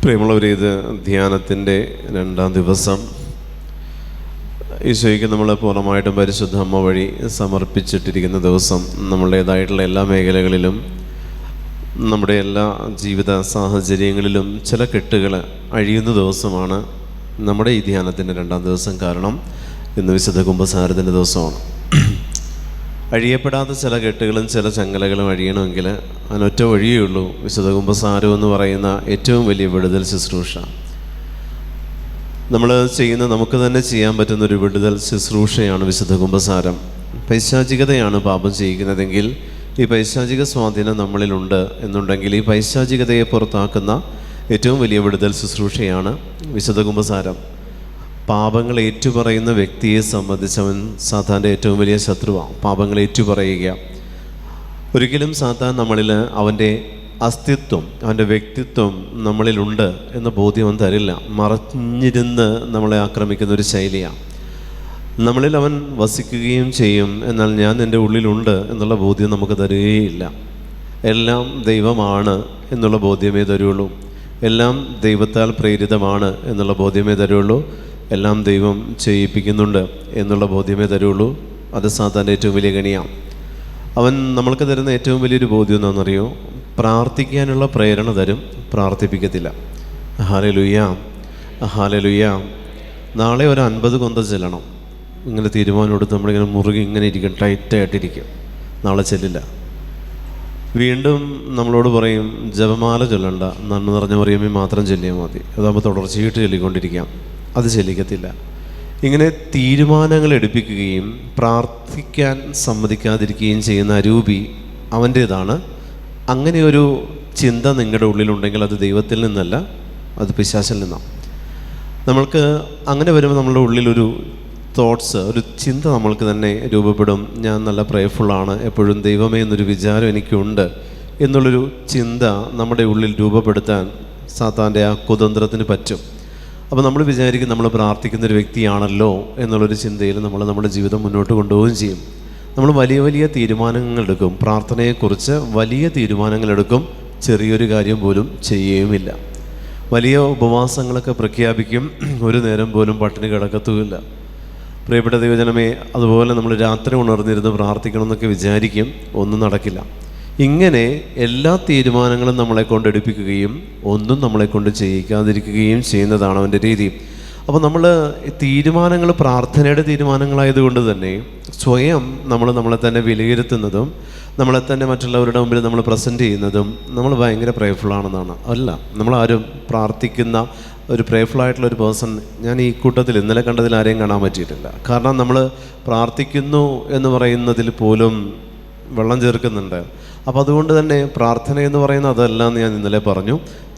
പ്രിയമുള്ളവരെ, ഇത് ധ്യാനത്തിൻ്റെ 2-ാം ദിവസം. ഈശോയ്ക്ക് നമ്മൾ പൂർണ്ണമായിട്ടും പരിശുദ്ധ അമ്മ വഴി സമർപ്പിച്ചിട്ടിരിക്കുന്ന ദിവസം. നമ്മളുടേതായിട്ടുള്ള എല്ലാ മേഖലകളിലും, നമ്മുടെ എല്ലാ ജീവിത സാഹചര്യങ്ങളിലും ചില കെട്ടുകൾ അഴിയുന്ന ദിവസമാണ് നമ്മുടെ ഈ ധ്യാനത്തിൻ്റെ 2-ാം ദിവസം. കാരണം ഇന്ന് വിശുദ്ധ കുമ്പസാരത്തിൻ്റെ ദിവസമാണ്. അഴിയപ്പെടാത്ത ചില കെട്ടുകളും ചില ചങ്ങലകളും അഴിയണമെങ്കിൽ അതിനൊറ്റ വഴിയേ ഉള്ളൂ. വിശുദ്ധ കുമ്പസാരം എന്ന് പറയുന്ന ഏറ്റവും വലിയ വിടുതൽ ശുശ്രൂഷ നമ്മൾ ചെയ്യുന്ന, നമുക്ക് തന്നെ ചെയ്യാൻ പറ്റുന്നൊരു വിടുതൽ ശുശ്രൂഷയാണ് വിശുദ്ധ കുമ്പസാരം. പൈശാചികതയാണ് പാപം ചെയ്യിക്കുന്നതെങ്കിൽ ഈ പൈശാചിക സ്വാധീനം നമ്മളിലുണ്ട് എന്നുണ്ടെങ്കിൽ ഈ പൈശാചികതയെ പുറത്താക്കുന്ന ഏറ്റവും വലിയ വിടുതൽ ശുശ്രൂഷയാണ് വിശുദ്ധ കുമ്പസാരം. പാപങ്ങൾ ഏറ്റുപറയുന്ന വ്യക്തിയെ സംബന്ധിച്ചവൻ സാത്താൻ്റെ ഏറ്റവും വലിയ ശത്രുവാണ്. പാപങ്ങൾ ഏറ്റുപറയുക. ഒരിക്കലും സാത്താൻ നമ്മളിൽ അവൻ്റെ അസ്തിത്വം, അവൻ്റെ വ്യക്തിത്വം നമ്മളിലുണ്ട് എന്ന ബോധ്യം അവൻ തരില്ല. മറഞ്ഞിരുന്ന് നമ്മളെ ആക്രമിക്കുന്ന ഒരു ശൈലിയാണ്. നമ്മളിൽ അവൻ വസിക്കുകയും ചെയ്യും, എന്നാൽ ഞാൻ എൻ്റെ ഉള്ളിലുണ്ട് എന്നുള്ള ബോധ്യം നമുക്ക് തരുകയില്ല. എല്ലാം ദൈവമാണ് എന്നുള്ള ബോധ്യമേ തരുള്ളൂ. എല്ലാം ദൈവത്താൽ പ്രേരിതമാണ് എന്നുള്ള ബോധ്യമേ തരുള്ളൂ. എല്ലാം ദൈവം ചെയ്യിപ്പിക്കുന്നുണ്ട് എന്നുള്ള ബോധ്യമേ തരുള്ളൂ. അത് സാത്താൻ്റെ ഏറ്റവും വലിയ കണിയാണ്. അവൻ നമ്മൾക്ക് തരുന്ന ഏറ്റവും വലിയൊരു ബോധ്യം എന്താണെന്നറിയോ? പ്രാർത്ഥിക്കാനുള്ള പ്രേരണ തരും, പ്രാർത്ഥിപ്പിക്കത്തില്ല. Hallelujah, hallelujah. നാളെ ഒരു 50 കൊന്ത ചെല്ലണം, ഇങ്ങനെ തീരുമാനം എടുത്ത് നമ്മളിങ്ങനെ മുറുകി ഇങ്ങനെ ഇരിക്കും, ടൈറ്റായിട്ടിരിക്കും. നാളെ ചെല്ലില്ല. വീണ്ടും നമ്മളോട് പറയും ജപമാല ചൊല്ലണ്ട, നന്മ നിറഞ്ഞ മറിയമേ മാത്രം ചൊല്ലിയാൽ മതി. അതാകുമ്പോൾ തുടർച്ചയായിട്ട് ചൊല്ലിക്കൊണ്ടിരിക്കാം. അത് ചെല്ലിക്കത്തില്ല. ഇങ്ങനെ തീരുമാനങ്ങൾ എടുപ്പിക്കുകയും പ്രാർത്ഥിക്കാൻ സമ്മതിക്കാതിരിക്കുകയും ചെയ്യുന്ന അരൂപി അവൻ്റേതാണ്. അങ്ങനെ ഒരു ചിന്ത നിങ്ങളുടെ ഉള്ളിലുണ്ടെങ്കിൽ അത് ദൈവത്തിൽ നിന്നല്ല, അത് പിശാചിൽ നിന്നാണ്. നമ്മൾക്ക് അങ്ങനെ വരുമ്പോൾ നമ്മളുടെ ഉള്ളിലൊരു തോട്ട്സ്, ഒരു ചിന്ത നമ്മൾക്ക് തന്നെ രൂപപ്പെടും. ഞാൻ നല്ല പ്രേയർഫുള്ളാണ്, എപ്പോഴും ദൈവമേ എന്നൊരു വിചാരം എനിക്കുണ്ട് എന്നുള്ളൊരു ചിന്ത നമ്മുടെ ഉള്ളിൽ രൂപപ്പെടുത്താൻ സാത്താൻ്റെ ആ കുതന്ത്രത്തിന് പറ്റും. അപ്പോൾ നമ്മൾ വിചാരിക്കും നമ്മൾ പ്രാർത്ഥിക്കുന്നൊരു വ്യക്തിയാണല്ലോ എന്നുള്ളൊരു ചിന്തയിൽ നമ്മൾ നമ്മുടെ ജീവിതം മുന്നോട്ട് കൊണ്ടുപോവുകയും ചെയ്യും. നമ്മൾ വലിയ വലിയ തീരുമാനങ്ങളെടുക്കും, പ്രാർത്ഥനയെക്കുറിച്ച് വലിയ തീരുമാനങ്ങളെടുക്കും, ചെറിയൊരു കാര്യം പോലും ചെയ്യുകയുമില്ല. വലിയ ഉപവാസങ്ങളൊക്കെ പ്രഖ്യാപിക്കും, ഒരു നേരം പോലും പട്ടിണി കിടക്കത്തുമില്ല. പ്രിയപ്പെട്ട ദൈവജനമേ, അതുപോലെ നമ്മൾ രാത്രി ഉണർന്നിരുന്ന് പ്രാർത്ഥിക്കണം എന്നൊക്കെ വിചാരിക്കും, ഒന്നും നടക്കില്ല. ഇങ്ങനെ എല്ലാ തീരുമാനങ്ങളും നമ്മളെ കൊണ്ട് എടുപ്പിക്കുകയും ഒന്നും നമ്മളെ കൊണ്ട് ചെയ്യിക്കാതിരിക്കുകയും ചെയ്യുന്നതാണ് അവൻ്റെ രീതി. അപ്പോൾ നമ്മൾ തീരുമാനങ്ങൾ പ്രാർത്ഥനയുടെ തീരുമാനങ്ങളായതുകൊണ്ട് തന്നെ സ്വയം നമ്മളെ തന്നെ വിലയിരുത്തുന്നതും നമ്മളെ തന്നെ മറ്റുള്ളവരുടെ മുമ്പിൽ നമ്മൾ പ്രസൻറ്റ് ചെയ്യുന്നതും നമ്മൾ ഭയങ്കര പ്രേയർഫുള്ളാണെന്നാണ്. അല്ല, നമ്മളാരും പ്രാർത്ഥിക്കുന്ന ഒരു പ്രേയർഫുള്ളായിട്ടുള്ള ഒരു പേഴ്സൺ ഞാൻ ഈ കൂട്ടത്തിൽ ഇന്നലെ കണ്ടതിൽ ആരെയും കാണാൻ പറ്റിയിട്ടില്ല. കാരണം നമ്മൾ പ്രാർത്ഥിക്കുന്നു എന്ന് പറയുന്നതിൽ പോലും വെള്ളം ചേർക്കുന്നുണ്ട്. അപ്പോൾ അതുകൊണ്ട് തന്നെ പ്രാർത്ഥന എന്ന് പറയുന്നത് അതല്ല എന്ന് ഞാൻ ഇന്നലെ പറഞ്ഞു.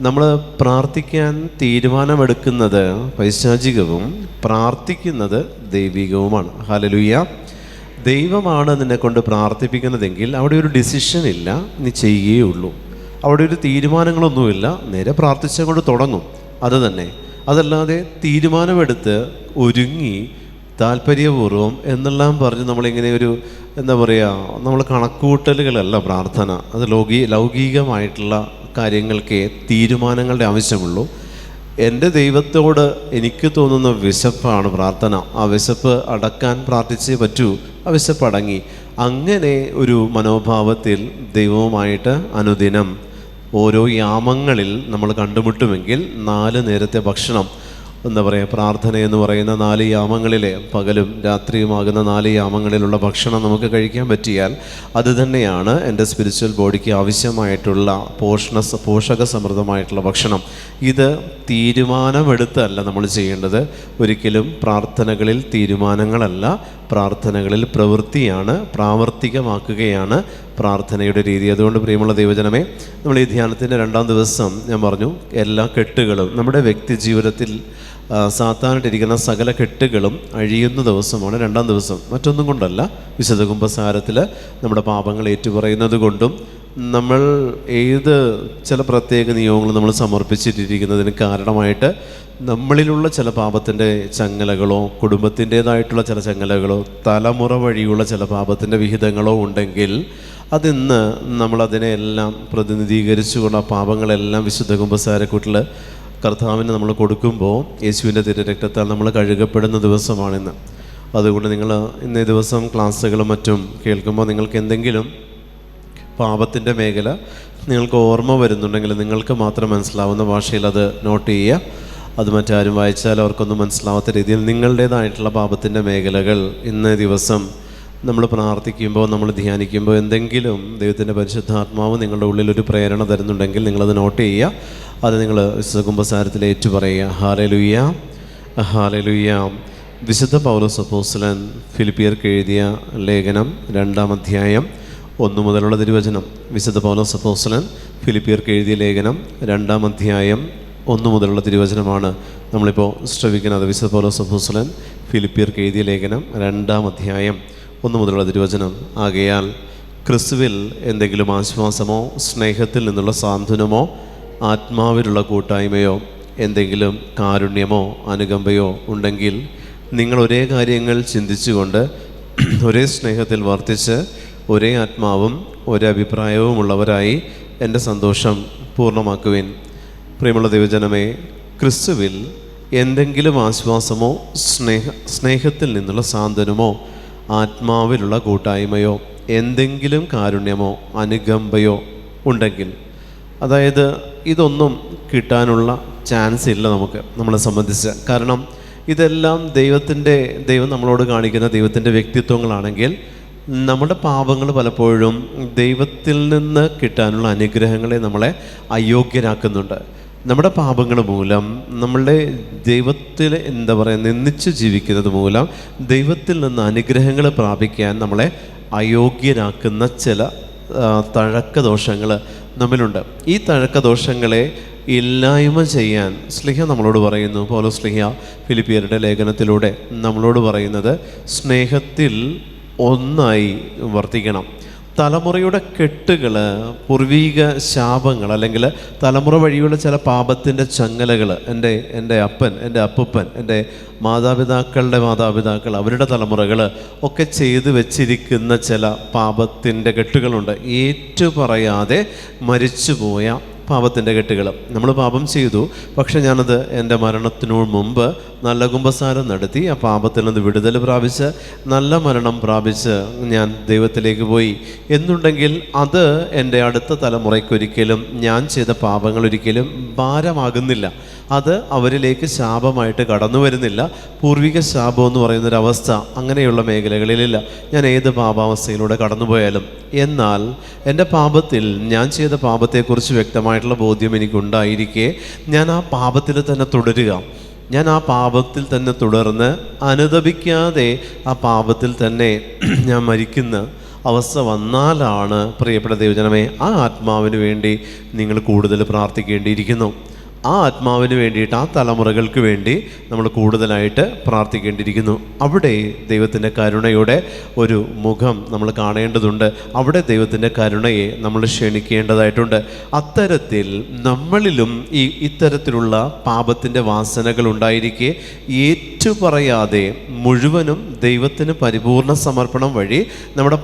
നമ്മൾ പ്രാർത്ഥിക്കാൻ തീരുമാനമെടുക്കുന്നത് പൈശാചികവും പ്രാർത്ഥിക്കുന്നത് ദൈവികവുമാണ്. ഹല്ലേലൂയ. ദൈവമാണ് നിന്നെ കൊണ്ട് പ്രാർത്ഥിപ്പിക്കുന്നതെങ്കിൽ അവിടെ ഒരു ഡിസിഷൻ ഇല്ല, നീ ചെയ്യുകയേ ഉള്ളൂ. അവിടെ ഒരു തീരുമാനങ്ങളൊന്നുമില്ല, നേരെ പ്രാർത്ഥിച്ചുകൊണ്ട് കൊണ്ട് തുടങ്ങും. അത് തന്നെ. അതല്ലാതെ തീരുമാനമെടുത്ത് ഒരുങ്ങി താല്പര്യപൂർവ്വം എന്നെല്ലാം പറഞ്ഞ് നമ്മളിങ്ങനെ ഒരു എന്താ പറയുക, നമ്മൾ കണക്കുകൂട്ടലുകളല്ല പ്രാർത്ഥന. അത് ലൗകികമായിട്ടുള്ള കാര്യങ്ങൾക്കേ തീരുമാനങ്ങളുടെ ആവശ്യമുള്ളൂ. എൻ്റെ ദൈവത്തോട് എനിക്ക് തോന്നുന്ന വിശപ്പാണ് പ്രാർത്ഥന. ആ വിശപ്പ് അടക്കാൻ പ്രാർത്ഥിച്ചേ പറ്റൂ. ആ വിശപ്പ് അടങ്ങി. അങ്ങനെ ഒരു മനോഭാവത്തിൽ ദൈവവുമായിട്ട് അനുദിനം ഓരോ യാമങ്ങളിൽ നമ്മൾ കണ്ടുമുട്ടുമെങ്കിൽ 4 നേരത്തെ ഭക്ഷണം, എന്താ പറയുക, പ്രാർത്ഥന എന്ന് പറയുന്ന 4 യാമങ്ങളിലെ പകലും രാത്രിയുമാകുന്ന 4 യാമങ്ങളിലുള്ള ഭക്ഷണം നമുക്ക് കഴിക്കാൻ പറ്റിയാൽ അത് തന്നെയാണ് എൻ്റെ സ്പിരിച്വൽ ബോഡിക്ക് ആവശ്യമായിട്ടുള്ള പോഷക സമൃദ്ധമായിട്ടുള്ള ഭക്ഷണം. ഇത് തീരുമാനമെടുത്തല്ല നമ്മൾ ചെയ്യേണ്ടത്. ഒരിക്കലും പ്രാർത്ഥനകളിൽ തീരുമാനങ്ങളല്ല, പ്രാർത്ഥനകളിൽ പ്രവൃത്തിയാണ്, പ്രാവർത്തികമാക്കുകയാണ് പ്രാർത്ഥനയുടെ രീതി. അതുകൊണ്ട് പ്രിയമുള്ള ദൈവജനമേ, നമ്മൾ ഈ ധ്യാനത്തിൻ്റെ 2-ാം ദിവസം ഞാൻ പറഞ്ഞു, എല്ലാ കെട്ടുകളും നമ്മുടെ വ്യക്തി ജീവിതത്തിൽ സാത്താനായിട്ടിരിക്കുന്ന സകല കെട്ടുകളും അഴിയുന്ന ദിവസമാണ് 2-ാം ദിവസം. മറ്റൊന്നും കൊണ്ടല്ല, വിശുദ്ധ കുമ്പസാരത്തിൽ നമ്മുടെ പാപങ്ങൾ ഏറ്റുപറയുന്നത് കൊണ്ടും നമ്മൾ ചില പ്രത്യേക നിയമങ്ങൾ നമ്മൾ സമർപ്പിച്ചിട്ടിരിക്കുന്നതിന് കാരണമായിട്ട് നമ്മളിലുള്ള ചില പാപത്തിൻ്റെ ചങ്ങലകളോ കുടുംബത്തിൻ്റേതായിട്ടുള്ള ചില ചങ്ങലകളോ തലമുറ വഴിയുള്ള ചില പാപത്തിൻ്റെ വിഹിതങ്ങളോ ഉണ്ടെങ്കിൽ അതിന്ന് നമ്മളതിനെയെല്ലാം പ്രതിനിധീകരിച്ചുകൊണ്ട് ആ പാപങ്ങളെല്ലാം വിശുദ്ധ കുമ്പസാരക്കൂട്ടിൽ കർത്താവിന് നമ്മൾ കൊടുക്കുമ്പോൾ യേശുവിൻ്റെ തിരുരക്തത്താൽ നമ്മൾ കഴുകപ്പെടുന്ന ദിവസമാണിന്ന്. അതുകൊണ്ട് നിങ്ങൾ ഇന്നേ ദിവസം ക്ലാസ്സുകളും മറ്റും കേൾക്കുമ്പോൾ നിങ്ങൾക്ക് എന്തെങ്കിലും പാപത്തിൻ്റെ മേഖല നിങ്ങൾക്ക് ഓർമ്മ വരുന്നുണ്ടെങ്കിൽ നിങ്ങൾക്ക് മാത്രം മനസ്സിലാവുന്ന ഭാഷയിൽ അത് നോട്ട് ചെയ്യുക. അത് മറ്റാരും വായിച്ചാൽ അവർക്കൊന്നും മനസ്സിലാവാത്ത രീതിയിൽ നിങ്ങളുടേതായിട്ടുള്ള പാപത്തിൻ്റെ മേഖലകൾ ഇന്നേ ദിവസം നമ്മൾ പ്രാർത്ഥിക്കുമ്പോൾ, നമ്മൾ ധ്യാനിക്കുമ്പോൾ എന്തെങ്കിലും ദൈവത്തിൻ്റെ പരിശുദ്ധാത്മാവ് നിങ്ങളുടെ ഉള്ളിലൊരു പ്രേരണ തരുന്നുണ്ടെങ്കിൽ നിങ്ങളത് നോട്ട് ചെയ്യുക. അത് നിങ്ങൾ വിശുദ്ധ കുമ്പസാരത്തിൽ ഏറ്റു പറയുക. Hallelujah, hallelujah. വിശുദ്ധ പൗലോസ് അപ്പോസ്തലൻ ഫിലിപ്പിയർക്ക് എഴുതിയ ലേഖനം 2-ാം അധ്യായം 1 മുതലുള്ള തിരുവചനം. വിശുദ്ധ പൗലോസ് അപ്പോസ്തലൻ ഫിലിപ്പിയർക്ക് എഴുതിയ ലേഖനം 2-ാം അധ്യായം 1 മുതലുള്ള തിരുവചനമാണ് നമ്മളിപ്പോൾ ശ്രവിക്കുന്നത്. വിശുദ്ധ പൗലോസ് അപ്പോസ്തലൻ ഫിലിപ്പിയർക്ക് എഴുതിയ ലേഖനം 2-ാം അധ്യായം 1 മുതലുള്ള തിരുവചനം. ആകയാൽ ക്രിസ്തുവിൽ എന്തെങ്കിലും ആശ്വാസമോ സ്നേഹത്തിൽ നിന്നുള്ള സാന്ത്വനമോ ആത്മാവിലുള്ള കൂട്ടായ്മയോ എന്തെങ്കിലും കാരുണ്യമോ അനുകമ്പയോ ഉണ്ടെങ്കിൽ നിങ്ങൾ ഒരേ കാര്യങ്ങൾ ചിന്തിച്ചുകൊണ്ട് ഒരേ സ്നേഹത്തിൽ വർത്തിച്ച് ഒരേ ആത്മാവും ഒരേ അഭിപ്രായവുമുള്ളവരായി എൻ്റെ സന്തോഷം പൂർണ്ണമാക്കുവിൻ. പ്രിയമുള്ള ദൈവജനമേ, ക്രിസ്തുവിൽ എന്തെങ്കിലും ആശ്വാസമോ സ്നേഹത്തിൽ നിന്നുള്ള സാന്ത്വനമോ ആത്മാവിലുള്ള കൂട്ടായ്മയോ എന്തെങ്കിലും കാരുണ്യമോ അനുകമ്പയോ ഉണ്ടെങ്കിൽ, അതായത് ഇതൊന്നും കിട്ടാനുള്ള ചാൻസ് ഇല്ല നമ്മളെ സംബന്ധിച്ച്. കാരണം ഇതെല്ലാം ദൈവം നമ്മളോട് കാണിക്കുന്ന ദൈവത്തിൻ്റെ വ്യക്തിത്വങ്ങളാണെങ്കിൽ നമ്മുടെ പാപങ്ങൾ പലപ്പോഴും ദൈവത്തിൽ നിന്ന് കിട്ടാനുള്ള അനുഗ്രഹങ്ങളെ നമ്മളെ അയോഗ്യരാക്കുന്നുണ്ട്. നമ്മുടെ പാപങ്ങൾ മൂലം നമ്മളുടെ ദൈവത്തിൽ നിന്ദിച്ച് ജീവിക്കുന്നത് മൂലം ദൈവത്തിൽ നിന്ന് അനുഗ്രഹങ്ങൾ പ്രാപിക്കാൻ നമ്മളെ അയോഗ്യരാക്കുന്ന ചില തഴക്കദോഷങ്ങൾ നമ്മിലുണ്ട്. ഈ തഴക്കദോഷങ്ങളെ ഇല്ലായ്മ ചെയ്യാൻ സ്ലിഹ നമ്മളോട് പറയുന്നു. പൗലോസ് സ്ലിഹ ഫിലിപ്പിയരുടെ ലേഖനത്തിലൂടെ നമ്മളോട് പറയുന്നത് സ്നേഹത്തിൽ ഒന്നായി വർത്തിക്കണം. തലമുറയുടെ കെട്ടുകൾ, പൂർവീക ശാപങ്ങൾ, അല്ലെങ്കിൽ തലമുറ വഴിയുള്ള ചില പാപത്തിൻ്റെ ചങ്ങലകൾ, എൻ്റെ അപ്പൻ, എൻ്റെ അപ്പൂപ്പൻ, എൻ്റെ മാതാപിതാക്കൾ, അവരുടെ തലമുറകൾ ഒക്കെ ചെയ്തു വെച്ചിരിക്കുന്ന ചില പാപത്തിൻ്റെ കെട്ടുകളുണ്ട്. ഏറ്റുപറയാതെ മരിച്ചുപോയ പാപത്തിൻ്റെ കെട്ടുകൾ. നമ്മൾ പാപം ചെയ്തു, പക്ഷെ ഞാനത് എൻ്റെ മരണത്തിനു മുമ്പ് നല്ല കുമ്പസാരം നടത്തി ആ പാപത്തിൽ നിന്ന് വിടുതൽ പ്രാപിച്ച് നല്ല മരണം പ്രാപിച്ച് ഞാൻ ദൈവത്തിലേക്ക് പോയി എന്നുണ്ടെങ്കിൽ അത് എൻ്റെ അടുത്ത തലമുറയ്ക്കൊരിക്കലും ഞാൻ ചെയ്ത പാപങ്ങൾ ഒരിക്കലും ഭാരമാകുന്നില്ല. അത് അവരിലേക്ക് ശാപമായിട്ട് കടന്നു വരുന്നില്ല. പൂർവിക ശാപം എന്ന് പറയുന്നൊരവസ്ഥ അങ്ങനെയുള്ള മേഖലകളിലില്ല. ഞാൻ ഏത് പാപാവസ്ഥയിലൂടെ കടന്നുപോയാലും. എന്നാൽ എൻ്റെ പാപത്തിൽ, ഞാൻ ചെയ്ത പാപത്തെക്കുറിച്ച് വ്യക്തമായിട്ടുള്ള ബോധ്യം എനിക്കുണ്ടായിരിക്കെ ഞാൻ ആ പാപത്തിൽ തന്നെ തുടരുക, ഞാൻ ആ പാപത്തിൽ തന്നെ തുടർന്ന് അനുതപിക്കാതെ ആ പാപത്തിൽ തന്നെ ഞാൻ മരിക്കുന്ന അവസ്ഥ വന്നാലാണ്, പ്രിയപ്പെട്ട ദൈവജനമേ, ആ ആത്മാവിന് വേണ്ടി നിങ്ങൾ കൂടുതൽ പ്രാർത്ഥിക്കേണ്ടിയിരിക്കുന്നു. ആ ആത്മാവിന് വേണ്ടിയിട്ട്, ആ തലമുറകൾക്ക് വേണ്ടി നമ്മൾ കൂടുതലായിട്ട് പ്രാർത്ഥിക്കേണ്ടിയിരിക്കുന്നു. അവിടെ ദൈവത്തിൻ്റെ കരുണയുടെ ഒരു മുഖം നമ്മൾ കാണേണ്ടതുണ്ട്. അവിടെ ദൈവത്തിൻ്റെ കരുണയെ നമ്മൾ ക്ഷണിക്കേണ്ടതായിട്ടുണ്ട്. അത്തരത്തിൽ നമ്മളിലും ഇത്തരത്തിലുള്ള പാപത്തിൻ്റെ വാസനകൾ ഉണ്ടായിരിക്കെ ഏറ്റുപറയാതെ മുഴുവനും ദൈവത്തിന് പരിപൂർണ സമർപ്പണം വഴി നമ്മുടെ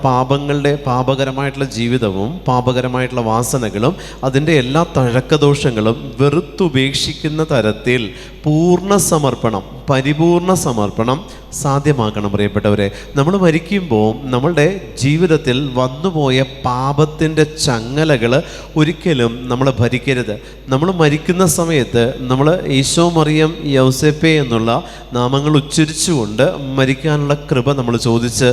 പാപകരമായിട്ടുള്ള ജീവിതവും പാപകരമായിട്ടുള്ള വാസനകളും അതിൻ്റെ എല്ലാ തഴക്കദോഷങ്ങളും വെറുത്തുപേക്ഷിക്കുന്ന തരത്തിൽ പൂർണ്ണ സമർപ്പണം, പരിപൂർണ സമർപ്പണം സാധ്യമാക്കണം. പ്രിയപ്പെട്ടവരെ, നമ്മൾ മരിക്കുമ്പോൾ നമ്മളുടെ ജീവിതത്തിൽ വന്നുപോയ പാപത്തിൻ്റെ ചങ്ങലകൾ ഒരിക്കലും നമ്മളെ ഭരിക്കരുത്. നമ്മൾ മരിക്കുന്ന സമയത്ത് നമ്മൾ ഈശോ, മറിയം, യൗസേപ്പേ എന്നുള്ള നാമങ്ങൾ ഉച്ചരിച്ചുകൊണ്ട് മരിക്കാനുള്ള കൃപ നമ്മൾ ചോദിച്ച്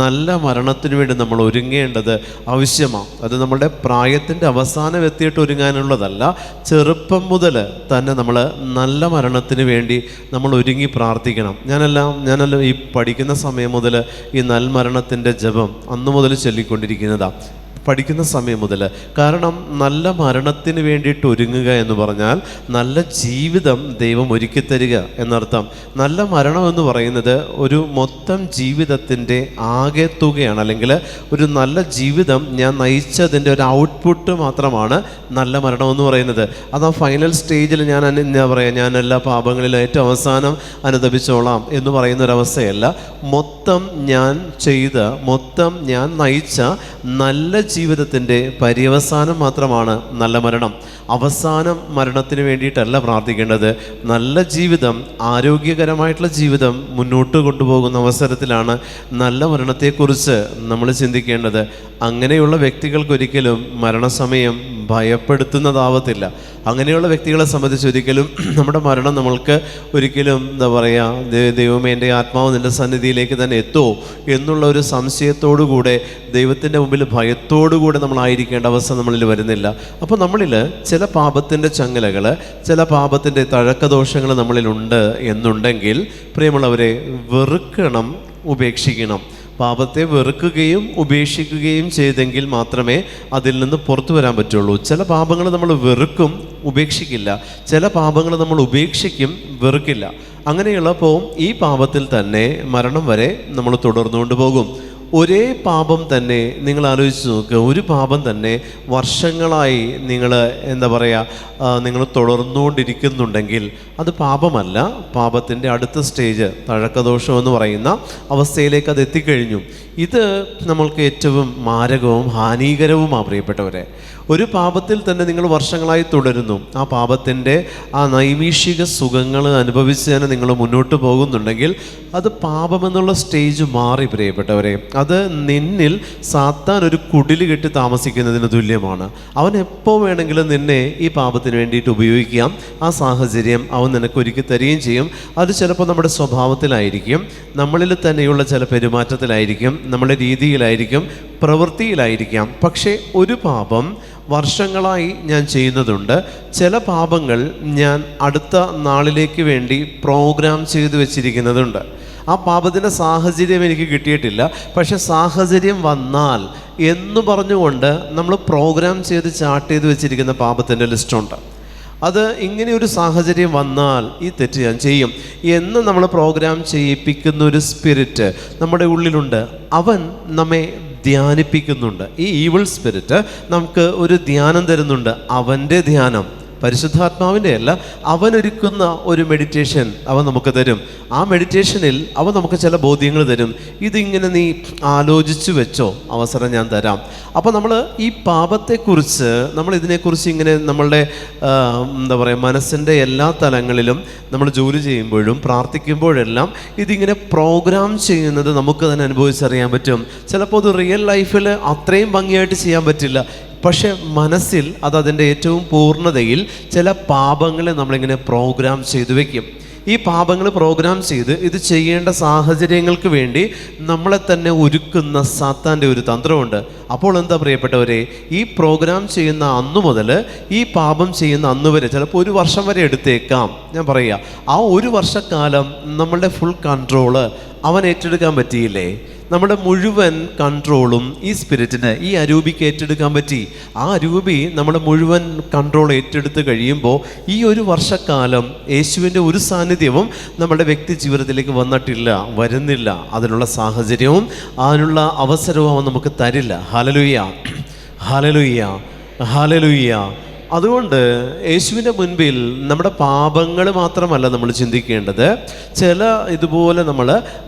നല്ല മരണത്തിന് വേണ്ടി നമ്മൾ ഒരുങ്ങേണ്ടത് ആവശ്യമാണ്. അത് നമ്മളുടെ പ്രായത്തിൻ്റെ അവസാനം എത്തിയിട്ട് ഒരുങ്ങാനുള്ളതല്ല. ചെറുപ്പം മുതൽ തന്നെ നമ്മൾ നല്ല മരണത്തിന് വേണ്ടി നമ്മൾ ഒരുങ്ങി പ്രാർത്ഥിക്കണം. ഞാനെല്ലാം ഈ പഠിക്കുന്ന സമയം മുതൽ ഈ നൽമരണത്തിൻ്റെ ജപം അന്നു മുതൽ ചൊല്ലിക്കൊണ്ടിരിക്കുന്നതാണ്, പഠിക്കുന്ന സമയം മുതൽ. കാരണം നല്ല മരണത്തിന് വേണ്ടിയിട്ട് ഒരുങ്ങുക എന്ന് പറഞ്ഞാൽ നല്ല ജീവിതം ദൈവം ഒരുക്കി തരിക എന്നർത്ഥം. നല്ല മരണം എന്ന് പറയുന്നത് ഒരു മൊത്തം ജീവിതത്തിൻ്റെ ആകെ തുകയാണ്, അല്ലെങ്കിൽ ഒരു നല്ല ജീവിതം ഞാൻ നയിച്ചതിൻ്റെ ഒരു ഔട്ട്പുട്ട് മാത്രമാണ് നല്ല മരണം എന്ന് പറയുന്നത്. അത് ആ ഫൈനൽ സ്റ്റേജിൽ ഞാൻ എല്ലാ പാപങ്ങളിലും ഏറ്റവും അവസാനം അനുതപിച്ചോളാം എന്ന് പറയുന്നൊരവസ്ഥയല്ല. മൊത്തം ഞാൻ നയിച്ച നല്ല ജീവിതത്തിൻ്റെ പര്യവസാനം മാത്രമാണ് നല്ല മരണം. അവസാനം മരണത്തിന് വേണ്ടിയിട്ടല്ല പ്രാർത്ഥിക്കേണ്ടത്. നല്ല ജീവിതം, ആരോഗ്യകരമായിട്ടുള്ള ജീവിതം മുന്നോട്ട് കൊണ്ടുപോകുന്ന അവസരത്തിലാണ് നല്ല മരണത്തെക്കുറിച്ച് നമ്മൾ ചിന്തിക്കേണ്ടത്. അങ്ങനെയുള്ള വ്യക്തികൾക്കൊരിക്കലും മരണസമയം ഭയപ്പെടുത്തുന്നതാവത്തില്ല. അങ്ങനെയുള്ള വ്യക്തികളെ സംബന്ധിച്ച് ഒരിക്കലും നമ്മുടെ മരണം നമ്മൾക്ക് ഒരിക്കലും എന്താ പറയുക, ദൈവമേ എൻ്റെ ആത്മാവ് നിൻ്റെ സന്നിധിയിലേക്ക് തന്നെ എത്തുമോ എന്നുള്ള ഒരു സംശയത്തോടുകൂടെ ദൈവത്തിൻ്റെ മുമ്പിൽ ഭയത്തോടുകൂടെ നമ്മളായിരിക്കേണ്ട അവസ്ഥ നമ്മളിൽ വരുന്നില്ല. അപ്പോൾ നമ്മളിൽ ചില പാപത്തിൻ്റെ ചങ്ങലകൾ, ചില പാപത്തിൻ്റെ തഴക്കദോഷങ്ങൾ നമ്മളിലുണ്ട് എന്നുണ്ടെങ്കിൽ പ്രിയമുള്ളവരെ, വെറുക്കണം, ഉപേക്ഷിക്കണം. പാപത്തെ വെറുക്കുകയും ഉപേക്ഷിക്കുകയും ചെയ്തെങ്കിൽ മാത്രമേ അതിൽ നിന്ന് പുറത്തു വരാൻ പറ്റുള്ളൂ. ചില പാപങ്ങൾ നമ്മൾ വെറുക്കും, ഉപേക്ഷിക്കില്ല. ചില പാപങ്ങൾ നമ്മൾ ഉപേക്ഷിക്കും, വെറുക്കില്ല. അങ്ങനെയുള്ളപ്പോൾ ഈ പാപത്തിൽ തന്നെ മരണം വരെ നമ്മൾ തുടർന്നുകൊണ്ട് പോകും. ഒരേ പാപം തന്നെ നിങ്ങൾ ആലോചിച്ച് നോക്കുക. ഒരു പാപം തന്നെ വർഷങ്ങളായി നിങ്ങൾ എന്താ പറയുക, നിങ്ങൾ തുടർന്നുകൊണ്ടിരിക്കുന്നുണ്ടെങ്കിൽ അത് പാപമല്ല. പാപത്തിൻ്റെ അടുത്ത സ്റ്റേജ്, തഴക്കദോഷം എന്ന് പറയുന്ന അവസ്ഥയിലേക്ക് അത് എത്തിക്കഴിഞ്ഞു. ഇത് നമ്മൾക്ക് ഏറ്റവും മാരകവും ഹാനികരവുമാണ് പ്രിയപ്പെട്ടവരെ. ഒരു പാപത്തിൽ തന്നെ നിങ്ങൾ വർഷങ്ങളായി തുടരുന്നു. ആ പാപത്തിൻ്റെ ആ നൈമിഷിക സുഖങ്ങൾ അനുഭവിച്ച് തന്നെ നിങ്ങൾ മുന്നോട്ട് പോകുന്നുണ്ടെങ്കിൽ അത് പാപമെന്നുള്ള സ്റ്റേജ് മാറി പ്രിയപ്പെട്ടവരെ. അത് നിന്നിൽ സാത്താൻ ഒരു കുടില് കെട്ടി താമസിക്കുന്നതിന് തുല്യമാണ്. അവൻ എപ്പോൾ വേണമെങ്കിലും നിന്നെ ഈ പാപത്തിന് വേണ്ടിയിട്ട് ഉപയോഗിക്കാം. ആ സാഹചര്യം അവൻ നിനക്ക് ഒരുക്കി തരികയും ചെയ്യും. അത് ചിലപ്പോൾ നമ്മുടെ സ്വഭാവത്തിലായിരിക്കും, നമ്മളിൽ തന്നെയുള്ള ചില പെരുമാറ്റത്തിലായിരിക്കും, നമ്മുടെ രീതിയിലായിരിക്കും, പ്രവൃത്തിയിലായിരിക്കാം. പക്ഷേ ഒരു പാപം വർഷങ്ങളായി ഞാൻ ചെയ്യുന്നതുണ്ട്. ചില പാപങ്ങൾ ഞാൻ അടുത്ത നാളിലേക്ക് വേണ്ടി പ്രോഗ്രാം ചെയ്തു വെച്ചിരിക്കുന്നതുണ്ട്. ആ പാപത്തിൻ്റെ സാഹചര്യം എനിക്ക് കിട്ടിയിട്ടില്ല, പക്ഷെ സാഹചര്യം വന്നാൽ എന്ന് പറഞ്ഞുകൊണ്ട് നമ്മൾ പ്രോഗ്രാം ചെയ്ത് ചാർട്ട് ചെയ്ത് വെച്ചിരിക്കുന്ന പാപത്തിൻ്റെ ലിസ്റ്റുണ്ട്. അത് ഇങ്ങനെ ഒരു സാഹചര്യം വന്നാൽ ഈ തെറ്റ് ഞാൻ ചെയ്യും എന്ന് നമ്മൾ പ്രോഗ്രാം ചെയ്യിപ്പിക്കുന്ന ഒരു സ്പിരിറ്റ് നമ്മുടെ ഉള്ളിലുണ്ട്. അവൻ നമ്മെ ധ്യാനിപ്പിക്കുന്നുണ്ട്. ഈ ഈവിൾ സ്പിരിറ്റ് നമുക്ക് ഒരു ധ്യാനം തരുന്നുണ്ട്. അവൻ്റെ ധ്യാനം, പരിശുദ്ധാത്മാവിൻ്റെ അല്ല, അവനൊരുക്കുന്ന ഒരു മെഡിറ്റേഷൻ അവൻ നമുക്ക് തരും. ആ മെഡിറ്റേഷനിൽ അവൻ നമുക്ക് ചില ബോധ്യങ്ങൾ തരും. ഇതിങ്ങനെ നീ ആലോചിച്ചു വെച്ചോ, അവസരം ഞാൻ തരാം. അപ്പോൾ നമ്മൾ ഈ പാപത്തെക്കുറിച്ച്, നമ്മൾ ഇതിനെക്കുറിച്ച് ഇങ്ങനെ നമ്മളുടെ എന്താ പറയുക, മനസ്സിൻ്റെ എല്ലാ തലങ്ങളിലും നമ്മൾ ജോലി ചെയ്യുമ്പോഴും പ്രാർത്ഥിക്കുമ്പോഴെല്ലാം ഇതിങ്ങനെ പ്രോഗ്രാം ചെയ്യുന്നത് നമുക്ക് തന്നെ അനുഭവിച്ചറിയാൻ പറ്റും. ചിലപ്പോൾ അത് റിയൽ ലൈഫിൽ അത്രയും ഭംഗിയായിട്ട് ചെയ്യാൻ പറ്റില്ല, പക്ഷെ മനസ്സിൽ അതിൻ്റെ ഏറ്റവും പൂർണ്ണതയിൽ ചില പാപങ്ങളെ നമ്മളിങ്ങനെ പ്രോഗ്രാം ചെയ്തു വയ്ക്കും. ഈ പാപങ്ങൾ പ്രോഗ്രാം ചെയ്ത് ഇത് ചെയ്യേണ്ട സാഹചര്യങ്ങൾക്ക് വേണ്ടി നമ്മളെ തന്നെ ഒരുക്കുന്ന സാത്താൻ്റെ ഒരു തന്ത്രമുണ്ട്. അപ്പോൾ എന്താ പ്രിയപ്പെട്ടവരെ, ഈ പ്രോഗ്രാം ചെയ്യുന്ന അന്നു മുതൽ ഈ പാപം ചെയ്യുന്ന അന്ന് വരെ, ചിലപ്പോൾ ഒരു വർഷം വരെ എടുത്തേക്കാം. ഞാൻ പറയുക, ആ ഒരു വർഷക്കാലം നമ്മളുടെ ഫുൾ കൺട്രോള് അവൻ ഏറ്റെടുക്കാൻ പറ്റിയില്ലേ? നമ്മുടെ മുഴുവൻ കൺട്രോളും ഈ സ്പിരിറ്റിന്, ഈ അരൂപിക്ക് ഏറ്റെടുക്കാൻ പറ്റി. ആ അരൂപി നമ്മുടെ മുഴുവൻ കൺട്രോൾ ഏറ്റെടുത്ത് കഴിയുമ്പോൾ ഈ ഒരു വർഷക്കാലം യേശുവിൻ്റെ ഒരു സാന്നിധ്യവും നമ്മുടെ വ്യക്തി ജീവിതത്തിലേക്ക് വന്നിട്ടില്ല, വരുന്നില്ല. അതിനുള്ള സാഹചര്യവും അതിനുള്ള അവസരവും അവൻ നമുക്ക് തരില്ല. Hallelujah, hallelujah, hallelujah. അതുകൊണ്ട് യേശുവിൻ്റെ മുൻപിൽ നമ്മുടെ പാപങ്ങൾ മാത്രമല്ല നമ്മൾ ചിന്തിക്കേണ്ടത്, ചില ഇതുപോലെ നമ്മൾ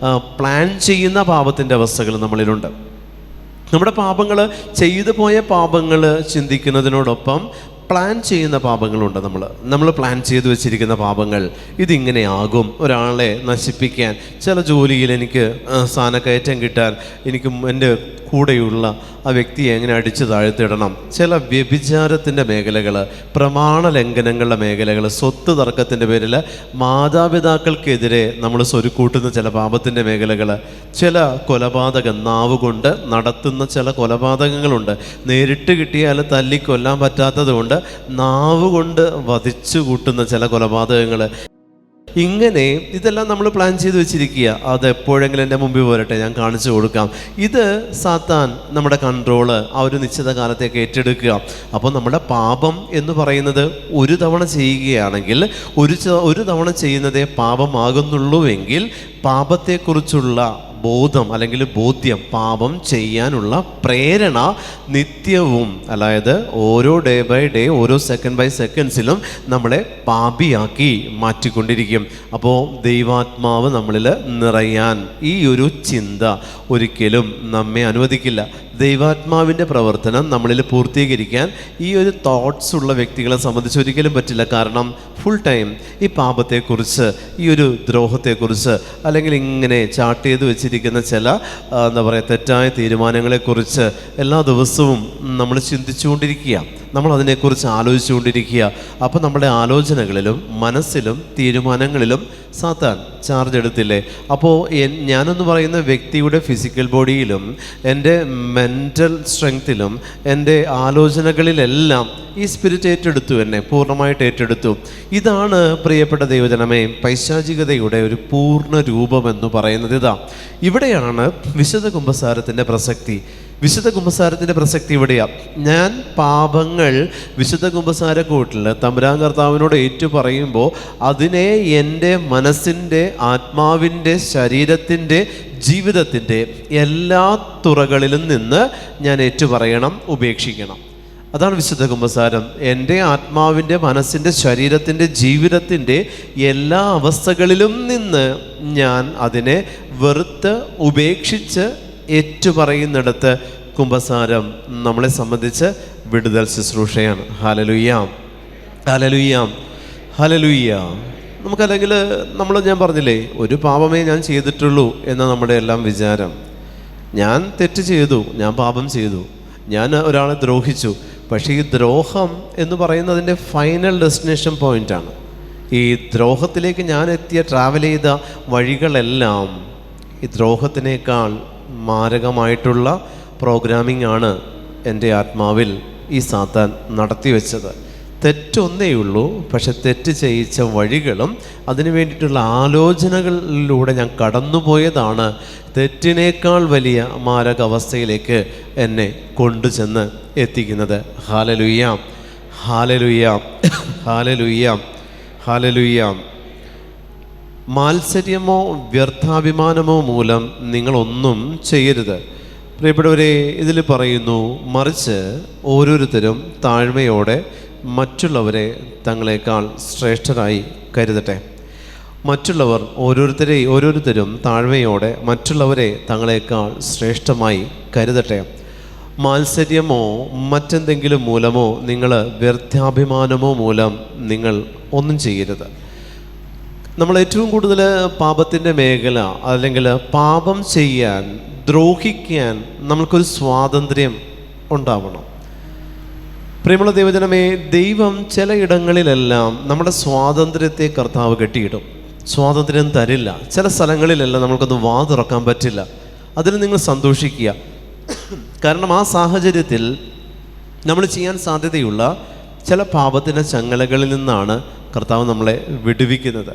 പ്ലാൻ ചെയ്യുന്ന പാപത്തിൻ്റെ അവസ്ഥകൾ നമ്മളിലുണ്ട്. നമ്മുടെ പാപങ്ങൾ, ചെയ്തു പോയ പാപങ്ങൾ ചിന്തിക്കുന്നതിനോടൊപ്പം പ്ലാൻ ചെയ്യുന്ന പാപങ്ങളുണ്ട്. നമ്മൾ പ്ലാൻ ചെയ്തു വെച്ചിരിക്കുന്ന പാപങ്ങൾ. ഇതിങ്ങനെ ആകും, ഒരാളെ നശിപ്പിക്കാൻ, ചില ജോലിയിൽ എനിക്ക് സ്ഥാനക്കയറ്റം കിട്ടാൻ, എനിക്ക് എൻ്റെ കൂടെയുള്ള ആ വ്യക്തിയെ എങ്ങനെ അടിച്ചു താഴ്ത്തിയിടണം, ചില വ്യഭിചാരത്തിൻ്റെ മേഖലകൾ, പ്രമാണ ലംഘനങ്ങളുടെ മേഖലകൾ, സ്വത്ത് തർക്കത്തിൻ്റെ പേരിൽ മാതാപിതാക്കൾക്കെതിരെ നമ്മൾ സ്വരുക്കൂട്ടുന്ന ചില പാപത്തിൻ്റെ മേഖലകൾ, ചില കൊലപാതകം, നാവ് കൊണ്ട് നടത്തുന്ന ചില കൊലപാതകങ്ങളുണ്ട്. നേരിട്ട് കിട്ടിയാൽ തല്ലിക്കൊല്ലാൻ പറ്റാത്തത് കൊണ്ട് നാവ് കൊണ്ട് വധിച്ചു കൂട്ടുന്ന ചില കൊലപാതകങ്ങൾ. ഇങ്ങനെ ഇതെല്ലാം നമ്മൾ പ്ലാൻ ചെയ്ത് വെച്ചിരിക്കുക. അത് എപ്പോഴെങ്കിലും എൻ്റെ മുമ്പിൽ വരട്ടെ, ഞാൻ കാണിച്ചു കൊടുക്കാം. ഇത് സാത്താൻ നമ്മുടെ കൺട്രോള് ആ ഒരു നിശ്ചിത കാലത്തേക്ക് ഏറ്റെടുക്കുക. അപ്പോൾ നമ്മുടെ പാപം എന്ന് പറയുന്നത് ഒരു തവണ ചെയ്യുകയാണെങ്കിൽ, ഒരു തവണ ചെയ്യുന്നതേ പാപമാകുന്നുള്ളൂവെങ്കിൽ പാപത്തെക്കുറിച്ചുള്ള ബോധം അല്ലെങ്കിൽ ബോധ്യം, പാപം ചെയ്യാനുള്ള പ്രേരണ നിത്യവും, അതായത് ഓരോ ഡേ ബൈ ഡേ, ഓരോ സെക്കൻഡ് ബൈ സെക്കൻഡ്സിലും നമ്മളെ പാപിയാക്കി മാറ്റിക്കൊണ്ടിരിക്കും. അപ്പോൾ ദൈവാത്മാവ് നമ്മളിൽ നിറയാൻ ഈ ഒരു ചിന്ത ഒരിക്കലും നമ്മെ അനുവദിക്കില്ല. ദൈവാത്മാവിൻ്റെ പ്രവർത്തനം നമ്മളിൽ പൂർത്തീകരിക്കാൻ ഈ ഒരു തോട്ട്സ് ഉള്ള വ്യക്തികളെ സംബന്ധിച്ച് ഒരിക്കലും പറ്റില്ല. കാരണം ഫുൾ ടൈം ഈ പാപത്തെക്കുറിച്ച്, ഈ ഒരു ദ്രോഹത്തെക്കുറിച്ച്, അല്ലെങ്കിൽ ഇങ്ങനെ ചാർട്ട് ചെയ്ത് വെച്ചിരിക്കുന്ന ചില എന്താ പറയുക തെറ്റായ തീരുമാനങ്ങളെക്കുറിച്ച് എല്ലാ ദിവസവും നമ്മൾ ചിന്തിച്ചുകൊണ്ടിരിക്കുക, നമ്മൾ അതിനെക്കുറിച്ച് ആലോചിച്ചുകൊണ്ടിരിക്കുക. അപ്പോൾ നമ്മുടെ ആലോചനകളിലും മനസ്സിലും തീരുമാനങ്ങളിലും സാത്താൻ ചാർജ് എടുത്തില്ലേ? അപ്പോൾ ഞാനെന്ന് പറയുന്ന വ്യക്തിയുടെ ഫിസിക്കൽ ബോഡിയിലും എൻ്റെ മെൻ്റൽ സ്ട്രെങ്ത്തിലും എൻ്റെ ആലോചനകളിലെല്ലാം ഈ സ്പിരിറ്റ് ഏറ്റെടുത്തു, എന്നെ പൂർണ്ണമായിട്ട് ഏറ്റെടുത്തു. ഇതാണ് പ്രിയപ്പെട്ട ദൈവജനമേ പൈശാചികതയുടെ ഒരു പൂർണ്ണ രൂപമെന്ന് പറയുന്നത്. ഇവിടെയാണ് വിശുദ്ധ കുമ്പസാരത്തിൻ്റെ പ്രസക്തി. വിശുദ്ധ കുമ്പസാരത്തിൻ്റെ പ്രസക്തി ഇവിടെയാണ്. ഞാൻ പാപങ്ങൾ വിശുദ്ധ കുമ്പസാരക്കൂട്ടിൽ തമ്പുരാൻ കർത്താവിനോട് ഏറ്റു പറയുമ്പോൾ അതിനെ എൻ്റെ മനസ്സിൻ്റെ, ആത്മാവിൻ്റെ, ശരീരത്തിൻ്റെ, ജീവിതത്തിൻ്റെ എല്ലാ തുറകളിലും നിന്ന് ഞാൻ ഏറ്റുപറയണം, ഉപേക്ഷിക്കണം. അതാണ് വിശുദ്ധ കുമ്പസാരം. എൻ്റെ ആത്മാവിൻ്റെ, മനസ്സിൻ്റെ, ശരീരത്തിൻ്റെ, ജീവിതത്തിൻ്റെ എല്ലാ അവസ്ഥകളിലും നിന്ന് ഞാൻ അതിനെ വെറുത്ത് ഉപേക്ഷിച്ച് ഏറ്റുപറയുന്നിടത്ത് കുമ്പസാരം നമ്മളെ സംബന്ധിച്ച് വിടുതൽ ശുശ്രൂഷയാണ്. Hallelujah, hallelujah, hallelujah. നമുക്കല്ലെങ്കിൽ ഞാൻ പറഞ്ഞില്ലേ, ഒരു പാപമേ ഞാൻ ചെയ്തിട്ടുള്ളൂ എന്ന നമ്മുടെ എല്ലാം വിചാരം. ഞാൻ തെറ്റ് ചെയ്തു, ഞാൻ പാപം ചെയ്തു, ഞാൻ ഒരാളെ ദ്രോഹിച്ചു. പക്ഷേ ഈ ദ്രോഹം എന്ന് പറയുന്നതിൻ്റെ ഫൈനൽ ഡെസ്റ്റിനേഷൻ പോയിൻ്റാണ്. ഈ ദ്രോഹത്തിലേക്ക് ഞാൻ ട്രാവൽ ചെയ്ത വഴികളെല്ലാം ഈ ദ്രോഹത്തിനേക്കാൾ മാരകമായിട്ടുള്ള പ്രോഗ്രാമിംഗ് ആണ് എൻ്റെ ആത്മാവിൽ ഈ സാത്താൻ നടത്തി വെച്ചത്. തെറ്റൊന്നേ ഉള്ളൂ, പക്ഷെ തെറ്റ് ചെയ്യിച്ച വഴികളും അതിനു വേണ്ടിയിട്ടുള്ള ആലോചനകളിലൂടെ ഞാൻ കടന്നുപോയതാണ് തെറ്റിനേക്കാൾ വലിയ മാരകാവസ്ഥയിലേക്ക് എന്നെ കൊണ്ടുചെന്ന് എത്തിക്കുന്നത്. Hallelujah, hallelujah, hallelujah, hallelujah. മാത്സര്യമോ വ്യർത്ഥാഭിമാനമോ മൂലം നിങ്ങളൊന്നും ചെയ്യരുത്. പ്രിയപ്പെട്ടവരെ, ഇതിൽ പറയുന്നു, മറിച്ച് ഓരോരുത്തരും താഴ്മയോടെ മറ്റുള്ളവരെ തങ്ങളെക്കാൾ ശ്രേഷ്ഠരായി കരുതട്ടെ. മറ്റുള്ളവർ ഓരോരുത്തരും താഴ്മയോടെ മറ്റുള്ളവരെ തങ്ങളെക്കാൾ ശ്രേഷ്ഠമായി കരുതട്ടെ. മാത്സര്യമോ മറ്റെന്തെങ്കിലും മൂലമോ നിങ്ങൾ വ്യർത്ഥാഭിമാനമോ മൂലം നിങ്ങൾ ഒന്നും ചെയ്യരുത്. നമ്മൾ ഏറ്റവും കൂടുതൽ പാപത്തിൻ്റെ മേഖല, അല്ലെങ്കിൽ പാപം ചെയ്യാൻ, ദ്രോഹിക്കാൻ നമ്മൾക്കൊരു സ്വാതന്ത്ര്യം ഉണ്ടാവണം. പ്രിയമുള്ള ദൈവജനമേ, ദൈവം ചിലയിടങ്ങളിലെല്ലാം നമ്മുടെ സ്വാതന്ത്ര്യത്തെ കർത്താവ് കെട്ടിയിടും. സ്വാതന്ത്ര്യം തരില്ല. ചില സ്ഥലങ്ങളിലെല്ലാം നമ്മൾക്കൊന്ന് വാ തുറക്കാൻ പറ്റില്ല. അതിന് നിങ്ങൾ സന്തോഷിക്കുക. കാരണം ആ സാഹചര്യത്തിൽ നമ്മൾ ചെയ്യാൻ സാധ്യതയുള്ള ചില പാപത്തിൻ്റെ ചങ്ങലകളിൽ നിന്നാണ് കർത്താവ് നമ്മളെ വിടുവിക്കുന്നത്.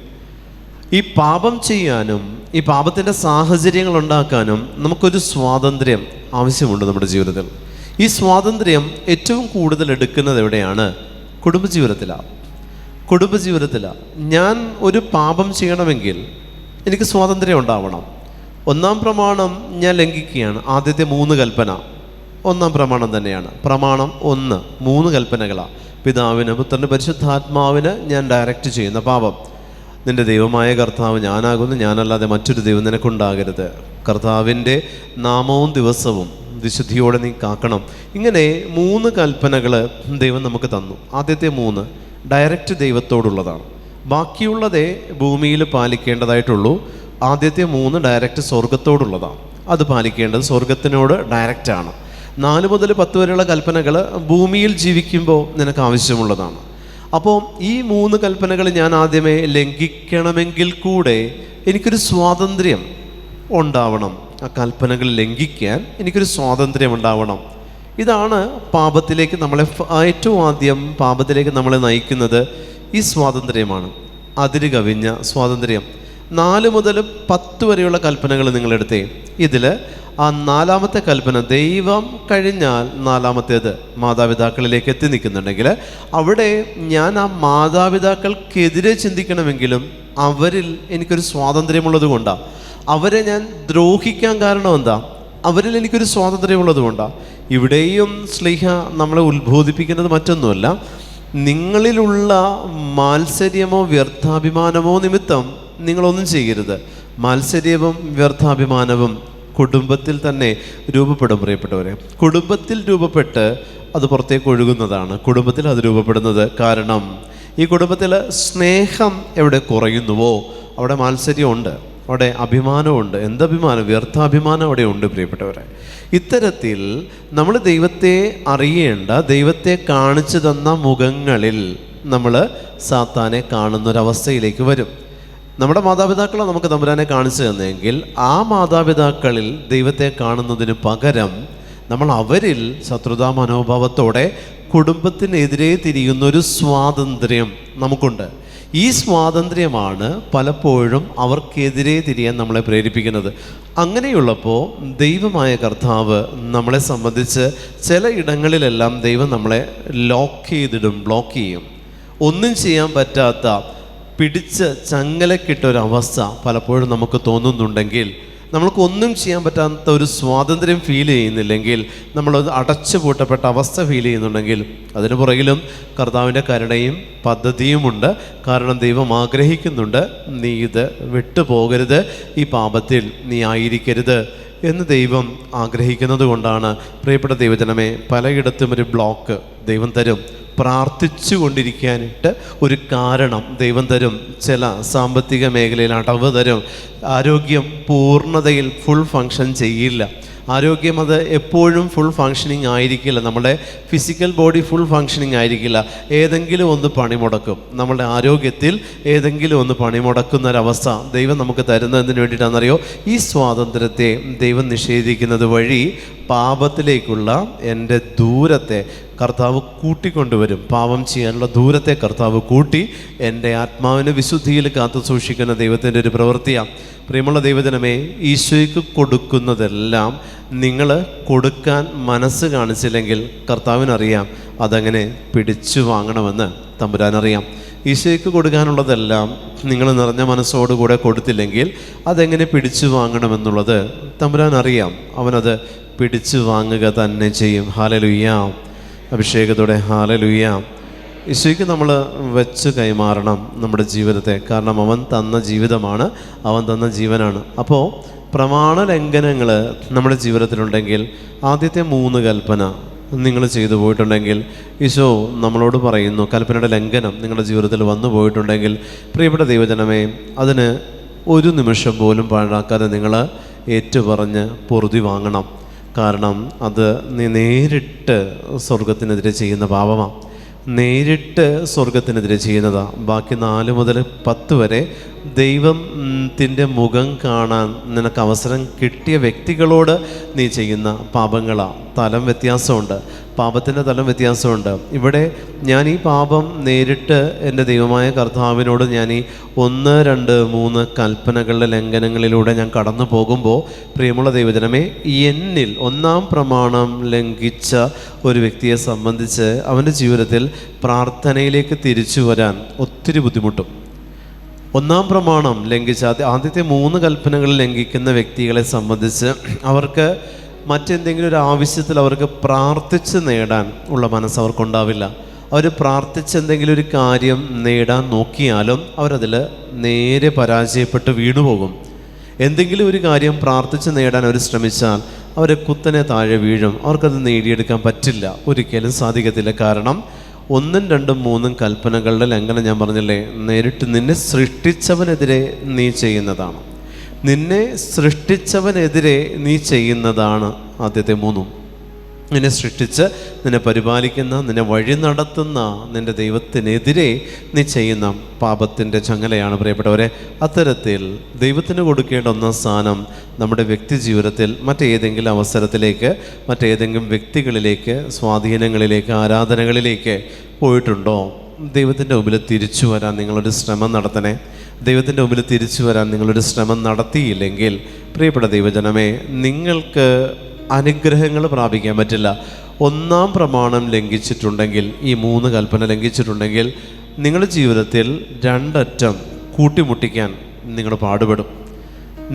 ഈ പാപം ചെയ്യാനും ഈ പാപത്തിൻ്റെ സാഹചര്യങ്ങൾ ഉണ്ടാക്കാനും നമുക്കൊരു സ്വാതന്ത്ര്യം ആവശ്യമുണ്ട് നമ്മുടെ ജീവിതത്തിൽ. ഈ സ്വാതന്ത്ര്യം ഏറ്റവും കൂടുതൽ എടുക്കുന്നത് എവിടെയാണ്? കുടുംബജീവിതത്തിലാണ്. ഞാൻ ഒരു പാപം ചെയ്യണമെങ്കിൽ എനിക്ക് സ്വാതന്ത്ര്യം ഉണ്ടാവണം. ഒന്നാം പ്രമാണം ഞാൻ ലംഘിക്കുകയാണ്. ആദ്യത്തെ 3 കൽപ്പന ഒന്നാം പ്രമാണം തന്നെയാണ്. പ്രമാണം 1, 3 കൽപ്പനകളാണ്. പിതാവിന്, പുത്രന്, പരിശുദ്ധാത്മാവിന് ഞാൻ ഡയറക്റ്റ് ചെയ്യുന്ന പാപം. നിൻ്റെ ദൈവമായ കർത്താവ് ഞാനാകുന്നു, ഞാനല്ലാതെ മറ്റൊരു ദൈവം നിനക്കുണ്ടാകരുത്. കർത്താവിൻ്റെ നാമവും ദിവസവും വിശുദ്ധിയോടെ നീ കാക്കണം. ഇങ്ങനെ 3 കൽപ്പനകൾ ദൈവം നമുക്ക് തന്നു. ആദ്യത്തെ 3 ഡയറക്റ്റ് ദൈവത്തോടുള്ളതാണ്. ബാക്കിയുള്ളതേ ഭൂമിയിൽ പാലിക്കേണ്ടതായിട്ടുള്ളൂ. ആദ്യത്തെ 3 ഡയറക്റ്റ് സ്വർഗത്തോടുള്ളതാണ്. അത് പാലിക്കേണ്ടത് സ്വർഗത്തിനോട് ഡയറക്റ്റാണ്. 4 മുതൽ 10 വരെയുള്ള കൽപ്പനകൾ ഭൂമിയിൽ ജീവിക്കുമ്പോൾ നിനക്ക് ആവശ്യമുള്ളതാണ്. അപ്പോൾ ഈ 3 കൽപ്പനകൾ ഞാൻ ആദ്യമേ ലംഘിക്കണമെങ്കിൽ കൂടെ എനിക്കൊരു സ്വാതന്ത്ര്യം ഉണ്ടാവണം. ആ കൽപ്പനകൾ ലംഘിക്കാൻ എനിക്കൊരു സ്വാതന്ത്ര്യം ഉണ്ടാവണം. ഇതാണ് പാപത്തിലേക്ക് നമ്മളെ ഏറ്റവും ആദ്യം പാപത്തിലേക്ക് നമ്മളെ നയിക്കുന്നത്. ഈ സ്വാതന്ത്ര്യമാണ്, അതിര് കവിഞ്ഞ സ്വാതന്ത്ര്യം. 4 മുതൽ 10 വരെയുള്ള കൽപ്പനകൾ നിങ്ങളെടുത്തേ. ഇതിൽ ആ 4ാമത്തെ കൽപ്പന, ദൈവം കഴിഞ്ഞാൽ 4ാമത്തേത് മാതാപിതാക്കളിലേക്ക് എത്തി നിൽക്കുന്നുണ്ടെങ്കിൽ അവിടെ ഞാൻ ആ മാതാപിതാക്കൾക്കെതിരെ ചിന്തിക്കണമെങ്കിലും അവരിൽ എനിക്കൊരു സ്വാതന്ത്ര്യമുള്ളത് കൊണ്ടാണ്. അവരെ ഞാൻ ദ്രോഹിക്കാൻ കാരണം എന്താ? അവരിൽ എനിക്കൊരു സ്വാതന്ത്ര്യമുള്ളത് കൊണ്ടാണ്. ഇവിടെയും ശ്ലീഹ നമ്മളെ ഉത്ബോധിപ്പിക്കുന്നത് മറ്റൊന്നുമല്ല, നിങ്ങളിലുള്ള മാത്സര്യമോ വ്യർത്ഥാഭിമാനമോ നിമിത്തം നിങ്ങളൊന്നും ചെയ്യരുത്. മാത്സര്യവും വ്യർത്ഥാഭിമാനവും കുടുംബത്തിൽ തന്നെ രൂപപ്പെടും പ്രിയപ്പെട്ടവരെ. കുടുംബത്തിൽ രൂപപ്പെട്ട് അത് പുറത്തേക്ക് ഒഴുകുന്നതാണ്. കുടുംബത്തിൽ അത് രൂപപ്പെടുന്നത് കാരണം ഈ കുടുംബത്തിൽ സ്നേഹം എവിടെ കുറയുന്നുവോ അവിടെ മാത്സര്യമുണ്ട്, അവിടെ അഭിമാനമുണ്ട്. എന്തഭിമാനം? വ്യർത്ഥാഭിമാനം അവിടെ ഉണ്ട് പ്രിയപ്പെട്ടവരെ. ഇത്തരത്തിൽ നമ്മൾ ദൈവത്തെ അറിയേണ്ട, ദൈവത്തെ കാണിച്ചു തന്ന മുഖങ്ങളിൽ നമ്മൾ സാത്താനെ കാണുന്നൊരവസ്ഥയിലേക്ക് വരും. നമ്മുടെ മാതാപിതാക്കളെ നമുക്ക് തമ്പുരാനെ കാണിച്ചു തന്നെങ്കിൽ ആ മാതാപിതാക്കളിൽ ദൈവത്തെ കാണുന്നതിന് പകരം നമ്മൾ അവരിൽ ശത്രുതാ മനോഭാവത്തോടെ കുടുംബത്തിനെതിരെ തിരിയുന്നൊരു സ്വാതന്ത്ര്യം നമുക്കുണ്ട്. ഈ സ്വാതന്ത്ര്യമാണ് പലപ്പോഴും അവർക്കെതിരെ തിരിയാൻ നമ്മളെ പ്രേരിപ്പിക്കുന്നത്. അങ്ങനെയുള്ളപ്പോൾ ദൈവമായ കർത്താവ് നമ്മളെ സംബന്ധിച്ച് ചില ഇടങ്ങളിലെല്ലാം ദൈവം നമ്മളെ ബ്ലോക്ക് ചെയ്യും. ഒന്നും ചെയ്യാൻ പറ്റാത്ത, പിടിച്ച് ചങ്ങലക്കിട്ടൊരവസ്ഥ പലപ്പോഴും നമുക്ക് തോന്നുന്നുണ്ടെങ്കിൽ, നമ്മൾക്കൊന്നും ചെയ്യാൻ പറ്റാത്ത ഒരു സ്വാതന്ത്ര്യം ഫീൽ ചെയ്യുന്നില്ലെങ്കിൽ, നമ്മളത് അടച്ചുപൂട്ടപ്പെട്ട അവസ്ഥ ഫീൽ ചെയ്യുന്നുണ്ടെങ്കിൽ അതിന് പുറകിലും കർത്താവിൻ്റെ കരുണയും പദ്ധതിയുമുണ്ട്. കാരണം ദൈവം ആഗ്രഹിക്കുന്നുണ്ട്, നീ ഇത് വിട്ടുപോകരുത്, ഈ പാപത്തിൽ നീ ആയിരിക്കരുത് എന്ന് ദൈവം ആഗ്രഹിക്കുന്നത് കൊണ്ടാണ് പ്രിയപ്പെട്ട ദൈവജനമേ പലയിടത്തും ഒരു ബ്ലോക്ക് ദൈവം തരും. പ്രാർത്ഥിച്ചു കൊണ്ടിരിക്കാനായിട്ട് ഒരു കാരണം ദൈവം തരും. ചില സാമ്പത്തിക മേഖലയിൽ അടവ് തരും. ആരോഗ്യം പൂർണ്ണതയിൽ ഫുൾ ഫങ്ഷൻ ചെയ്യില്ല. ആരോഗ്യം അത് എപ്പോഴും ഫുൾ ഫങ്ഷനിങ് ആയിരിക്കില്ല. നമ്മുടെ ഫിസിക്കൽ ബോഡി ഫുൾ ഫങ്ഷനിങ് ആയിരിക്കില്ല. ഏതെങ്കിലും ഒന്ന് പണിമുടക്കും. നമ്മുടെ ആരോഗ്യത്തിൽ ഏതെങ്കിലും ഒന്ന് പണിമുടക്കുന്നൊരവസ്ഥ ദൈവം നമുക്ക് തരുന്നതിന് വേണ്ടിയിട്ടാണെന്നറിയോ? ഈ സ്വാതന്ത്ര്യത്തെ ദൈവം നിഷേധിക്കുന്നത് വഴി പാപത്തിലേക്കുള്ള എൻ്റെ ദൂരത്തെ കർത്താവ് കൂട്ടിക്കൊണ്ടുവരും. പാപം ചെയ്യാനുള്ള ദൂരത്തെ കർത്താവ് കൂട്ടി എൻ്റെ ആത്മാവിനെ വിശുദ്ധിയിൽ കാത്തു സൂക്ഷിക്കുന്ന ദൈവത്തിൻ്റെ ഒരു പ്രവൃത്തിയാണ്. പ്രിയമുള്ള ദൈവജനമേ, ഈശോയ്ക്ക് കൊടുക്കുന്നതെല്ലാം നിങ്ങൾ കൊടുക്കാൻ മനസ്സ് കാണിച്ചില്ലെങ്കിൽ കർത്താവിനറിയാം അതങ്ങനെ പിടിച്ചു വാങ്ങണമെന്ന്. തമ്പുരാനറിയാം. ഈശോയ്ക്ക് കൊടുക്കാനുള്ളതെല്ലാം നിങ്ങൾ നിറഞ്ഞ മനസ്സോടുകൂടെ കൊടുത്തില്ലെങ്കിൽ അതെങ്ങനെ പിടിച്ചു വാങ്ങണമെന്നുള്ളത് തമ്പുരാനറിയാം. അവനത് പിടിച്ചു വാങ്ങുക തന്നെ ചെയ്യും. ഹല്ലേലൂയ. അഭിഷേകത്തോടെ ഹല്ലേലൂയ. ഈശോയ്ക്ക് നമ്മൾ വെച്ച് കൈമാറണം നമ്മുടെ ജീവിതത്തെ. കാരണം അവൻ തന്ന ജീവിതമാണ്, അവൻ തന്ന ജീവനാണ്. അപ്പോൾ പ്രമാണ ലംഘനങ്ങൾ നമ്മുടെ ജീവിതത്തിലുണ്ടെങ്കിൽ ആദ്യത്തെ 3 കൽപ്പന നിങ്ങൾ ചെയ്തു പോയിട്ടുണ്ടെങ്കിൽ ഈശോ നമ്മളോട് പറയുന്നു, കൽപ്പനയുടെ ലംഘനം നിങ്ങളുടെ ജീവിതത്തിൽ വന്നു പോയിട്ടുണ്ടെങ്കിൽ പ്രിയപ്പെട്ട ദൈവജനമേ, അതിന് ഒരു നിമിഷം പോലും പാഴാക്കാതെ നിങ്ങൾ ഏറ്റുപറഞ്ഞ് പൊറുതി വാങ്ങണം. കാരണം അത് നീ നേരിട്ട് സ്വർഗത്തിനെതിരെ ചെയ്യുന്ന പാപമാണ്. നേരിട്ട് സ്വർഗത്തിനെതിരെ ചെയ്യുന്നതാണ്. ബാക്കി 4 മുതൽ 10 വരെ ദൈവത്തിൻ്റെ മുഖം കാണാൻ നിനക്ക് അവസരം കിട്ടിയ വ്യക്തികളോട് നീ ചെയ്യുന്ന പാപങ്ങളാണ്. തലം വ്യത്യാസമുണ്ട്, പാപത്തിൻ്റെ തലം വ്യത്യാസമുണ്ട്. ഇവിടെ ഞാൻ ഈ പാപം നേരിട്ട് എൻ്റെ ദൈവമായ കർത്താവിനോട് ഞാൻ ഈ 1, 2, 3 കൽപ്പനകളുടെ ലംഘനങ്ങളിലൂടെ ഞാൻ കടന്നു പോകുമ്പോൾ പ്രിയമുള്ള ദൈവജനമേ, എന്നിൽ 1-ാം പ്രമാണം ലംഘിച്ച ഒരു വ്യക്തിയെ സംബന്ധിച്ച് അവൻ്റെ ജീവിതത്തിൽ പ്രാർത്ഥനയിലേക്ക് തിരിച്ചു വരാൻ ഒത്തിരി ബുദ്ധിമുട്ടും. 1-ാം പ്രമാണം ലംഘിച്ച ആദ്യത്തെ 3 കൽപ്പനകൾ ലംഘിക്കുന്ന വ്യക്തികളെ സംബന്ധിച്ച് അവർക്ക് മറ്റെന്തെങ്കിലും ഒരു ആവശ്യത്തിൽ അവർക്ക് പ്രാർത്ഥിച്ച് നേടാൻ ഉള്ള മനസ്സ് അവർക്കുണ്ടാവില്ല. അവർ പ്രാർത്ഥിച്ച് എന്തെങ്കിലും ഒരു കാര്യം നേടാൻ നോക്കിയാലും അവരതിൽ നേരെ പരാജയപ്പെട്ട് വീണുപോകും. എന്തെങ്കിലും ഒരു കാര്യം പ്രാർത്ഥിച്ച് നേടാൻ അവർ ശ്രമിച്ചാൽ അവർ കുത്തനെ താഴെ വീഴും. അവർക്കത് നേടിയെടുക്കാൻ പറ്റില്ല, ഒരിക്കലും സാധിക്കത്തില്ല. കാരണം 1, 2, 3 കൽപ്പനകളുടെ ലംഘനം ഞാൻ പറഞ്ഞില്ലേ, നേരിട്ട് നിന്നെ സൃഷ്ടിച്ചവനെതിരെ നീ ചെയ്യുന്നതാണ്. നിന്നെ സൃഷ്ടിച്ചവനെതിരെ നീ ചെയ്യുന്നതാണ് ആദ്യത്തെ 3. നിന്നെ സൃഷ്ടിച്ച് നിന്നെ പരിപാലിക്കുന്ന, നിന്നെ വഴി നടത്തുന്ന നിൻ്റെ ദൈവത്തിനെതിരെ നീ ചെയ്യുന്ന പാപത്തിൻ്റെ ചങ്ങലയാണ് പ്രിയപ്പെട്ടവരെ. അത്തരത്തിൽ ദൈവത്തിന് കൊടുക്കേണ്ട 1-ാം സ്ഥാനം നമ്മുടെ വ്യക്തി ജീവിതത്തിൽ മറ്റേതെങ്കിലും അവസരത്തിലേക്ക്, മറ്റേതെങ്കിലും വ്യക്തികളിലേക്ക്, സ്വാധീനങ്ങളിലേക്ക്, ആരാധനകളിലേക്ക് പോയിട്ടുണ്ടോ? ദൈവത്തിൻ്റെ മുമ്പിൽ തിരിച്ചു വരാൻ നിങ്ങളൊരു ശ്രമം നടത്തണേ. ദൈവത്തിൻ്റെ മുമ്പിൽ തിരിച്ചു വരാൻ നിങ്ങളൊരു ശ്രമം നടത്തിയില്ലെങ്കിൽ പ്രിയപ്പെട്ട ദൈവജനമേ, നിങ്ങൾക്ക് അനുഗ്രഹങ്ങൾ പ്രാപിക്കാൻ പറ്റില്ല. 1-ാം പ്രമാണം ലംഘിച്ചിട്ടുണ്ടെങ്കിൽ, ഈ 3 കൽപ്പന ലംഘിച്ചിട്ടുണ്ടെങ്കിൽ നിങ്ങളുടെ ജീവിതത്തിൽ 2 അറ്റം കൂട്ടിമുട്ടിക്കാൻ നിങ്ങൾ പാടുപെടും.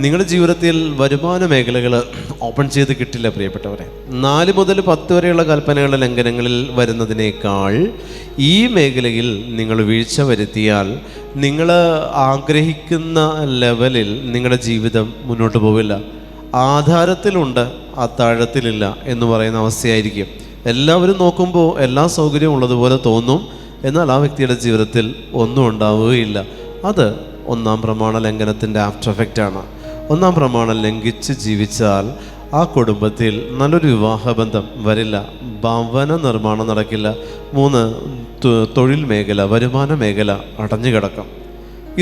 നിങ്ങളുടെ ജീവിതത്തിൽ വരുമാന മേഖലകൾ ഓപ്പൺ ചെയ്ത് കിട്ടില്ല പ്രിയപ്പെട്ടവരെ. 4 മുതൽ 10 വരെയുള്ള കൽപ്പനകളുടെ ലംഘനങ്ങളിൽ വരുന്നതിനേക്കാൾ ഈ മേഖലയിൽ നിങ്ങൾ വീഴ്ച വരുത്തിയാൽ നിങ്ങൾ ആഗ്രഹിക്കുന്ന ലെവലിൽ നിങ്ങളുടെ ജീവിതം മുന്നോട്ട് പോവില്ല. ആധാരത്തിലുണ്ട്, അത്താഴത്തിലില്ല എന്ന് പറയുന്ന അവസ്ഥയായിരിക്കും. എല്ലാവരും നോക്കുമ്പോൾ എല്ലാ സൗകര്യവും ഉള്ളതുപോലെ തോന്നും, എന്നാൽ ആ വ്യക്തിയുടെ ജീവിതത്തിൽ ഒന്നും ഉണ്ടാവുകയില്ല. അത് ഒന്നാം പ്രമാണ ലംഘനത്തിൻ്റെ ആഫ്റ്റർ എഫക്റ്റാണ്. ഒന്നാം പ്രമാണം ലംഘിച്ച് ജീവിച്ചാൽ ആ കുടുംബത്തിൽ നല്ലൊരു വിവാഹബന്ധം വരില്ല, ഭവന നിർമ്മാണം നടക്കില്ല. 3, തൊഴിൽ മേഖല, വരുമാന മേഖല അടഞ്ഞു കിടക്കും.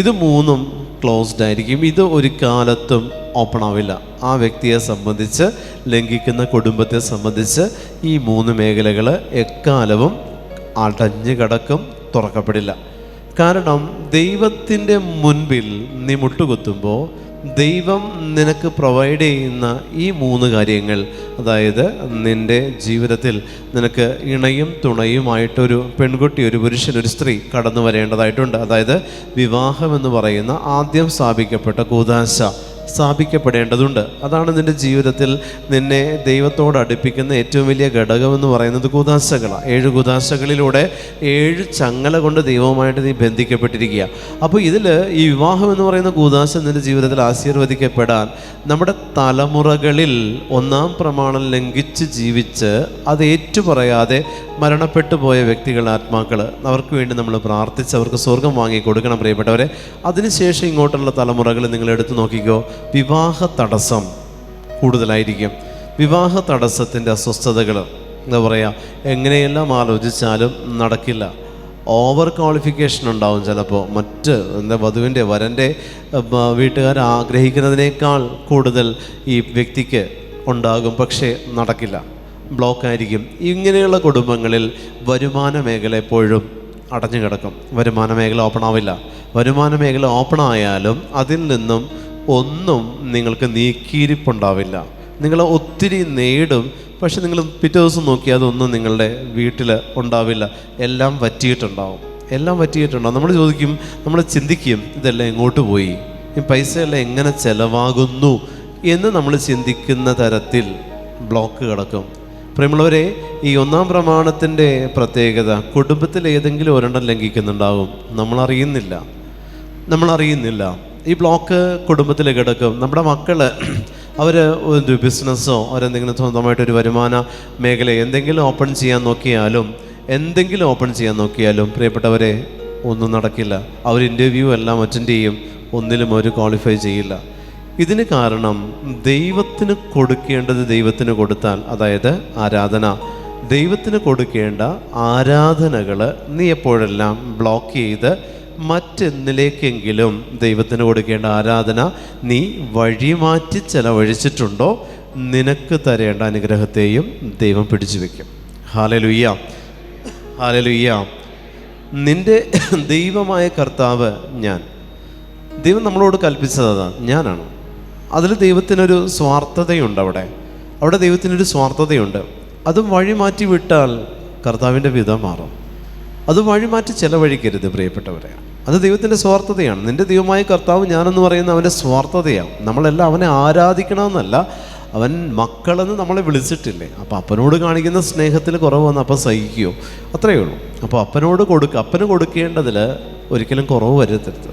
ഇത് 3ഉം ക്ലോസ്ഡ് ആയിരിക്കും. ഇത് ഒരു കാലത്തും ഓപ്പൺ ആവില്ല. ആ വ്യക്തിയെ സംബന്ധിച്ച്, ലംഘിക്കുന്ന കുടുംബത്തെ സംബന്ധിച്ച് ഈ 3 മേഖലകൾ എക്കാലവും അടഞ്ഞു കിടക്കും, തുറക്കപ്പെടില്ല. കാരണം ദൈവത്തിൻ്റെ മുൻപിൽ നീ മുട്ടുകുത്തുമ്പോൾ ദൈവം നിനക്ക് പ്രൊവൈഡ് ചെയ്യുന്ന ഈ 3 കാര്യങ്ങൾ, അതായത് നിൻ്റെ ജീവിതത്തിൽ നിനക്ക് ഇണയും തുണയുമായിട്ടൊരു പെൺകുട്ടി, ഒരു പുരുഷൻ, ഒരു സ്ത്രീ കടന്നു വരേണ്ടതായിട്ടുണ്ട്. അതായത് വിവാഹം എന്ന് പറയുന്ന ആദ്യം സ്ഥാപിക്കപ്പെട്ട കൂദാശ സ്ഥാപിക്കപ്പെടേണ്ടതുണ്ട്. അതാണ് നിൻ്റെ ജീവിതത്തിൽ നിന്നെ ദൈവത്തോട് അടുപ്പിക്കുന്ന ഏറ്റവും വലിയ ഘടകമെന്ന് പറയുന്നത് കൂദാശകളാണ്. 7 കൂദാശകളിലൂടെ 7 ചങ്ങല കൊണ്ട് ദൈവവുമായിട്ട് നീ ബന്ധിക്കപ്പെട്ടിരിക്കുക. അപ്പോൾ ഇതിൽ ഈ വിവാഹം എന്ന് പറയുന്ന കൂദാശ നിൻ്റെ ജീവിതത്തിൽ ആശീർവദിക്കപ്പെടാൻ നമ്മുടെ തലമുറകളിൽ ഒന്നാം പ്രമാണം ലംഘിച്ച് ജീവിച്ച് അത് ഏറ്റുപറയാതെ മരണപ്പെട്ടു പോയ വ്യക്തികളുടെ ആത്മാക്കൾ, അവർക്ക് വേണ്ടി നമ്മൾ പ്രാർത്ഥിച്ച് അവർക്ക് സ്വർഗം വാങ്ങി കൊടുക്കണം പ്രിയപ്പെട്ടവരെ. അതിനുശേഷം ഇങ്ങോട്ടുള്ള തലമുറകൾ നിങ്ങൾ എടുത്തു നോക്കിക്കോ, വിവാഹ തടസ്സം കൂടുതലായിരിക്കും. വിവാഹ തടസ്സത്തിൻ്റെ അസ്വസ്ഥതകൾ എന്താ പറയുക, എങ്ങനെയെല്ലാം ആലോചിച്ചാലും നടക്കില്ല. ഓവർ ക്വാളിഫിക്കേഷൻ ഉണ്ടാവും. ചിലപ്പോൾ മറ്റ് വധുവിൻ്റെ വരൻ്റെ വീട്ടുകാർ ആഗ്രഹിക്കുന്നതിനേക്കാൾ കൂടുതൽ ഈ വ്യക്തിക്ക് ഉണ്ടാകും, പക്ഷേ നടക്കില്ല, ബ്ലോക്കായിരിക്കും. ഇങ്ങനെയുള്ള കുടുംബങ്ങളിൽ വരുമാന മേഖല എപ്പോഴും അടഞ്ഞു കിടക്കും. വരുമാന മേഖല ഓപ്പൺ ആവില്ല. വരുമാന മേഖല ഓപ്പൺ ആയാലും അതിൽ നിന്നും ഒന്നും നിങ്ങൾക്ക് നീക്കിയിരിപ്പുണ്ടാവില്ല. നിങ്ങൾ ഒത്തിരി നേടും, പക്ഷെ നിങ്ങൾ പിറ്റേ ദിവസം നോക്കിയാൽ അതൊന്നും നിങ്ങളുടെ വീട്ടിൽ ഉണ്ടാവില്ല. എല്ലാം വറ്റിയിട്ടുണ്ടാവും. നമ്മൾ ചോദിക്കും, നമ്മൾ ചിന്തിക്കും, ഇതെല്ലാം എങ്ങോട്ട് പോയി, ഈ പൈസയെല്ലാം എങ്ങനെ ചിലവാകുന്നു എന്ന് നമ്മൾ ചിന്തിക്കുന്ന തരത്തിൽ ബ്ലോക്ക് കിടക്കും. പ്രിയമുള്ളവരെ, ഈ ഒന്നാം പ്രമാണത്തിൻ്റെ പ്രത്യേകത, കുടുംബത്തിൽ ഏതെങ്കിലും ഒരെണ്ണം ലംഘിക്കുന്നുണ്ടാവും, നമ്മളറിയുന്നില്ല. ഈ ബ്ലോക്ക് കുടുംബത്തിൽ കിടക്കും. നമ്മുടെ മക്കൾ അവർ ഒരു ബിസിനസ്സോ അവരെന്തെങ്കിലും സ്വന്തമായിട്ടൊരു വരുമാന മേഖല എന്തെങ്കിലും ഓപ്പൺ ചെയ്യാൻ നോക്കിയാലും പ്രിയപ്പെട്ടവരെ ഒന്നും നടക്കില്ല. അവർ ഇൻ്റർവ്യൂ എല്ലാം അറ്റൻഡ് ചെയ്യും, ഒന്നിലും അവർ ക്വാളിഫൈ ചെയ്യില്ല. ഇതിന് കാരണം ദൈവത്തിന് കൊടുക്കേണ്ടത് ദൈവത്തിന് കൊടുത്താൽ, അതായത് ആരാധന, ദൈവത്തിന് കൊടുക്കേണ്ട ആരാധനകൾ നീ എപ്പോഴെല്ലാം ബ്ലോക്ക് ചെയ്ത് മറ്റെന്നിലേക്കെങ്കിലും ദൈവത്തിന് കൊടുക്കേണ്ട ആരാധന നീ വഴിമാറ്റി ചെലവഴിച്ചിട്ടുണ്ടോ, നിനക്ക് തരേണ്ട അനുഗ്രഹത്തെയും ദൈവം പിടിച്ചു വയ്ക്കും. Hallelujah, hallelujah. നിൻ്റെ ദൈവമായ കർത്താവ് ഞാൻ. ദൈവം നമ്മളോട് കൽപ്പിച്ചത് ഞാനാണ്. അതിൽ ദൈവത്തിനൊരു സ്വാർത്ഥതയുണ്ട്. അവിടെ ദൈവത്തിനൊരു സ്വാർത്ഥതയുണ്ട്. അത് വഴിമാറ്റി വിട്ടാൽ കർത്താവിൻ്റെ വിധം മാറും. അത് വഴിമാറ്റി ചെലവഴിക്കരുത് പ്രിയപ്പെട്ടവരെ. അത് ദൈവത്തിൻ്റെ സ്വാർത്ഥതയാണ്. നിൻ്റെ ദൈവമായ കർത്താവ് ഞാനെന്ന് പറയുന്ന അവൻ്റെ സ്വാർത്ഥതയാണ്. നമ്മളെല്ലാം അവനെ ആരാധിക്കണമെന്നല്ല, അവൻ മക്കളെന്ന് നമ്മളെ വിളിച്ചിട്ടില്ലേ. അപ്പോൾ അപ്പനോട് കാണിക്കുന്ന സ്നേഹത്തിൽ കുറവ് വന്ന് അപ്പം സഹിക്കുമോ? അത്രയേ ഉള്ളൂ. അപ്പോൾ അപ്പന് കൊടുക്കേണ്ടതിൽ ഒരിക്കലും കുറവ് വരുത്തരുത്.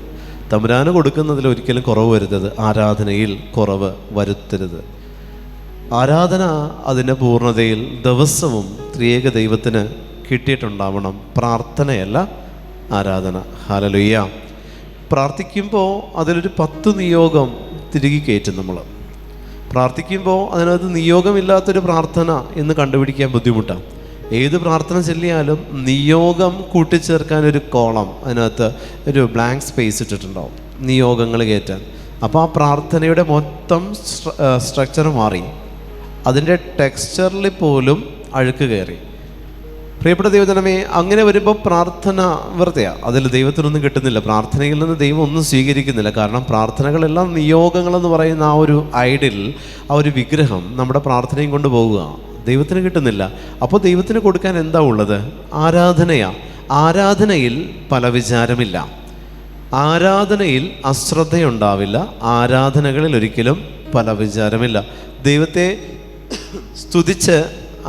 തമ്പുരാന് കൊടുക്കുന്നതിൽ ഒരിക്കലും കുറവ് വരുത്തരുത്. ആരാധനയിൽ കുറവ് വരുത്തരുത്. ആരാധന അതിൻ്റെ പൂർണ്ണതയിൽ ദിവസവും ത്രിയേക ദൈവത്തിന് കിട്ടിയിട്ടുണ്ടാവണം. പ്രാർത്ഥനയല്ല ആരാധന. ഹല്ലേലൂയ. പ്രാർത്ഥിക്കുമ്പോൾ അതിലൊരു 10 നിയോഗം തിരികെ കയറ്റും. നമ്മൾ പ്രാർത്ഥിക്കുമ്പോൾ അതിനകത്ത് നിയോഗമില്ലാത്തൊരു പ്രാർത്ഥന എന്ന് കണ്ടുപിടിക്കാൻ ബുദ്ധിമുട്ടാണ്. ഏത് പ്രാർത്ഥന ചൊല്ലിയാലും നിയോഗം കൂട്ടിച്ചേർക്കാൻ ഒരു കോളം, അതിനകത്ത് ഒരു ബ്ലാങ്ക് സ്പേസ് ഇട്ടിട്ടുണ്ടാവും നിയോഗങ്ങൾ കയറ്റാൻ. അപ്പോൾ ആ പ്രാർത്ഥനയുടെ മൊത്തം സ്ട്രക്ചർ മാറി, അതിൻ്റെ ടെക്സ്ചറിൽ പോലും അഴുക്ക് കയറി. പ്രിയപ്പെട്ട ദൈവജനമേ, അങ്ങനെ വരുമ്പോൾ പ്രാർത്ഥന വെറുതെയാണ്. അതിൽ ദൈവത്തിനൊന്നും കിട്ടുന്നില്ല. പ്രാർത്ഥനയിൽ നിന്ന് ദൈവം ഒന്നും സ്വീകരിക്കുന്നില്ല. കാരണം പ്രാർത്ഥനകളെല്ലാം നിയോഗങ്ങളെന്ന് പറയുന്ന ആ ഒരു ഐഡിൽ, ആ ഒരു വിഗ്രഹം നമ്മുടെ പ്രാർത്ഥനയും കൊണ്ട് പോവുക, ദൈവത്തിന് കിട്ടുന്നില്ല. അപ്പോൾ ദൈവത്തിന് കൊടുക്കാൻ എന്താ ഉള്ളത്? ആരാധനയാണ്. ആരാധനയിൽ പല വിചാരമില്ല, ആരാധനയിൽ അശ്രദ്ധയുണ്ടാവില്ല, ആരാധനകളിൽ ഒരിക്കലും പല വിചാരമില്ല. ദൈവത്തെ സ്തുതിച്ച്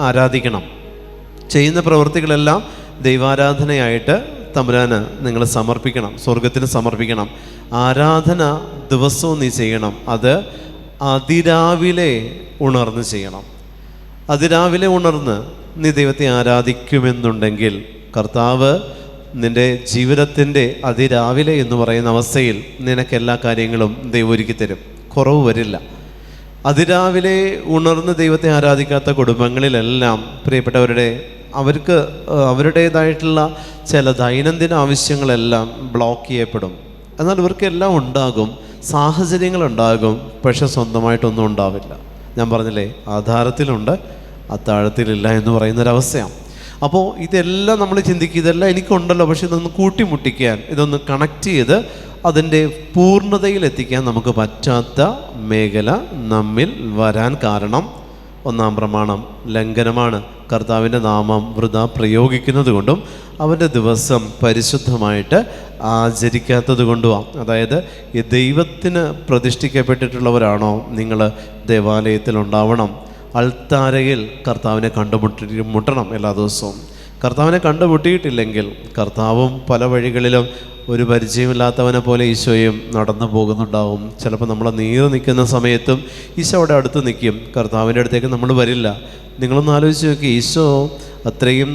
ആരാധിക്കണം. ചെയ്യുന്ന പ്രവൃത്തികളെല്ലാം ദൈവാരാധനയായിട്ട് തമ്പുരാന് നിങ്ങൾ സമർപ്പിക്കണം, സ്വർഗത്തിന് സമർപ്പിക്കണം. ആരാധന ദിവസവും നീ ചെയ്യണം. അത് അതിരാവിലെ ഉണർന്ന് ചെയ്യണം. അതിരാവിലെ ഉണർന്ന് നീ ദൈവത്തെ ആരാധിക്കുമെന്നുണ്ടെങ്കിൽ കർത്താവ് നിൻ്റെ ജീവിതത്തിൻ്റെ അതിരാവിലെ എന്ന് പറയുന്ന അവസ്ഥയിൽ നിനക്ക് എല്ലാ കാര്യങ്ങളും ദൈവം ഒരുക്കി തരും, കുറവ് വരില്ല. അതിരാവിലെ ഉണർന്ന് ദൈവത്തെ ആരാധിക്കാത്ത കുടുംബങ്ങളിലെല്ലാം പ്രിയപ്പെട്ടവരുടെ അവർക്ക് അവരുടേതായിട്ടുള്ള ചില ദൈനംദിന ആവശ്യങ്ങളെല്ലാം ബ്ലോക്ക് ചെയ്യപ്പെടും. എന്നാൽ ഇവർക്കെല്ലാം ഉണ്ടാകും, സാഹചര്യങ്ങളുണ്ടാകും, പക്ഷെ സ്വന്തമായിട്ടൊന്നും ഉണ്ടാവില്ല. ഞാൻ പറഞ്ഞില്ലേ, ആധാരത്തിലുണ്ട് അത്താഴത്തിലില്ല എന്ന് പറയുന്നൊരവസ്ഥയാണ്. അപ്പോൾ ഇതെല്ലാം നമ്മൾ ചിന്തിക്കുക, ഇതെല്ലാം എനിക്കുണ്ടല്ലോ, പക്ഷെ ഇതൊന്ന് കൂട്ടിമുട്ടിക്കാൻ, ഇതൊന്ന് കണക്ട് ചെയ്ത് അതിൻ്റെ പൂർണ്ണതയിലെത്തിക്കാൻ നമുക്ക് പറ്റാത്ത മേഖല നമ്മിൽ വരാൻ കാരണം ഒന്നാം പ്രമാണം ലംഘനമാണ്. കർത്താവിൻ്റെ നാമം വൃഥ പ്രയോഗിക്കുന്നത് കൊണ്ടും അവൻ്റെ ദിവസം പരിശുദ്ധമായിട്ട് ആചരിക്കാത്തത് കൊണ്ടുമാണ്. അതായത് ഈ ദൈവത്തിന് പ്രതിഷ്ഠിക്കപ്പെട്ടിട്ടുള്ളവരാണോ നിങ്ങൾ ദേവാലയത്തിലുണ്ടാവണം. അൾത്താരയിൽ കർത്താവിനെ കണ്ടുമുട്ടണം എല്ലാ ദിവസവും. കർത്താവിനെ കണ്ടുമുട്ടിയിട്ടില്ലെങ്കിൽ കർത്താവും പല വഴികളിലും ഒരു പരിചയമില്ലാത്തവനെ പോലെ ഈശോയും നടന്നു പോകുന്നുണ്ടാവും. ചിലപ്പോൾ നമ്മൾ നീറ് നിൽക്കുന്ന സമയത്തും ഈശോ അവിടെ അടുത്ത് നിൽക്കും, കർത്താവിൻ്റെ അടുത്തേക്ക് നമ്മൾ വരില്ല. നിങ്ങളൊന്ന് ആലോചിച്ച് നോക്കി, ഈശോ അത്രയും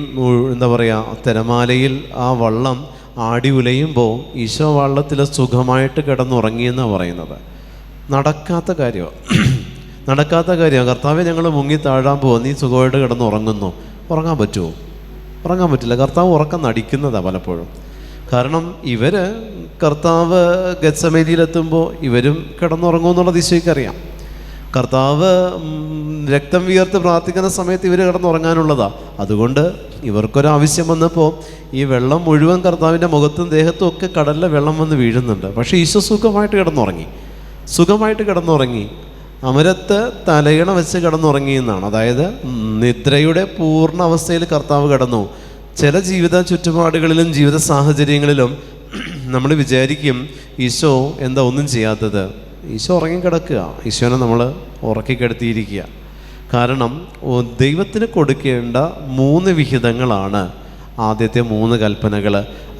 എന്താ പറയുക, തിരമാലയിൽ ആ വള്ളം ആടി ഉലയുമ്പോൾ ഈശോ വള്ളത്തിൽ സുഖമായിട്ട് കിടന്നുറങ്ങിയെന്നാണ് പറയുന്നത്. നടക്കാത്ത കാര്യമാണ്. കർത്താവെ ഞങ്ങൾ മുങ്ങി താഴാൻ പോകും, നീ സുഖമായിട്ട് കിടന്നുറങ്ങുന്നു. ഉറങ്ങാൻ പറ്റുമോ? ഉറങ്ങാൻ പറ്റില്ല. കർത്താവ് ഉറക്കം നടിക്കുന്നതാണ് പലപ്പോഴും. കാരണം ഇവർ കർത്താവ് ഗെത്സമേനിയിലെത്തുമ്പോൾ ഇവരും കിടന്നുറങ്ങുമെന്നുള്ളത് ഈശോയ്ക്കറിയാം. കർത്താവ് രക്തം വിയർത്ത് പ്രാർത്ഥിക്കുന്ന സമയത്ത് ഇവർ കിടന്നുറങ്ങാനുള്ളതാണ്. അതുകൊണ്ട് ഇവർക്കൊരാവശ്യം വന്നപ്പോൾ ഈ വെള്ളം മുഴുവൻ കർത്താവിൻ്റെ മുഖത്തും ദേഹത്തും ഒക്കെ കടലിലെ വെള്ളം വന്ന് വീഴുന്നുണ്ട്. പക്ഷേ ഈശോ സുഖമായിട്ട് കിടന്നുറങ്ങി. അമരത്ത് തലയിണ വെച്ച് കിടന്നുറങ്ങിയെന്നാണ്. അതായത് നിദ്രയുടെ പൂർണ്ണ അവസ്ഥയിൽ കർത്താവ് കിടന്നു. ചില ജീവിത ചുറ്റുപാടുകളിലും ജീവിത സാഹചര്യങ്ങളിലും നമ്മൾ വിചാരിക്കും ഈശോ എന്താ ഒന്നും ചെയ്യാത്തത്. ഈശോ ഉറങ്ങിക്കിടക്കുക, ഈശോനെ നമ്മൾ ഉറക്കിക്കിടത്തിയിരിക്കുക. കാരണം ദൈവത്തിന് കൊടുക്കേണ്ട 3 വിഹിതങ്ങളാണ് ആദ്യത്തെ 3 കൽപ്പനകൾ.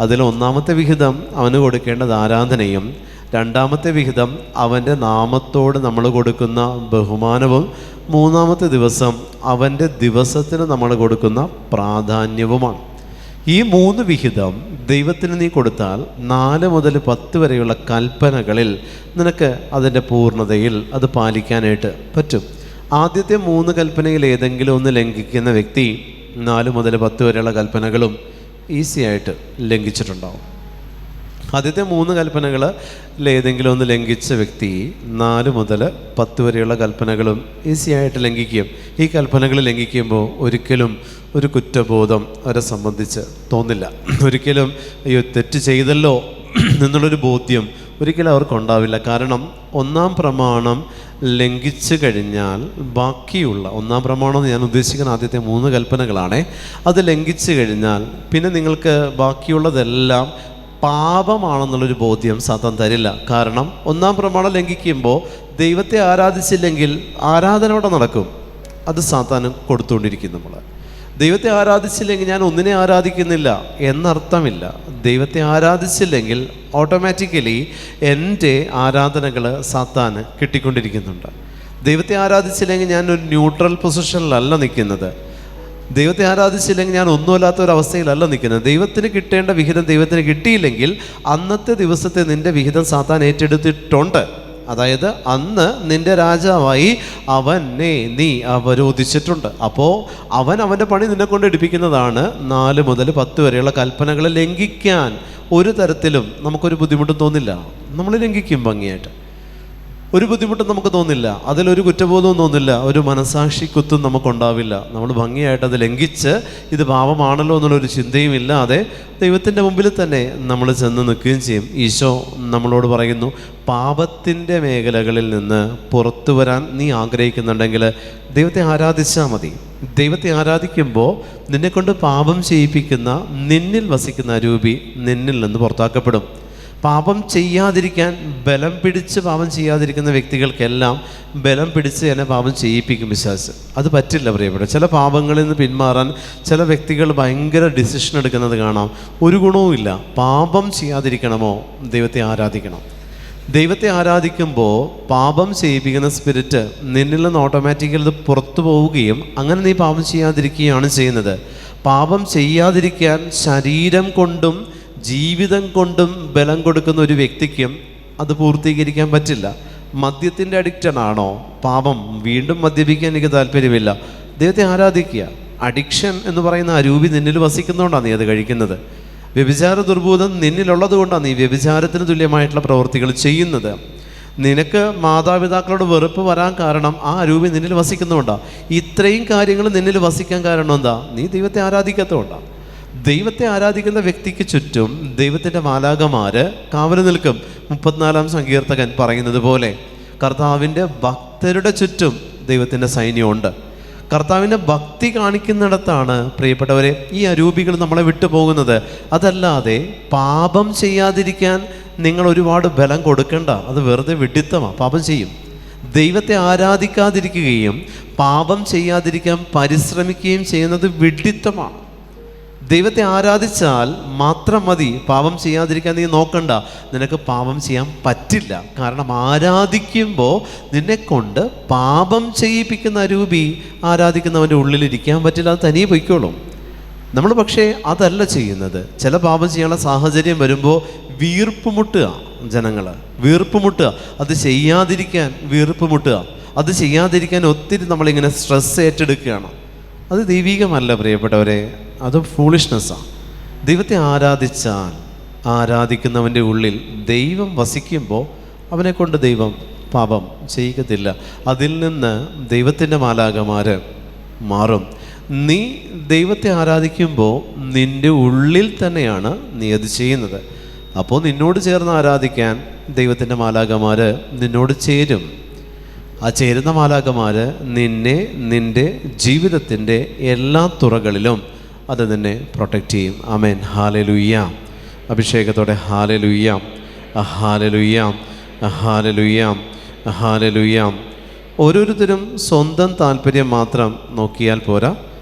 അതിൽ ഒന്നാമത്തെ വിഹിതം അവന് കൊടുക്കേണ്ടത് ആരാധനയും, രണ്ടാമത്തെ വിഹിതം അവൻ്റെ നാമത്തോട് നമ്മൾ കൊടുക്കുന്ന ബഹുമാനവും, മൂന്നാമത്തെ ദിവസം അവൻ്റെ ദിവസത്തിന് നമ്മൾ കൊടുക്കുന്ന പ്രാധാന്യവുമാണ്. ഈ 3 വിഹിതം ദൈവത്തിന് നീ കൊടുത്താൽ 4 മുതൽ 10 വരെയുള്ള കൽപ്പനകളിൽ നിനക്ക് അതിൻ്റെ പൂർണ്ണതയിൽ അത് പാലിക്കാനായിട്ട് പറ്റും. ആദ്യത്തെ 3 കൽപ്പനയിൽ ഏതെങ്കിലും ഒന്ന് ലംഘിക്കുന്ന വ്യക്തി 4 മുതൽ 10 വരെയുള്ള കൽപ്പനകളും ഈസിയായിട്ട് ലംഘിച്ചിട്ടുണ്ടാവും. ആദ്യത്തെ 3 കൽപ്പനകളിൽ ഏതെങ്കിലും ഒന്ന് ലംഘിച്ച വ്യക്തി 4 മുതൽ 10 വരെയുള്ള കൽപ്പനകളും ഈസിയായിട്ട് ലംഘിക്കും. ഈ കൽപ്പനകൾ ലംഘിക്കുമ്പോൾ ഒരിക്കലും ഒരു കുറ്റബോധം അവരെ സംബന്ധിച്ച് തോന്നില്ല. ഒരിക്കലും അയ്യോ തെറ്റ് ചെയ്തല്ലോ എന്നുള്ളൊരു ബോധ്യം ഒരിക്കലും അവർക്കുണ്ടാവില്ല. കാരണം ഒന്നാം പ്രമാണം ലംഘിച്ചു കഴിഞ്ഞാൽ ബാക്കിയുള്ള, ഒന്നാം പ്രമാണം ഞാൻ ഉദ്ദേശിക്കുന്ന ആദ്യത്തെ 3 കൽപ്പനകളാണ്. അത് ലംഘിച്ചു കഴിഞ്ഞാൽ പിന്നെ നിങ്ങൾക്ക് ബാക്കിയുള്ളതെല്ലാം പാപമാണെന്നുള്ളൊരു ബോധ്യം സാത്താൻ തരില്ല. കാരണം ഒന്നാം പ്രമാണം ലംഘിക്കുമ്പോൾ ദൈവത്തെ ആരാധിച്ചില്ലെങ്കിൽ ആരാധന അവിടെ നടക്കും. അത് സാത്താൻ കൊടുത്തുകൊണ്ടിരിക്കും. നമ്മൾ ദൈവത്തെ ആരാധിച്ചില്ലെങ്കിൽ ഞാൻ ഒന്നിനെ ആരാധിക്കുന്നില്ല എന്നർത്ഥമില്ല. ദൈവത്തെ ആരാധിച്ചില്ലെങ്കിൽ ഓട്ടോമാറ്റിക്കലി എൻ്റെ ആരാധനകൾ സാത്താൻ കിട്ടിക്കൊണ്ടിരിക്കുന്നുണ്ട്. ദൈവത്തെ ആരാധിച്ചില്ലെങ്കിൽ ഞാൻ ഒരു ന്യൂട്രൽ പൊസിഷനിലല്ല നിൽക്കുന്നത്. ദൈവത്തെ ആരാധിച്ചില്ലെങ്കിൽ ഞാൻ ഒന്നുമല്ലാത്ത ഒരവസ്ഥയിലല്ല നിൽക്കുന്നത്. ദൈവത്തിന് കിട്ടേണ്ട വിഹിതം ദൈവത്തിന് കിട്ടിയില്ലെങ്കിൽ അന്നത്തെ ദിവസത്തെ നിൻ്റെ വിഹിതം സാത്താൻ ഏറ്റെടുത്തിട്ടുണ്ട്. അതായത് അന്ന് നിൻ്റെ രാജാവായി അവനെ നീ അവരോധിച്ചിട്ടുണ്ട്. അപ്പോൾ അവൻ്റെ പണി നിന്നെ കൊണ്ട് എടുപ്പിക്കുന്നതാണ് 4 മുതൽ 10 വരെയുള്ള കൽപ്പനകളെ ലംഘിക്കാൻ ഒരു തരത്തിലും നമുക്കൊരു ബുദ്ധിമുട്ടും തോന്നില്ല. നമ്മൾ ലംഘിക്കും ഭംഗിയായിട്ട്, ഒരു ബുദ്ധിമുട്ടും നമുക്ക് തോന്നില്ല, അതിലൊരു കുറ്റബോധവും തോന്നില്ല, ഒരു മനസാക്ഷി കുത്തും നമുക്കുണ്ടാവില്ല. നമ്മൾ ഭംഗിയായിട്ട് അത് ലംഘിച്ച് ഇത് പാപമാണല്ലോ എന്നുള്ളൊരു ചിന്തയും ഇല്ലാതെ ദൈവത്തിൻ്റെ മുമ്പിൽ തന്നെ നമ്മൾ ചെന്ന് നിൽക്കുകയും ചെയ്യും. ഈശോ നമ്മളോട് പറയുന്നു, പാപത്തിൻ്റെ മേഖലകളിൽ നിന്ന് പുറത്തു വരാൻ നീ ആഗ്രഹിക്കുന്നുണ്ടെങ്കിൽ ദൈവത്തെ ആരാധിച്ചാൽ മതി. ദൈവത്തെ ആരാധിക്കുമ്പോൾ നിന്നെക്കൊണ്ട് പാപം ചെയ്യിപ്പിക്കുന്ന നിന്നിൽ വസിക്കുന്ന അരൂപി നിന്നിൽ നിന്ന് പുറത്താക്കപ്പെടും. പാപം ചെയ്യാതിരിക്കാൻ ബലം പിടിച്ച് പാപം ചെയ്യാതിരിക്കുന്ന വ്യക്തികൾക്കെല്ലാം ബലം പിടിച്ച് തന്നെ പാപം ചെയ്യിപ്പിക്കും പിശാച്. അത് പറ്റില്ല പ്രിയപ്പെട്ട. ചില പാപങ്ങളിൽ നിന്ന് പിന്മാറാൻ ചില വ്യക്തികൾ ഭയങ്കര ഡിസിഷൻ എടുക്കുന്നത് കാണാം. ഒരു ഗുണവുമില്ല. പാപം ചെയ്യാതിരിക്കണമോ ദൈവത്തെ ആരാധിക്കണം. ദൈവത്തെ ആരാധിക്കുമ്പോൾ പാപം ചെയ്യിപ്പിക്കുന്ന സ്പിരിറ്റ് നിന്നിൽ നിന്ന് ഓട്ടോമാറ്റിക്കലി ഇത് പുറത്തു പോവുകയും അങ്ങനെ നീ പാപം ചെയ്യാതിരിക്കുകയാണ് ചെയ്യുന്നത്. പാപം ചെയ്യാതിരിക്കാൻ ശരീരം കൊണ്ടും ജീവിതം കൊണ്ടും ബലം കൊടുക്കുന്ന ഒരു വ്യക്തിക്കും അത് പൂർത്തീകരിക്കാൻ പറ്റില്ല. മദ്യത്തിൻ്റെ അഡിക്റ്റനാണോ? പാപം, വീണ്ടും മദ്യപിക്കാൻ എനിക്ക് താല്പര്യമില്ല. ദൈവത്തെ ആരാധിക്കുക. അഡിക്ഷൻ എന്ന് പറയുന്ന അരൂപി നിന്നിൽ വസിക്കുന്നതുകൊണ്ടാണ് നീ അത് കഴിക്കുന്നത്. വ്യഭിചാര ദുർബോധം നിന്നിലുള്ളത് കൊണ്ടാണ് നീ വ്യഭിചാരത്തിന് തുല്യമായിട്ടുള്ള പ്രവൃത്തികൾ ചെയ്യുന്നത്. നിനക്ക് മാതാപിതാക്കളോട് വെറുപ്പ് വരാൻ കാരണം ആ അരൂപി നിന്നിൽ വസിക്കുന്നതുകൊണ്ടാണ്. ഇത്രയും കാര്യങ്ങൾ നിന്നിൽ വസിക്കാൻ കാരണം എന്താ? നീ ദൈവത്തെ ആരാധിക്കാത്തതുകൊണ്ടാണ്. ദൈവത്തെ ആരാധിക്കുന്ന വ്യക്തിക്ക് ചുറ്റും ദൈവത്തിൻ്റെ മാലാഖമാര് കാവൽ നിൽക്കും. 34-ാം സങ്കീർത്തകൻ പറയുന്നത് പോലെ കർത്താവിൻ്റെ ഭക്തരുടെ ചുറ്റും ദൈവത്തിൻ്റെ സൈന്യമുണ്ട്. കർത്താവിൻ്റെ ഭക്തി കാണിക്കുന്നിടത്താണ് പ്രിയപ്പെട്ടവരെ ഈ അരൂപികൾ നമ്മളെ വിട്ടുപോകുന്നത്. അതല്ലാതെ പാപം ചെയ്യാതിരിക്കാൻ നിങ്ങൾ ഒരുപാട് ബലം കൊടുക്കണ്ട. അത് വെറുതെ വിഡിത്തമാണ്. പാപം ചെയ്യും. ദൈവത്തെ ആരാധിക്കാതിരിക്കുകയും പാപം ചെയ്യാതിരിക്കാൻ പരിശ്രമിക്കുകയും ചെയ്യുന്നത് വിഡിത്തമാണ്. ദൈവത്തെ ആരാധിച്ചാൽ മാത്രം മതി. പാപം ചെയ്യാതിരിക്കാൻ നീ നോക്കണ്ട. നിനക്ക് പാപം ചെയ്യാൻ പറ്റില്ല. കാരണം ആരാധിക്കുമ്പോൾ നിന്നെ കൊണ്ട് പാപം ചെയ്യിപ്പിക്കുന്ന അരൂപി ആരാധിക്കുന്നവൻ്റെ ഉള്ളിലിരിക്കാൻ പറ്റില്ല. അത് തനിയെ പൊയ്ക്കോളും. നമ്മൾ പക്ഷേ അതല്ല ചെയ്യുന്നത്. ചില പാപം ചെയ്യാനുള്ള സാഹചര്യം വരുമ്പോൾ വീർപ്പ് മുട്ടുക. ജനങ്ങൾ വീർപ്പ് മുട്ടുക. അത് ചെയ്യാതിരിക്കാൻ വീർപ്പ് മുട്ടുക. അത് ചെയ്യാതിരിക്കാൻ ഒത്തിരി നമ്മളിങ്ങനെ സ്ട്രെസ് ഏറ്റെടുക്കുകയാണ്. അത് ദൈവികമല്ല പ്രിയപ്പെട്ടവരെ. അത് ഫൂളിഷ്നെസ്സാണ്. ദൈവത്തെ ആരാധിച്ചാൽ ആരാധിക്കുന്നവൻ്റെ ഉള്ളിൽ ദൈവം വസിക്കുമ്പോൾ അവനെ കൊണ്ട് ദൈവം പാപം ചെയ്യിക്കത്തില്ല. അതിൽ നിന്ന് ദൈവത്തിൻ്റെ മാലാഖമാര് മാറും. നീ ദൈവത്തെ ആരാധിക്കുമ്പോൾ നിൻ്റെ ഉള്ളിൽ തന്നെയാണ് നീ അത് ചെയ്യുന്നത്. അപ്പോൾ നിന്നോട് ചേർന്ന് ആരാധിക്കാൻ ദൈവത്തിൻ്റെ മാലാഖമാര് നിന്നോട് ചേരും. ആ ചേരുന്ന മാലാഖമാര് നിന്നെ നിൻ്റെ ജീവിതത്തിൻ്റെ എല്ലാ തുറകളിലും അത് നിന്നെ പ്രൊട്ടക്റ്റ് ചെയ്യും. ആമേൻ. ഹല്ലേലൂയ. അഭിഷേകത്തോടെ ഹല്ലേലൂയ, ഹല്ലേലൂയ, ഹല്ലേലൂയ, ഹല്ലേലൂയ. ഓരോരുത്തരും സ്വന്തം താല്പര്യം മാത്രം നോക്കിയാൽ പോരാ,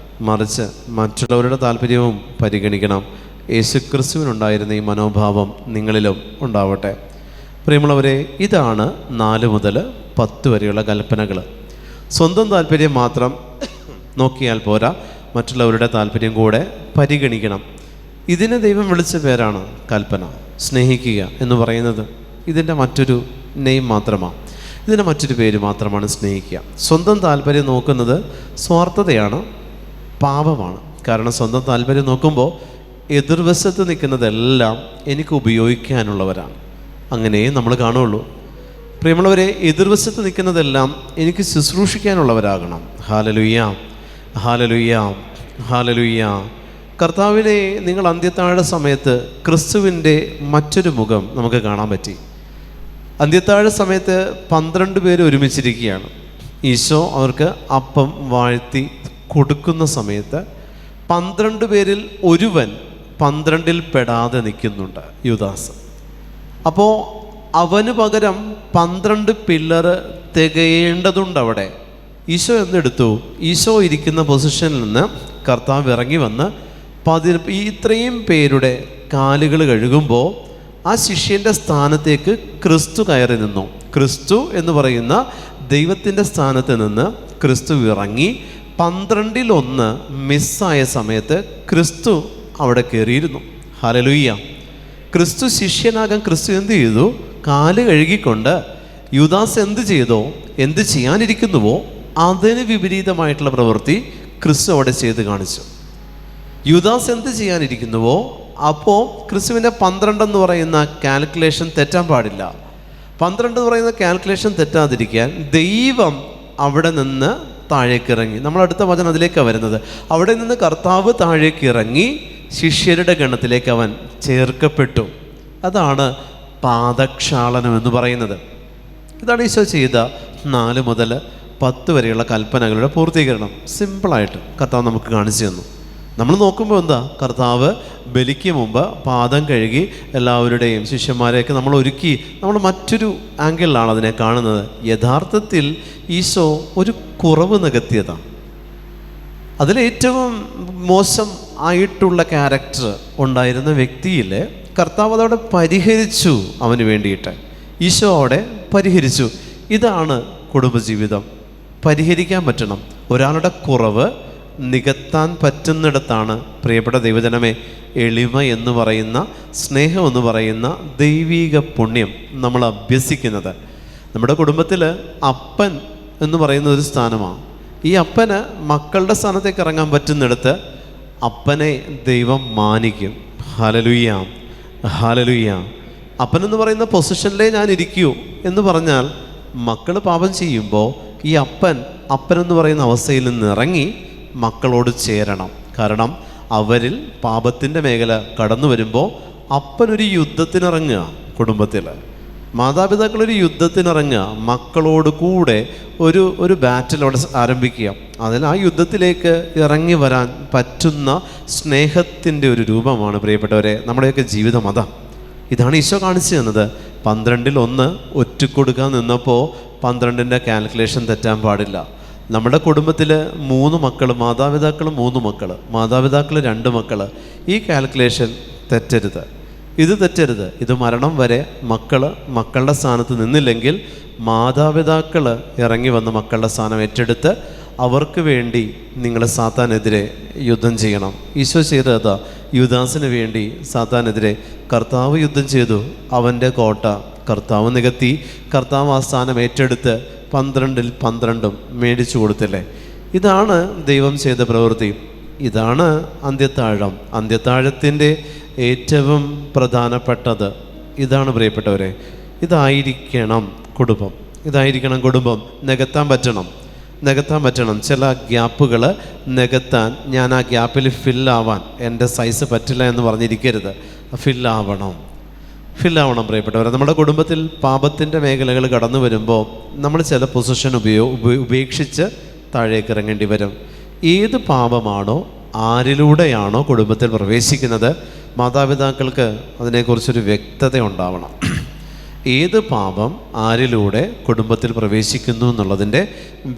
മറിച്ച് മറ്റുള്ളവരുടെ താല്പര്യവും പരിഗണിക്കണം. യേശുക്രിസ്തുവിനുണ്ടായിരുന്ന ഈ മനോഭാവം നിങ്ങളിലും ഉണ്ടാവട്ടെ. പ്രിയമുള്ളവരെ, ഇതാണ് 4 മുതൽ 10 വരെയുള്ള കൽപ്പനകൾ. സ്വന്തം താല്പര്യം മാത്രം നോക്കിയാൽ പോരാ, മറ്റുള്ളവരുടെ താല്പര്യം കൂടെ പരിഗണിക്കണം. ഇതിനെ ദൈവം വിളിച്ച പേരാണ് കൽപ്പന. സ്നേഹിക്കുക എന്ന് പറയുന്നത് ഇതിൻ്റെ മറ്റൊരു നെയിം മാത്രമാണ്. ഇതിൻ്റെ മറ്റൊരു പേര് മാത്രമാണ് സ്നേഹിക്കുക. സ്വന്തം താല്പര്യം നോക്കുന്നത് സ്വാർത്ഥതയാണ്, പാപമാണ്. കാരണം സ്വന്തം താല്പര്യം നോക്കുമ്പോൾ എതിർവശത്ത് നിൽക്കുന്നതെല്ലാം എനിക്ക് ഉപയോഗിക്കാനുള്ളവരാണ്. അങ്ങനെ നമ്മൾ കാണുള്ളൂ. പ്രിയമുള്ളവരെ, എതിർവശത്ത് നിൽക്കുന്നതെല്ലാം എനിക്ക് ശുശ്രൂഷിക്കാനുള്ളവരാകണം. Hallelujah, hallelujah, hallelujah. കർത്താവിനെ നിങ്ങൾ അന്ത്യത്താഴ സമയത്ത് ക്രിസ്തുവിൻ്റെ മറ്റൊരു മുഖം നമുക്ക് കാണാൻ പറ്റി. അന്ത്യത്താഴ സമയത്ത് 12 പേര് ഒരുമിച്ചിരിക്കുകയാണ്. ഈശോ അവർക്ക് അപ്പം വാഴ്ത്തി കൊടുക്കുന്ന സമയത്ത് 12 പേരിൽ ഒരുവൻ 12-ൽ പെടാതെ നിൽക്കുന്നുണ്ട്, യൂദാസ്. അപ്പോൾ അവന് പകരം 12 പില്ലറ് തികയേണ്ടതുണ്ട് അവിടെ. ഈശോ എന്തെടുത്തു? ഈശോ ഇരിക്കുന്ന പൊസിഷനിൽ നിന്ന് കർത്താവ് ഇറങ്ങി വന്ന് ഇത്രയും പേരുടെ കാലുകൾ കഴുകുമ്പോൾ ആ ശിഷ്യൻ്റെ സ്ഥാനത്തേക്ക് ക്രിസ്തു കയറി നിന്നു. ക്രിസ്തു എന്ന് പറയുന്ന ദൈവത്തിൻ്റെ സ്ഥാനത്ത് നിന്ന് ക്രിസ്തു ഇറങ്ങി 12-ൽ 1 മിസ്സായ സമയത്ത് ക്രിസ്തു അവിടെ കയറിയിരുന്നു. ഹല്ലേലൂയ. ക്രിസ്തു ശിഷ്യനാകാൻ ക്രിസ്തു എന്ത് ചെയ്തു? കാല് കഴുകിക്കൊണ്ട് യൂദാസ് എന്ത് ചെയ്തോ, എന്ത് ചെയ്യാനിരിക്കുന്നുവോ അതിന് വിപരീതമായിട്ടുള്ള പ്രവൃത്തി ക്രിസ്തു അവിടെ ചെയ്ത് കാണിച്ചു. യൂദാസ് എന്ത് ചെയ്യാനിരിക്കുന്നുവോ അപ്പോൾ ക്രിസ്തുവിൻ്റെ 12 എന്ന് പറയുന്ന കാൽക്കുലേഷൻ തെറ്റാൻ പാടില്ല. 12 എന്ന് പറയുന്ന കാൽക്കുലേഷൻ തെറ്റാതിരിക്കാൻ ദൈവം അവിടെ നിന്ന് താഴേക്ക് ഇറങ്ങി. നമ്മൾ അടുത്ത വചനം അതിലേക്കാണ് വരുന്നത്. അവിടെ നിന്ന് കർത്താവ് താഴേക്ക് ഇറങ്ങി ശിഷ്യരുടെ ഗണത്തിലേക്ക് അവൻ ചേർക്കപ്പെട്ടു. അതാണ് പാദക്ഷാളനം എന്ന് പറയുന്നത്. ഇതാണ് ഈശോ ചെയ്ത 4 മുതൽ 10 വരെയുള്ള കൽപ്പനകളുടെ പൂർത്തീകരണം. സിമ്പിളായിട്ട് കർത്താവ് നമുക്ക് കാണിച്ചു തന്നു. നമ്മൾ നോക്കുമ്പോൾ എന്താ, കർത്താവ് ബലിക്ക് മുമ്പ് പാദം കഴുകി എല്ലാവരുടെയും ശിഷ്യന്മാരെയൊക്കെ നമ്മൾ ഒരുക്കി. നമ്മൾ മറ്റൊരു ആംഗിളിലാണ് അതിനെ കാണുന്നത്. യഥാർത്ഥത്തിൽ ഈശോ ഒരു കുറവ് നികത്തിയതാണ്. അതിലേറ്റവും മോശം ആയിട്ടുള്ള ക്യാരക്ടർ ഉണ്ടായിരുന്ന വ്യക്തിയിൽ കർത്താവ് അതവിടെ പരിഹരിച്ചു അവന് വേണ്ടിയിട്ട്. ഈശോ അവിടെ പരിഹരിച്ചു. ഇതാണ് കുടുംബജീവിതം. പരിഹരിക്കാൻ പറ്റണം. ഒരാളുടെ കുറവ് നികത്താൻ പറ്റുന്നിടത്താണ് പ്രിയപ്പെട്ട ദൈവജനമേ എളിമ എന്ന് പറയുന്ന, സ്നേഹം എന്ന് പറയുന്ന ദൈവീക പുണ്യം നമ്മൾ അഭ്യസിക്കുന്നത്. നമ്മുടെ കുടുംബത്തിൽ അപ്പൻ എന്ന് പറയുന്ന ഒരു സ്ഥാനമാണ്. ഈ അപ്പന് മക്കളുടെ സ്ഥാനത്തേക്ക് ഇറങ്ങാൻ പറ്റുന്നിടത്ത് അപ്പനെ ദൈവം മാനിക്കും. Hallelujah, hallelujah. അപ്പനെന്ന് പറയുന്ന പൊസിഷനിലേ ഞാൻ ഇരിക്കൂ എന്ന് പറഞ്ഞാൽ മക്കൾ പാപം ചെയ്യുമ്പോൾ ഈ അപ്പനെന്ന് പറയുന്ന അവസ്ഥയിൽ നിന്ന് ഇറങ്ങി മക്കളോട് ചേരണം. കാരണം അവരിൽ പാപത്തിൻ്റെ മേഖല കടന്നു വരുമ്പോൾ അപ്പനൊരു യുദ്ധത്തിനിറങ്ങുക. കുടുംബത്തിൽ മാതാപിതാക്കളൊരു യുദ്ധത്തിനിറങ്ങുക, മക്കളോട് കൂടെ ഒരു ബാറ്റിൽ അവിടെ ആരംഭിക്കുക. അതിൽ ആ യുദ്ധത്തിലേക്ക് ഇറങ്ങി വരാൻ പറ്റുന്ന സ്നേഹത്തിൻ്റെ ഒരു രൂപമാണ് പ്രിയപ്പെട്ടവരെ നമ്മുടെയൊക്കെ ജീവിതം. ഇതാണ് ഈശോ കാണിച്ചു തന്നത്. 12-ൽ 1 ഒറ്റുകൊടുക്കാൻ നിന്നപ്പോൾ 12ൻ്റെ കാൽക്കുലേഷൻ തെറ്റാൻ പാടില്ല. നമ്മുടെ കുടുംബത്തിൽ 3 മക്കൾ, മാതാപിതാക്കൾ 3 മക്കൾ, മാതാപിതാക്കൾ 2 മക്കൾ. ഈ കാൽക്കുലേഷൻ തെറ്റരുത്, ഇത് തെറ്റരുത്. ഇത് മരണം വരെ മക്കളുടെ സ്ഥാനത്ത് നിന്നില്ലെങ്കിൽ മാതാപിതാക്കൾ ഇറങ്ങി വന്ന് മക്കളുടെ സ്ഥാനം ഏറ്റെടുത്ത് അവർക്ക് വേണ്ടി നിങ്ങൾ സാത്താനെതിരെ യുദ്ധം ചെയ്യണം. ഈശോ ചെയ്തതാ. യൂദാസിന് വേണ്ടി സാത്താനെതിരെ കർത്താവ് യുദ്ധം ചെയ്തു. അവൻ്റെ കോട്ട കർത്താവ് നികത്തി. കർത്താവ് ആ സ്ഥാനം ഏറ്റെടുത്ത് 12-ൽ 12 മേടിച്ചു കൊടുത്തില്ലേ. ഇതാണ് ദൈവം ചെയ്ത പ്രവൃത്തി. ഇതാണ് അന്ത്യത്താഴം. അന്ത്യത്താഴത്തിൻ്റെ ഏറ്റവും പ്രധാനപ്പെട്ടത് ഇതാണ് പ്രിയപ്പെട്ടവരെ. ഇതായിരിക്കണം കുടുംബം. ഇതായിരിക്കണം കുടുംബം. നികത്താൻ പറ്റണം. ചില ഗ്യാപ്പുകൾ നികത്താൻ, ഞാൻ ആ ഗ്യാപ്പിൽ ഫില്ലാവാൻ എൻ്റെ സൈസ് പറ്റില്ല എന്ന് പറഞ്ഞിരിക്കരുത്. ഫില്ലാവണം പ്രിയപ്പെട്ടവരെ. നമ്മുടെ കുടുംബത്തിൽ പാപത്തിൻ്റെ മേഖലകൾ കടന്നു വരുമ്പോൾ നമ്മൾ ചില പൊസിഷൻ ഉപേക്ഷിച്ച് താഴേക്ക് ഇറങ്ങേണ്ടി വരും. ഏത് പാപമാണോ ആരിലൂടെയാണോ കുടുംബത്തിൽ പ്രവേശിക്കുന്നത്, മാതാപിതാക്കൾക്ക് അതിനെക്കുറിച്ചൊരു വ്യക്തത ഉണ്ടാവണം. ഏത് പാപം ആരിലൂടെ കുടുംബത്തിൽ പ്രവേശിക്കുന്നു എന്നുള്ളതിൻ്റെ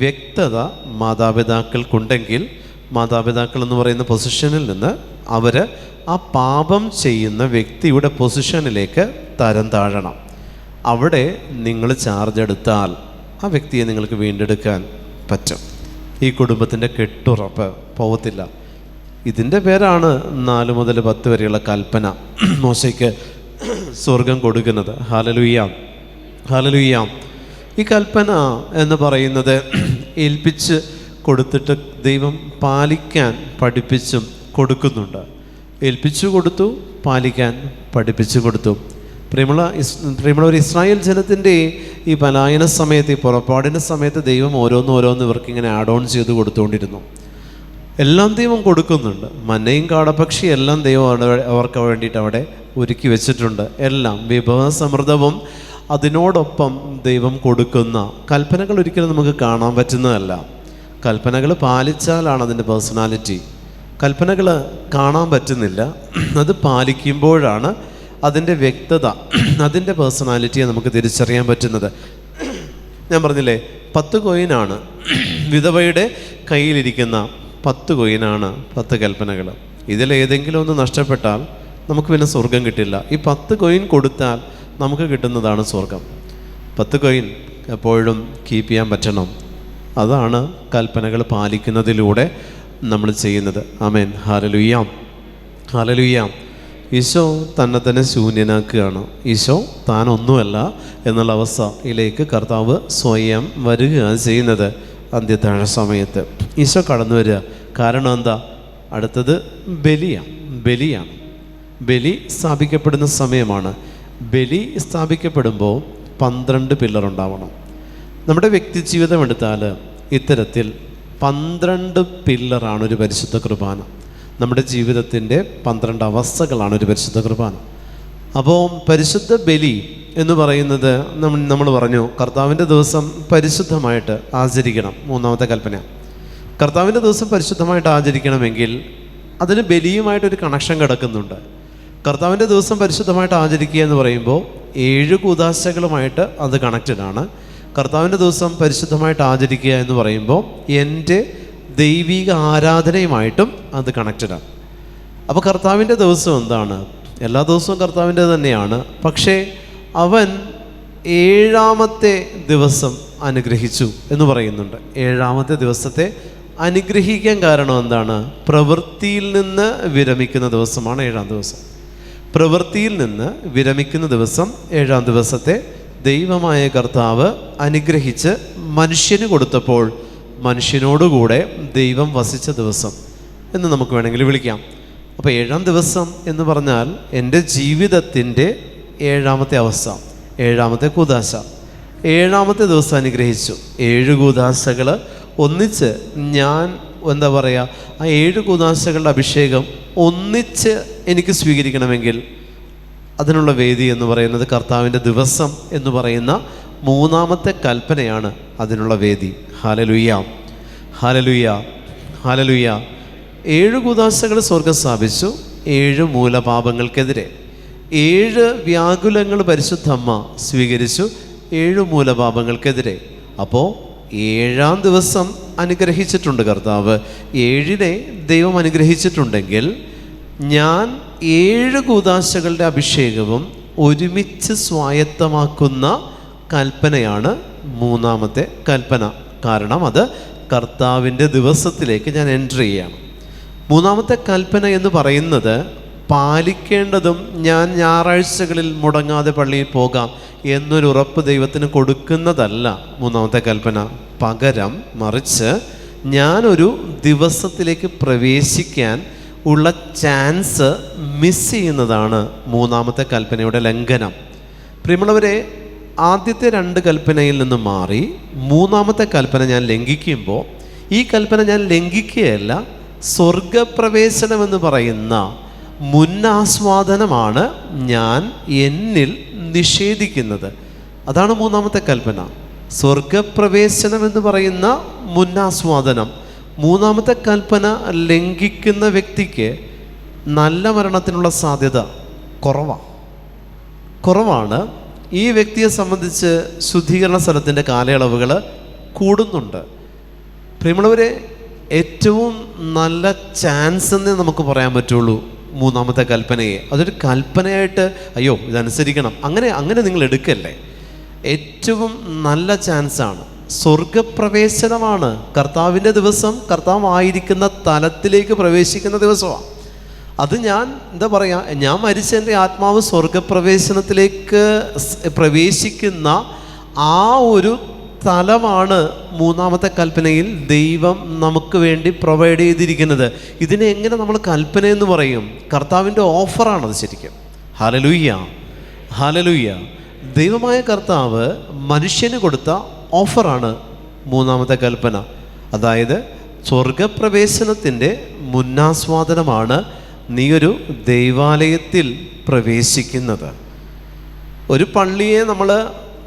വ്യക്തത മാതാപിതാക്കൾക്കുണ്ടെങ്കിൽ, മാതാപിതാക്കൾ എന്ന് പറയുന്ന പൊസിഷനിൽ നിന്ന് അവർ ആ പാപം ചെയ്യുന്ന വ്യക്തിയുടെ പൊസിഷനിലേക്ക് തരം താഴണം. അവിടെ നിങ്ങൾ ചാർജ് എടുത്താൽ ആ വ്യക്തിയെ നിങ്ങൾക്ക് വീണ്ടെടുക്കാൻ പറ്റും. ഈ കുടുംബത്തിൻ്റെ കെട്ടുറപ്പ് പോകത്തില്ല. ഇതിൻ്റെ പേരാണ് 4 മുതൽ 10 വരെയുള്ള കൽപ്പന മോശയ്ക്ക് സ്വർഗം കൊടുക്കുന്നത്. Hallelujah, hallelujah. ഈ കൽപ്പന എന്ന് പറയുന്നത് ഏൽപ്പിച്ച് കൊടുത്തിട്ട് ദൈവം പാലിക്കാൻ പഠിപ്പിച്ചും കൊടുക്കുന്നുണ്ട്. ഏൽപ്പിച്ചു കൊടുത്തു, പാലിക്കാൻ പഠിപ്പിച്ചു കൊടുത്തു. പ്രിയമുള്ള ഒരു ഇസ്രായേൽ ജനത്തിൻ്റെ ഈ പലായന സമയത്ത്, ഈ പുറപ്പാടിൻ്റെ സമയത്ത് ദൈവം ഓരോന്ന് ഇവർക്കിങ്ങനെ ആഡ് ഓൺ ചെയ്ത് കൊടുത്തുകൊണ്ടിരുന്നു. എല്ലാം ദൈവം കൊടുക്കുന്നുണ്ട്. മന്നയും കാടപക്ഷി എല്ലാം ദൈവം അവർക്ക് വേണ്ടിയിട്ട് അവിടെ ഒരുക്കി വെച്ചിട്ടുണ്ട്. എല്ലാം വിഭവസമൃദ്ധവും. അതിനോടൊപ്പം ദൈവം കൊടുക്കുന്ന കൽപ്പനകൾ ഒരിക്കലും നമുക്ക് കാണാൻ പറ്റുന്നതല്ല. കൽപ്പനകൾ പാലിച്ചാലാണ് അതിൻ്റെ പേഴ്സണാലിറ്റി. കൽപ്പനകൾ കാണാൻ പറ്റുന്നില്ല, അത് പാലിക്കുമ്പോഴാണ് അതിൻ്റെ വ്യക്തത, അതിൻ്റെ പേഴ്സണാലിറ്റിയെ നമുക്ക് തിരിച്ചറിയാൻ പറ്റുന്നത്. ഞാൻ പറഞ്ഞില്ലേ, 10 കോയിനാണ് വിധവയുടെ കയ്യിലിരിക്കുന്ന 10 കോയിനാണ് 10 കൽപ്പനകൾ. ഇതിലേതെങ്കിലും ഒന്ന് നഷ്ടപ്പെട്ടാൽ നമുക്ക് പിന്നെ സ്വർഗം കിട്ടില്ല. ഈ 10 കോയിൻ കൊടുത്താൽ നമുക്ക് കിട്ടുന്നതാണ് സ്വർഗം. 10 കോയിൻ എപ്പോഴും കീപ്പ് ചെയ്യാൻ പറ്റണം. അതാണ് കൽപ്പനകൾ പാലിക്കുന്നതിലൂടെ നമ്മൾ ചെയ്യുന്നത്. ആമേൻ, ഹല്ലേലൂയ, ഹല്ലേലൂയ. ഈശോ തന്നെ ശൂന്യനാക്കുകയാണ്. ഈശോ താനൊന്നുമല്ല എന്നുള്ള അവസ്ഥയിലേക്ക് കർത്താവ് സ്വയം വരികയാണ് ചെയ്യുന്നത്. അന്ത്യത്താഴ സമയത്ത് ഈശോ കടന്നു വരിക. കാരണം എന്താ? അടുത്തത് ബലിയാണ്. ബലി സ്ഥാപിക്കപ്പെടുന്ന സമയമാണ്. ബലി സ്ഥാപിക്കപ്പെടുമ്പോൾ 12 പില്ലർ ഉണ്ടാവണം. നമ്മുടെ വ്യക്തി ജീവിതം എടുത്താൽ ഇത്തരത്തിൽ 12 പില്ലറാണ് ഒരു പരിശുദ്ധ കുർബാന. നമ്മുടെ ജീവിതത്തിൻ്റെ 12 അവസ്ഥകളാണ് ഒരു പരിശുദ്ധ കുർബാന. അപ്പോൾ പരിശുദ്ധ ബലി എന്ന് പറയുന്നത് നമ്മൾ പറഞ്ഞു, കർത്താവിൻ്റെ ദിവസം പരിശുദ്ധമായിട്ട് ആചരിക്കണം. 3ാമത്തെ കൽപ്പന. കർത്താവിൻ്റെ ദിവസം പരിശുദ്ധമായിട്ട് ആചരിക്കണമെങ്കിൽ അതിന് ബലിയുമായിട്ടൊരു കണക്ഷൻ കിടക്കുന്നുണ്ട്. കർത്താവിൻ്റെ ദിവസം പരിശുദ്ധമായിട്ട് ആചരിക്കുക എന്ന് പറയുമ്പോൾ 7 കൂദാശകളുമായിട്ട് അത് കണക്റ്റഡ് ആണ്. കർത്താവിൻ്റെ ദിവസം പരിശുദ്ധമായിട്ട് ആചരിക്കുക എന്ന് പറയുമ്പോൾ എൻ്റെ ദൈവിക ആരാധനയുമായിട്ടും അത് കണക്റ്റഡാണ്. അപ്പോൾ കർത്താവിൻ്റെ ദിവസം എന്താണ്? എല്ലാ ദിവസവും കർത്താവിൻ്റെ തന്നെയാണ്. പക്ഷേ അവൻ ഏഴാമത്തെ ദിവസം അനുഗ്രഹിച്ചു എന്ന് പറയുന്നുണ്ട്. ഏഴാമത്തെ ദിവസത്തെ അനുഗ്രഹിക്കാൻ കാരണം എന്താണ്? പ്രവൃത്തിയിൽ നിന്ന് വിരമിക്കുന്ന ദിവസമാണ് ഏഴാം ദിവസം. പ്രവൃത്തിയിൽ നിന്ന് വിരമിക്കുന്ന ദിവസം ഏഴാം ദിവസത്തെ ദൈവമായ കർത്താവ് അനുഗ്രഹിച്ച് മനുഷ്യന് കൊടുത്തപ്പോൾ മനുഷ്യനോടുകൂടെ ദൈവം വസിച്ച ദിവസം എന്ന് നമുക്ക് വേണമെങ്കിൽ വിളിക്കാം. അപ്പോൾ ഏഴാം ദിവസം എന്ന് പറഞ്ഞാൽ എൻ്റെ ജീവിതത്തിൻ്റെ ഏഴാമത്തെ അവസ്ഥ, ഏഴാമത്തെ കൂദാശ. ഏഴാമത്തെ ദിവസം അനുഗ്രഹിച്ചു. 7 കൂദാശകൾ ഒന്നിച്ച് ഞാൻ എന്താ പറയുക, ആ 7 കൂദാശകളുടെ അഭിഷേകം ഒന്നിച്ച് എനിക്ക് സ്വീകരിക്കണമെങ്കിൽ അതിനുള്ള വേദി എന്ന് പറയുന്നത് കർത്താവിൻ്റെ ദിവസം എന്ന് പറയുന്ന 3ാമത്തെ കൽപ്പനയാണ് അതിനുള്ള വേദി. Hallelujah, hallelujah, hallelujah. 7 കൂദാശകൾ സ്വർഗ്ഗം സ്ഥാപിച്ചു. 7 മൂലപാപങ്ങൾക്കെതിരെ 7 വ്യാകുലങ്ങൾ പരിശുദ്ധമ്മ സ്വീകരിച്ചു. 7 മൂലപാപങ്ങൾക്കെതിരെ. അപ്പോൾ 7ാം ദിവസം അനുഗ്രഹിച്ചിട്ടുണ്ട് കർത്താവ്. 7നെ ദൈവം അനുഗ്രഹിച്ചിട്ടുണ്ടെങ്കിൽ ഞാൻ 7 കൂദാശകളുടെ അഭിഷേകവും ഒരുമിച്ച് സ്വായത്തമാക്കുന്ന കൽപ്പനയാണ് 3ാമത്തെ കൽപ്പന. കാരണം അത് കർത്താവിൻ്റെ ദിവസത്തിലേക്ക് ഞാൻ എൻട്രി ചെയ്യണം. 3ാമത്തെ കൽപ്പന എന്ന് പറയുന്നത് പാലിക്കേണ്ടതും ഞാൻ ഞായറാഴ്ചകളിൽ മുടങ്ങാതെ പള്ളിയിൽ പോകാം എന്നൊരു ഉറപ്പ് ദൈവത്തിന് കൊടുക്കുന്നതല്ല 3ാമത്തെ കൽപ്പന. പകരം മറിച്ച് ഞാനൊരു ദിവസത്തിലേക്ക് പ്രവേശിക്കാൻ ഉള്ള ചാൻസ് മിസ് ചെയ്യുന്നതാണ് 3ാമത്തെ കൽപ്പനയുടെ ലംഘനം. പ്രിയമുള്ളവരെ, ആദ്യത്തെ 2 കൽപ്പനയിൽ നിന്ന് മാറി 3ാമത്തെ കൽപ്പന ഞാൻ ലംഘിക്കുമ്പോൾ, ഈ കൽപ്പന ഞാൻ ലംഘിക്കുകയല്ല, സ്വർഗപ്രവേശനമെന്ന് പറയുന്ന മുന്നാസ്വാദനമാണ് ഞാൻ എന്നിൽ നിഷേധിക്കുന്നത്. അതാണ് 3ാമത്തെ കൽപ്പന. സ്വർഗപ്രവേശനം എന്ന് പറയുന്ന മുന്നാസ്വാദനം. 3ാമത്തെ കൽപ്പന ലംഘിക്കുന്ന വ്യക്തിക്ക് നല്ല മരണത്തിനുള്ള സാധ്യത കുറവാണ്. ഈ വ്യക്തിയെ സംബന്ധിച്ച് ശുദ്ധീകരണ സ്ഥലത്തിൻ്റെ കാലയളവുകൾ കൂടുന്നുണ്ട്. പ്രിയമുള്ളവരെ, ഏറ്റവും നല്ല ചാൻസ് എന്നേ നമുക്ക് പറയാൻ പറ്റുള്ളൂ 3ാമത്തെ കൽപ്പനയെ. അതൊരു കൽപ്പനയായിട്ട് അയ്യോ ഇതനുസരിക്കണം അങ്ങനെ നിങ്ങൾ എടുക്കല്ലേ. ഏറ്റവും നല്ല ചാൻസാണ്, സ്വർഗപ്രവേശനമാണ്. കർത്താവിൻ്റെ ദിവസം കർത്താവ് ആയിരിക്കുന്ന തലത്തിലേക്ക് പ്രവേശിക്കുന്ന ദിവസമാണ്. അത് ഞാൻ എന്താ പറയുക, ഞാൻ മരിച്ച എൻ്റെ ആത്മാവ് സ്വർഗപ്രവേശനത്തിലേക്ക് പ്രവേശിക്കുന്ന ആ ഒരു തലമാണ് 3ാമത്തെ കൽപ്പനയിൽ ദൈവം നമുക്ക് വേണ്ടി പ്രൊവൈഡ് ചെയ്തിരിക്കുന്നത്. ഇതിനെ എങ്ങനെ നമ്മൾ കൽപ്പന എന്ന് പറയും? കർത്താവിൻ്റെ ഓഫറാണത് ശരിക്കും. Hallelujah, hallelujah. ദൈവമായ കർത്താവ് മനുഷ്യന് കൊടുത്ത ഓഫറാണ് 3ാമത്തെ കൽപ്പന. അതായത് സ്വർഗപ്രവേശനത്തിൻ്റെ മുന്നാസ്വാദനമാണ് നീയൊരു ദൈവാലയത്തിൽ പ്രവേശിക്കുന്നത്. ഒരു പള്ളിയെ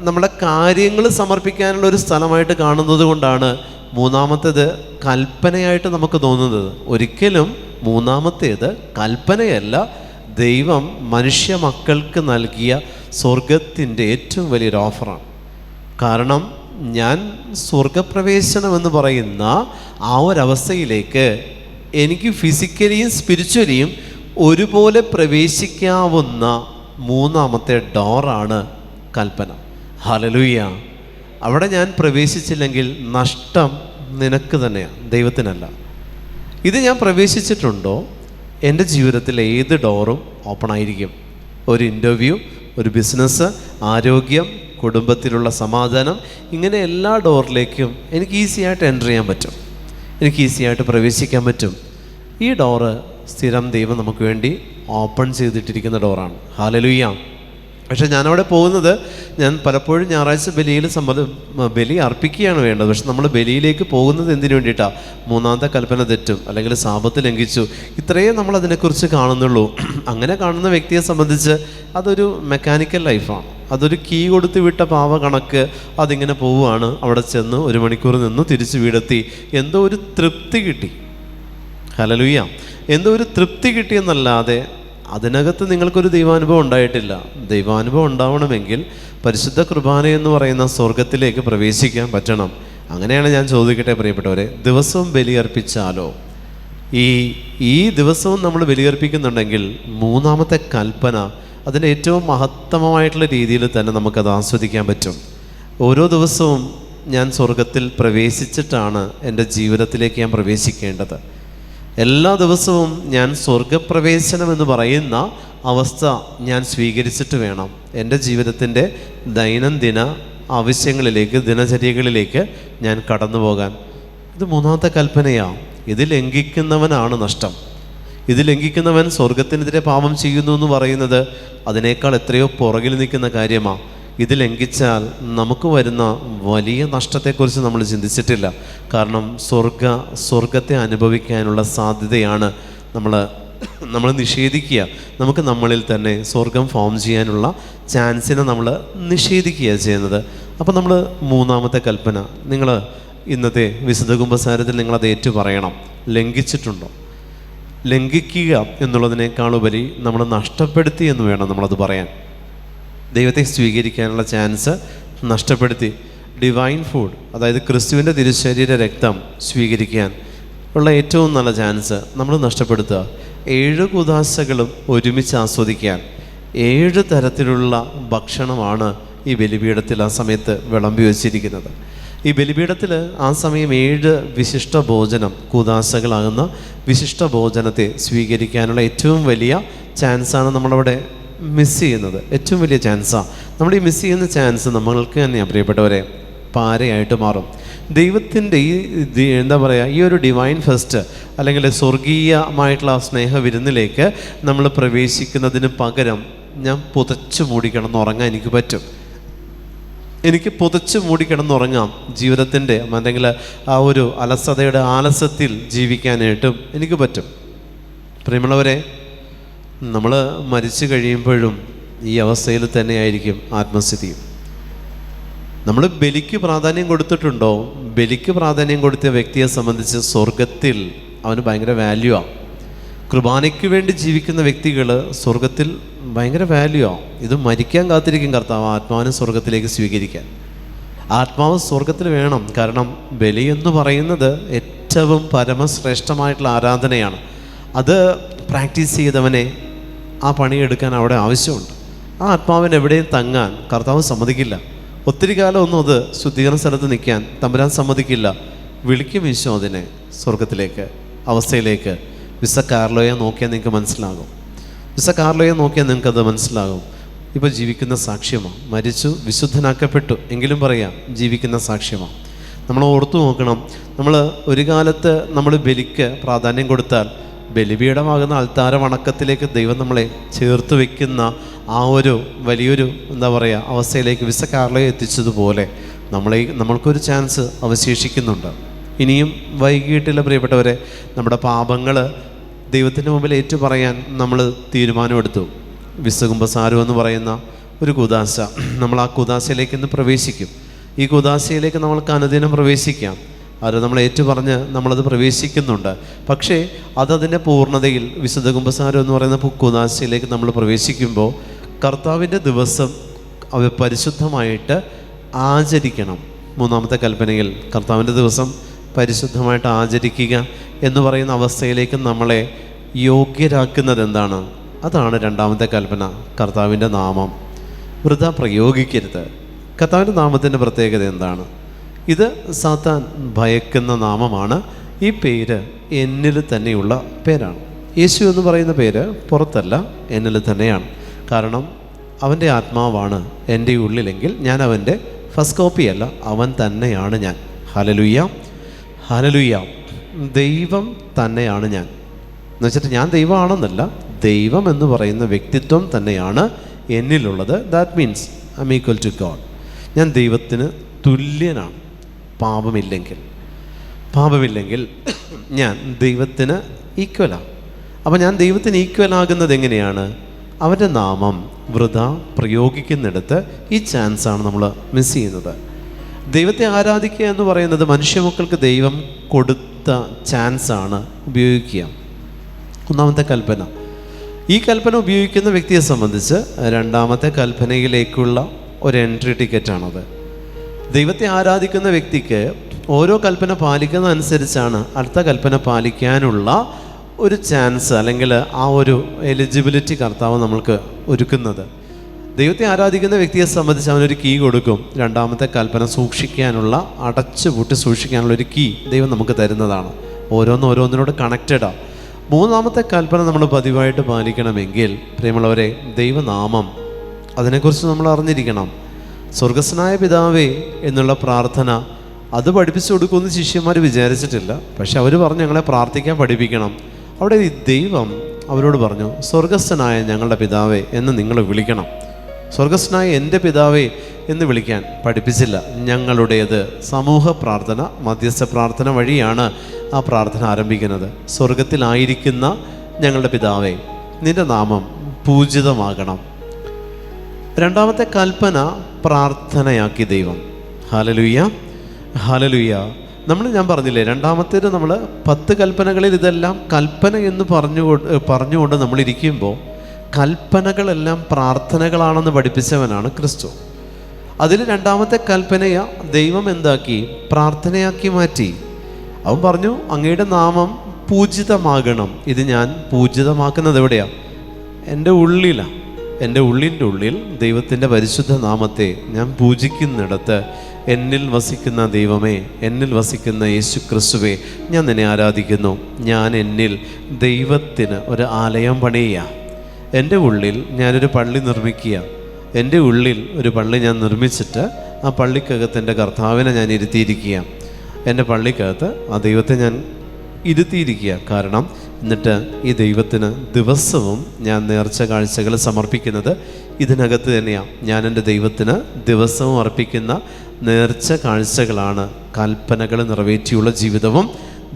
നമ്മുടെ കാര്യങ്ങൾ സമർപ്പിക്കാനുള്ള ഒരു സ്ഥലമായിട്ട് കാണുന്നത് കൊണ്ടാണ് 3ാമത്തേത് കൽപ്പനയായിട്ട് നമുക്ക് തോന്നുന്നത്. ഒരിക്കലും 3ാമത്തേത് കൽപ്പനയല്ല, ദൈവം മനുഷ്യ മക്കൾക്ക് നൽകിയ സ്വർഗത്തിൻ്റെ ഏറ്റവും വലിയൊരു ഓഫറാണ്. കാരണം ഞാൻ സ്വർഗപ്രവേശനം എന്ന് പറയുന്ന ആ ഒരവസ്ഥയിലേക്ക് എനിക്ക് ഫിസിക്കലിയും സ്പിരിച്വലിയും ഒരുപോലെ പ്രവേശിക്കാവുന്ന 3ാമത്തെ ഡോറാണ് കൽപ്പന. ഹല്ലേലൂയ. അവിടെ ഞാൻ പ്രവേശിച്ചില്ലെങ്കിൽ നഷ്ടം നിനക്ക് തന്നെയാണ്, ദൈവത്തിനല്ല. ഇത് ഞാൻ പ്രവേശിച്ചിട്ടുണ്ടോ, എൻ്റെ ജീവിതത്തിൽ ഏത് ഡോറും ഓപ്പണായിരിക്കും. ഒരു ഇൻ്റർവ്യൂ, ഒരു ബിസിനസ്, ആരോഗ്യം, കുടുംബത്തിലുള്ള സമാധാനം, ഇങ്ങനെ എല്ലാ ഡോറിലേക്കും എനിക്ക് ഈസിയായിട്ട് എൻ്റർ ചെയ്യാൻ പറ്റും, എനിക്ക് ഈസിയായിട്ട് പ്രവേശിക്കാൻ പറ്റും. ഈ ഡോറ് സ്ഥിരം ദൈവം നമുക്ക് വേണ്ടി ഓപ്പൺ ചെയ്തിട്ടിരിക്കുന്ന ഡോറാണ്. ഹല്ലേലൂയ. പക്ഷേ ഞാനവിടെ പോകുന്നത്, ഞാൻ പലപ്പോഴും ഞായറാഴ്ച ബലി അർപ്പിക്കുകയാണ് വേണ്ടത്. പക്ഷെ നമ്മൾ ബലിയിലേക്ക് പോകുന്നത് എന്തിനു വേണ്ടിയിട്ടാണ്? 3ാമത്തെ കൽപ്പന തെറ്റും, അല്ലെങ്കിൽ സാബത്ത് ലംഘിച്ചു, ഇത്രയേ നമ്മൾ അതിനെക്കുറിച്ച് കാണുന്നുള്ളൂ. അങ്ങനെ കാണുന്ന വ്യക്തിയെ സംബന്ധിച്ച് അതൊരു മെക്കാനിക്കൽ ലൈഫാണ്. അതൊരു കീ കൊടുത്ത് വിട്ട പാവ കണക്ക് അതിങ്ങനെ പോവുകയാണ്. അവിടെ ചെന്ന് 1 മണിക്കൂർ നിന്ന് തിരിച്ച് വീടെത്തി, എന്തോ ഒരു തൃപ്തി കിട്ടി. ഹല്ലേലൂയ. എന്തോ ഒരു തൃപ്തി കിട്ടിയെന്നല്ലാതെ അതിനകത്ത് നിങ്ങൾക്കൊരു ദൈവാനുഭവം ഉണ്ടായിട്ടില്ല. ദൈവാനുഭവം ഉണ്ടാവണമെങ്കിൽ പരിശുദ്ധ കുർബാന എന്ന് പറയുന്ന സ്വർഗത്തിലേക്ക് പ്രവേശിക്കാൻ പറ്റണം. അങ്ങനെയാണ് ഞാൻ ചോദിക്കട്ടെ പ്രിയപ്പെട്ടവരെ, ദിവസവും ബലിയർപ്പിച്ചാലോ? ഈ ദിവസവും നമ്മൾ ബലിയർപ്പിക്കുന്നുണ്ടെങ്കിൽ 3ാമത്തെ കൽപ്പന അതിൻ്റെ ഏറ്റവും മഹത്തമമായിട്ടുള്ള രീതിയിൽ തന്നെ നമുക്കത് ആസ്വദിക്കാൻ പറ്റും. ഓരോ ദിവസവും ഞാൻ സ്വർഗത്തിൽ പ്രവേശിച്ചിട്ടാണ് എൻ്റെ ജീവിതത്തിലേക്ക് ഞാൻ പ്രവേശിക്കേണ്ടത്. എല്ലാ ദിവസവും ഞാൻ സ്വർഗപ്രവേശനം എന്ന് പറയുന്ന അവസ്ഥ ഞാൻ സ്വീകരിച്ചിട്ട് വേണം എൻ്റെ ജീവിതത്തിൻ്റെ ദൈനംദിന ആവശ്യങ്ങളിലേക്ക്, ദിനചര്യകളിലേക്ക് ഞാൻ കടന്നു പോകാൻ. ഇത് മൂന്നാമത്തെ കൽപ്പനയാണ്. ഇത് ലംഘിക്കുന്നവനാണ് നഷ്ടം. ഇത് ലംഘിക്കുന്നവൻ സ്വർഗത്തിനെതിരെ പാപം ചെയ്യുന്നു എന്ന് പറയുന്നത് അതിനേക്കാൾ എത്രയോ പുറകിൽ നിൽക്കുന്ന കാര്യമാണ്. ഇത് ലംഘിച്ചാൽ നമുക്ക് വരുന്ന വലിയ നഷ്ടത്തെക്കുറിച്ച് നമ്മൾ ചിന്തിച്ചിട്ടില്ല. കാരണം സ്വർഗത്തെ അനുഭവിക്കാനുള്ള സാധ്യതയാണ് നമ്മൾ നിഷേധിക്കുക. നമുക്ക് നമ്മളിൽ തന്നെ സ്വർഗം ഫോം ചെയ്യാനുള്ള ചാൻസിനെ നമ്മൾ നിഷേധിക്കുക ചെയ്യുന്നത്. അപ്പോൾ നമ്മൾ മൂന്നാമത്തെ കൽപ്പന, നിങ്ങൾ ഇന്നത്തെ വിശുദ്ധ കുമ്പസാരത്തിൽ നിങ്ങളത് ഏറ്റു പറയണം. ലംഘിച്ചിട്ടുണ്ടോ? ലംഘിക്കുക എന്നുള്ളതിനേക്കാളുപരി നമ്മൾ നഷ്ടപ്പെടുത്തി എന്ന് വേണം നമ്മളത് പറയാൻ. ദൈവത്തെ സ്വീകരിക്കാനുള്ള ചാൻസ് നഷ്ടപ്പെടുത്തി. ഡിവൈൻ ഫുഡ്, അതായത് ക്രിസ്തുവിൻ്റെ തിരുശരീര രക്തം സ്വീകരിക്കാൻ ഉള്ള ഏറ്റവും നല്ല ചാൻസ് നമ്മൾ നഷ്ടപ്പെടുത്തുക. 7 കൂദാശകളും ഒരുമിച്ച് ആസ്വദിക്കാൻ 7 തരത്തിലുള്ള ഭക്ഷണമാണ് ഈ ബലിപീഠത്തിൽ ആ സമയത്ത് വിളമ്പി വച്ചിരിക്കുന്നത്. ഈ ബലിപീഠത്തിൽ ആ സമയം 7 വിശിഷ്ട ഭോജനം, കൂദാശകളാകുന്ന വിശിഷ്ട ഭോജനത്തെ സ്വീകരിക്കാനുള്ള ഏറ്റവും വലിയ ചാൻസാണ് നമ്മളവിടെ മിസ് ചെയ്യുന്നത്. ഏറ്റവും വലിയ ചാൻസാണ്. നമ്മൾ ഈ മിസ് ചെയ്യുന്ന ചാൻസ് നമ്മൾക്ക് തന്നെയാണ് പ്രിയപ്പെട്ടവരെ പാരയായിട്ട് മാറും. ദൈവത്തിൻ്റെ ഈ ഒരു ഡിവൈൻ ഫെസ്റ്റ് അല്ലെങ്കിൽ സ്വർഗീയമായിട്ടുള്ള സ്നേഹ വിരുന്നിലേക്ക് നമ്മൾ പ്രവേശിക്കുന്നതിന് പകരം ഞാൻ പുതച്ചു മൂടിക്കിടന്നുറങ്ങാൻ എനിക്ക് പറ്റും. എനിക്ക് പുതച്ചു മൂടിക്കിടന്നുറങ്ങാം. ജീവിതത്തിൻ്റെ അല്ലെങ്കിൽ ആ ഒരു അലസതയുടെ ആലസ്യത്തിൽ ജീവിക്കാനായിട്ടും എനിക്ക് പറ്റും. പ്രിയമുള്ളവരെ, നമ്മൾ മരിച്ചു കഴിയുമ്പോഴും ഈ അവസ്ഥയിൽ തന്നെയായിരിക്കും ആത്മസ്ഥിതിയും. നമ്മൾ ബലിക്ക് പ്രാധാന്യം കൊടുത്തിട്ടുണ്ടോ? ബലിക്ക് പ്രാധാന്യം കൊടുത്ത വ്യക്തിയെ സംബന്ധിച്ച് സ്വർഗത്തിൽ അവന് ഭയങ്കര വാല്യൂ ആണ്. കുർബാനയ്ക്ക് വേണ്ടി ജീവിക്കുന്ന വ്യക്തികൾ സ്വർഗത്തിൽ ഭയങ്കര വാല്യൂ ആണ്. ഇത് മരിക്കാൻ കാത്തിരിക്കും കർത്താവ് ആത്മാവിനെ സ്വർഗത്തിലേക്ക് സ്വീകരിക്കാൻ. ആത്മാവ് സ്വർഗത്തിൽ വേണം. കാരണം ബലി എന്ന് പറയുന്നത് ഏറ്റവും പരമശ്രേഷ്ഠമായിട്ടുള്ള ആരാധനയാണ്. അത് പ്രാക്ടീസ് ചെയ്തവനെ ആ പണിയെടുക്കാൻ അവിടെ ആവശ്യമുണ്ട്. ആ ആത്മാവിന് എവിടെയും തങ്ങാൻ കർത്താവ് സമ്മതിക്കില്ല. ഒത്തിരി കാലം ഒന്നും അത് ശുദ്ധീകരണ സ്ഥലത്ത് നിൽക്കാൻ തമ്പുരാൻ സമ്മതിക്കില്ല. വിളിക്കും ഈശോ അതിനെ സ്വർഗത്തിലേക്ക്, അവസ്ഥയിലേക്ക്. വിശുദ്ധ കാർലോയെ നോക്കിയാൽ നിങ്ങൾക്ക് മനസ്സിലാകും. വിശുദ്ധ കാർലോയെ നോക്കിയാൽ നിങ്ങൾക്കത് മനസ്സിലാകും. ഇപ്പോൾ ജീവിക്കുന്ന സാക്ഷ്യമാണ്. മരിച്ചു, വിശുദ്ധനാക്കപ്പെട്ടു എങ്കിലും പറയാം ജീവിക്കുന്ന സാക്ഷ്യമാണ്. നമ്മൾ ഓർത്തു നോക്കണം. നമ്മൾ ഒരു കാലത്ത് നമ്മൾ ബലിക്ക് പ്രാധാന്യം കൊടുത്താൽ ബലിപീഠമാകുന്ന അൾത്താര വണക്കത്തിലേക്ക് ദൈവം നമ്മളെ ചേർത്ത് വയ്ക്കുന്ന ആ ഒരു വലിയൊരു അവസ്ഥയിലേക്ക് വിശുദ്ധ കാർലോയെ എത്തിച്ചതുപോലെ നമ്മൾക്കൊരു ചാൻസ് അവശേഷിക്കുന്നുണ്ട്. ഇനിയും വൈകിട്ടില്ല പ്രിയപ്പെട്ടവരെ. നമ്മുടെ പാപങ്ങൾ ദൈവത്തിൻ്റെ മുമ്പിൽ ഏറ്റു പറയാൻ നമ്മൾ തീരുമാനമെടുത്തു. വിശുദ്ധ കുമ്പസാരം എന്ന് പറയുന്ന ഒരു കൂദാശ, നമ്മൾ ആ കൂദാശയിലേക്ക് ഇന്ന് പ്രവേശിക്കും. ഈ കൂദാശയിലേക്ക് നമ്മൾക്ക് അനുദിനം പ്രവേശിക്കാം. അത് നമ്മൾ ഏറ്റുപറഞ്ഞ് നമ്മളത് പ്രവേശിക്കുന്നുണ്ട്. പക്ഷേ അതതിൻ്റെ പൂർണ്ണതയിൽ വിശുദ്ധ കുമ്പസാരം എന്ന് പറയുന്ന കൂദാശയിലേക്ക് നമ്മൾ പ്രവേശിക്കുമ്പോൾ കർത്താവിൻ്റെ ദിവസം അവ പരിശുദ്ധമായിട്ട് ആചരിക്കണം. മൂന്നാമത്തെ കൽപ്പനയിൽ കർത്താവിൻ്റെ ദിവസം പരിശുദ്ധമായിട്ട് ആചരിക്കുക എന്ന് പറയുന്ന അവസ്ഥയിലേക്ക് നമ്മളെ യോഗ്യരാക്കുന്നത് എന്താണ്? അതാണ് രണ്ടാമത്തെ കൽപ്പന. കർത്താവിൻ്റെ നാമം വൃഥ പ്രയോഗിക്കരുത്. കർത്താവിൻ്റെ നാമത്തിൻ്റെ പ്രത്യേകത എന്താണ്? ഇത് സാത്താൻ ഭയക്കുന്ന നാമമാണ്. ഈ പേര് എന്നിൽ തന്നെയുള്ള പേരാണ്. യേശു എന്ന് പറയുന്ന പേര് പുറത്തല്ല, എന്നിൽ തന്നെയാണ്. കാരണം അവൻ്റെ ആത്മാവാണ് എൻ്റെ ഉള്ളിലെങ്കിൽ ഞാൻ അവൻ്റെ ഫസ്റ്റ് കോപ്പിയല്ല, അവൻ തന്നെയാണ് ഞാൻ. Hallelujah, hallelujah. ദൈവം തന്നെയാണ് ഞാൻ എന്ന് വെച്ചിട്ട് ഞാൻ ദൈവമാണെന്നല്ല, ദൈവം എന്ന് പറയുന്ന വ്യക്തിത്വം തന്നെയാണ് എന്നിലുള്ളത്. That means I am equal to God. ഞാൻ ദൈവത്തിന് തുല്യനാണ്. പാപമില്ലെങ്കിൽ ഞാൻ ദൈവത്തിന് ഈക്വലാണ്. അപ്പോൾ ഞാൻ ദൈവത്തിന് ഈക്വലാകുന്നത് എങ്ങനെയാണ്? അവൻ്റെ നാമം വൃഥ പ്രയോഗിക്കുന്നിടത്ത് ഈ ചാൻസാണ് നമ്മൾ മിസ് ചെയ്യുന്നത്. ദൈവത്തെ ആരാധിക്കുക എന്ന് പറയുന്നത് മനുഷ്യമക്കൾക്ക് ദൈവം കൊടുത്ത ചാൻസാണ് ഉപയോഗിക്കുക. ഒന്നാമത്തെ കൽപ്പന. ഈ കൽപ്പന ഉപയോഗിക്കുന്ന വ്യക്തിയെ സംബന്ധിച്ച് രണ്ടാമത്തെ കൽപ്പനയിലേക്കുള്ള ഒരു എൻട്രി ടിക്കറ്റാണത്. ദൈവത്തെ ആരാധിക്കുന്ന വ്യക്തിക്ക് ഓരോ കൽപ്പന പാലിക്കുന്ന അനുസരിച്ചാണ് അടുത്ത കൽപ്പന പാലിക്കാനുള്ള ഒരു ചാൻസ് അല്ലെങ്കിൽ ആ ഒരു എലിജിബിലിറ്റി കർത്താവ് നമ്മൾക്ക് ഒരുക്കുന്നത്. ദൈവത്തെ ആരാധിക്കുന്ന വ്യക്തിയെ സംബന്ധിച്ച് അവനൊരു കീ കൊടുക്കും. രണ്ടാമത്തെ കൽപ്പന സൂക്ഷിക്കാനുള്ള, അടച്ചു പൂട്ടി സൂക്ഷിക്കാനുള്ള ഒരു കീ ദൈവം നമുക്ക് തരുന്നതാണ്. ഓരോന്നോരോന്നിനോട് കണക്റ്റഡാണ്. മൂന്നാമത്തെ കൽപ്പന നമ്മൾ പതിവായിട്ട് പാലിക്കണമെങ്കിൽ പ്രിയമുള്ളവരെ, ദൈവനാമം അതിനെക്കുറിച്ച് നമ്മൾ അറിഞ്ഞിരിക്കണം. സ്വർഗസ്വനായ പിതാവേ എന്നുള്ള പ്രാർത്ഥന അത് പഠിപ്പിച്ചു കൊടുക്കുമെന്ന് ശിഷ്യന്മാർ വിചാരിച്ചിട്ടില്ല. പക്ഷെ അവർ പറഞ്ഞു ഞങ്ങളെ പ്രാർത്ഥിക്കാൻ പഠിപ്പിക്കണം. അവിടെ ഈ ദൈവം അവരോട് പറഞ്ഞു, സ്വർഗസ്ഥനായ ഞങ്ങളുടെ പിതാവേ എന്ന് നിങ്ങൾ വിളിക്കണം. സ്വർഗസ്ഥനായ എൻ്റെ പിതാവേ എന്ന് വിളിക്കാൻ പഠിപ്പിച്ചില്ല. ഞങ്ങളുടേത് സമൂഹ പ്രാർത്ഥന, മധ്യസ്ഥ പ്രാർത്ഥന വഴിയാണ് ആ പ്രാർത്ഥന ആരംഭിക്കുന്നത്. സ്വർഗത്തിലായിരിക്കുന്ന ഞങ്ങളുടെ പിതാവേ, നിൻ്റെ നാമം പൂജിതമാകണം. രണ്ടാമത്തെ കൽപ്പന പ്രാർത്ഥനയാക്കി ദൈവം. Hallelujah, hallelujah. ഞാൻ പറഞ്ഞില്ലേ, രണ്ടാമത്തേത് നമ്മൾ 10 കൽപ്പനകളിൽ ഇതെല്ലാം കൽപ്പന എന്ന് പറഞ്ഞുകൊണ്ട് നമ്മളിരിക്കുമ്പോൾ കൽപ്പനകളെല്ലാം പ്രാർത്ഥനകളാണെന്ന് പഠിപ്പിച്ചവനാണ് ക്രിസ്തു. അതിൽ രണ്ടാമത്തെ കൽപ്പനയ ദൈവം എന്താക്കി? പ്രാർത്ഥനയാക്കി മാറ്റി. അവൻ പറഞ്ഞു, അങ്ങയുടെ നാമം പൂജിതമാകണം. ഇത് ഞാൻ പൂജിതമാക്കുന്നത് എവിടെയാണ്? എൻ്റെ ഉള്ളിലാണ്. എൻ്റെ ഉള്ളിൻ്റെ ഉള്ളിൽ ദൈവത്തിൻ്റെ പരിശുദ്ധ നാമത്തെ ഞാൻ പൂജിക്കുന്നിടത്ത് എന്നിൽ വസിക്കുന്ന ദൈവമേ, എന്നിൽ വസിക്കുന്ന യേശു ക്രിസ്തുവേ, ഞാൻ നിന്നെ ആരാധിക്കുന്നു. ഞാൻ എന്നിൽ ദൈവത്തിന് ഒരു ആലയം പണിയുക. എൻ്റെ ഉള്ളിൽ ഞാനൊരു പള്ളി നിർമ്മിക്കുക. എൻ്റെ ഉള്ളിൽ ഒരു പള്ളി ഞാൻ നിർമ്മിച്ചിട്ട് ആ പള്ളിക്കകത്ത് എൻ്റെ കർത്താവിനെ ഞാൻ ഇരുത്തിയിരിക്കുക. എൻ്റെ പള്ളിക്കകത്ത് ആ ദൈവത്തെ ഞാൻ ഇരുത്തിയിരിക്കുക. കാരണം എന്നിട്ട് ഈ ദൈവത്തിന് ദിവസവും ഞാൻ നേർച്ച കാഴ്ചകൾ സമർപ്പിക്കുന്നത് ഇതിനകത്ത് തന്നെയാണ്. ഞാൻ എൻ്റെ ദൈവത്തിന് ദിവസവും അർപ്പിക്കുന്ന നേർച്ച കാഴ്ചകളാണ് കൽപ്പനകൾ നിറവേറ്റിയുള്ള ജീവിതവും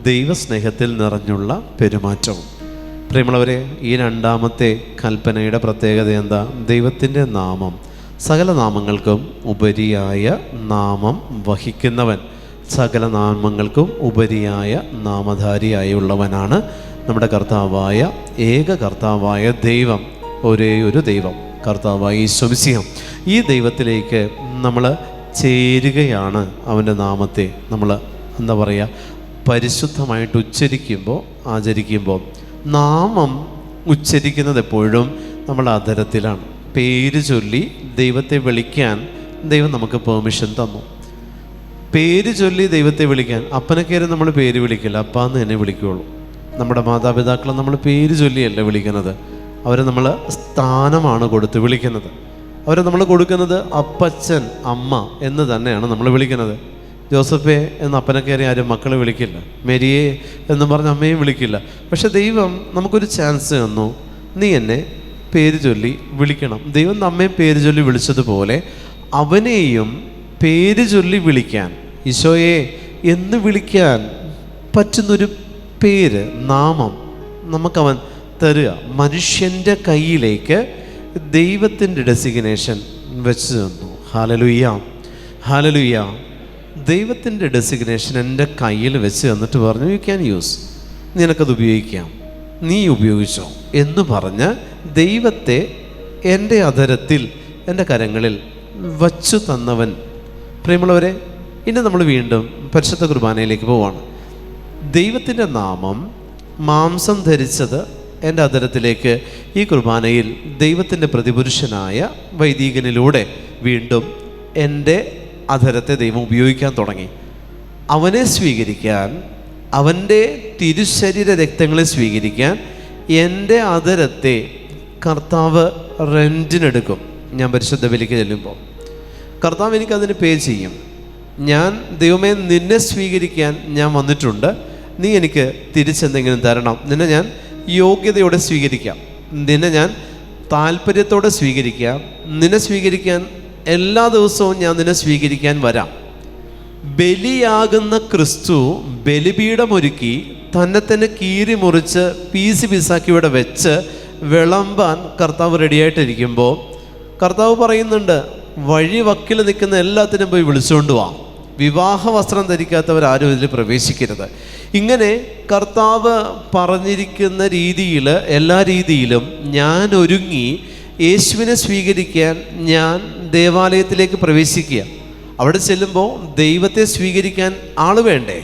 ദൈവസ്നേഹത്തിൽ നിറഞ്ഞുള്ള പെരുമാറ്റവും. പ്രിയമുള്ളവരെ, ഈ രണ്ടാമത്തെ കൽപ്പനയുടെ പ്രത്യേകത എന്താ? ദൈവത്തിൻ്റെ നാമം സകല നാമങ്ങൾക്കും ഉപരിയായ നാമം വഹിക്കുന്നവൻ, സകല നാമങ്ങൾക്കും ഉപരിയായ നാമധാരിയായുള്ളവനാണ് നമ്മുടെ കർത്താവായ, ഏക കർത്താവായ ദൈവം. ഒരേ ഒരു ദൈവം, കർത്താവായ യേശു മിശിഹ. ഈ ദൈവത്തിലേക്ക് നമ്മൾ ചേരുകയാണ്. അവൻ്റെ നാമത്തെ നമ്മൾ എന്താ പറയുക, പരിശുദ്ധമായിട്ട് ഉച്ചരിക്കുമ്പോൾ, ആചരിക്കുമ്പോൾ. നാമം ഉച്ചരിക്കുന്നത് എപ്പോഴും നമ്മൾ അധരത്തിലാണ്. പേര് ചൊല്ലി ദൈവത്തെ വിളിക്കാൻ ദൈവം നമുക്ക് പെർമിഷൻ തന്നു. പേര് ചൊല്ലി ദൈവത്തെ വിളിക്കാൻ, അപ്പനെ കയറി നമ്മൾ പേര് വിളിക്കില്ല, അപ്പാന്ന് തന്നെ വിളിക്കുകയുള്ളൂ. നമ്മുടെ മാതാപിതാക്കളെ നമ്മൾ പേര് ചൊല്ലിയല്ല വിളിക്കുന്നത്. അവരെ നമ്മൾ സ്ഥാനമാണ് കൊടുത്ത് വിളിക്കുന്നത്. അവരെ നമ്മൾ കൊടുക്കുന്നത് അപ്പച്ചൻ, അമ്മ എന്ന് തന്നെയാണ് നമ്മൾ വിളിക്കുന്നത്. ജോസഫേ എന്ന് അപ്പനെ കയറി ആരും മക്കളെ വിളിക്കില്ല. മേരിയെ എന്ന് പറഞ്ഞ് അമ്മയും വിളിക്കില്ല. പക്ഷെ ദൈവം നമുക്കൊരു ചാൻസ് തന്നു, നീ എന്നെ പേര് ചൊല്ലി വിളിക്കണം. ദൈവം നമ്മെ പേര് ചൊല്ലി വിളിച്ചതുപോലെ അവനെയും പേര് ചൊല്ലി വിളിക്കാൻ, ഈശോയെ എന്ന് വിളിക്കാൻ പറ്റുന്നൊരു പേര്, നാമം നമുക്കവൻ തരിക. മനുഷ്യൻ്റെ കയ്യിലേക്ക് ദൈവത്തിൻ്റെ ഡെസിഗ്നേഷൻ വെച്ച് തന്നു. Hallelujah, hallelujah. ദൈവത്തിൻ്റെ ഡെസിഗ്നേഷൻ എൻ്റെ കയ്യിൽ വെച്ച് തന്നിട്ട് പറഞ്ഞു, യു ക്യാൻ യൂസ്, നിനക്കത് ഉപയോഗിക്കാം, നീ ഉപയോഗിച്ചോ എന്ന് പറഞ്ഞ് ദൈവത്തെ എൻ്റെ അധരത്തിൽ, എൻ്റെ കരങ്ങളിൽ വച്ചു തന്നവൻ. പ്രിയമുള്ളവരെ, ഇനി നമ്മൾ വീണ്ടും പരിശുദ്ധ കുർബാനയിലേക്ക് പോവാണ്. ദൈവത്തിൻ്റെ നാമം മാംസം ധരിച്ചത് എൻ്റെ അധരത്തിലേക്ക് ഈ കുർബാനയിൽ ദൈവത്തിൻ്റെ പ്രതിപുരുഷനായ വൈദികനിലൂടെ വീണ്ടും എൻ്റെ അധരത്തെ ദൈവം ഉപയോഗിക്കാൻ തുടങ്ങി. അവനെ സ്വീകരിക്കാൻ, അവൻ്റെ തിരുശരീര രക്തങ്ങളെ സ്വീകരിക്കാൻ എൻ്റെ അധരത്തെ കർത്താവ് റെൻറ്റിനെടുക്കും. ഞാൻ പരിശുദ്ധ ബലിക്ക് ചെല്ലുമ്പോൾ കർത്താവ് എനിക്കതിന് പേ ചെയ്യും. ഞാൻ ദൈവമേ നിന്നെ സ്വീകരിക്കാൻ ഞാൻ വന്നിട്ടുണ്ട്, നീ എനിക്ക് തിരിച്ചെന്തെങ്കിലും തരണം. നിന്നെ ഞാൻ യോഗ്യതയോടെ സ്വീകരിക്കാം, നിന്നെ ഞാൻ താല്പര്യത്തോടെ സ്വീകരിക്കാം, നിന്നെ സ്വീകരിക്കാൻ എല്ലാ ദിവസവും ഞാൻ നിന്നെ സ്വീകരിക്കാൻ വരാം. ബലിയാകുന്ന ക്രിസ്തു ബലിപീഠമൊരുക്കി തന്നെ തന്നെ കീറി മുറിച്ച് പീസ് പീസാക്കി ഇവിടെ വെച്ച് വിളമ്പാൻ കർത്താവ് റെഡിയായിട്ടിരിക്കുമ്പോൾ കർത്താവ് പറയുന്നുണ്ട്, വഴി വക്കിൽ നിൽക്കുന്ന എല്ലാത്തിനും പോയി വിളിച്ചുകൊണ്ട് വാ. വിവാഹ വസ്ത്രം ധരിക്കാത്തവരാരും ഇതിൽ പ്രവേശിക്കരുത്. ഇങ്ങനെ കർത്താവ് പറഞ്ഞിരിക്കുന്ന രീതിയിൽ, എല്ലാ രീതിയിലും ഞാൻ ഒരുങ്ങി യേശുവിനെ സ്വീകരിക്കാൻ ഞാൻ ദേവാലയത്തിലേക്ക് പ്രവേശിക്കുക. അവിടെ ചെല്ലുമ്പോൾ ദൈവത്തെ സ്വീകരിക്കാൻ ആൾ വേണ്ടേ?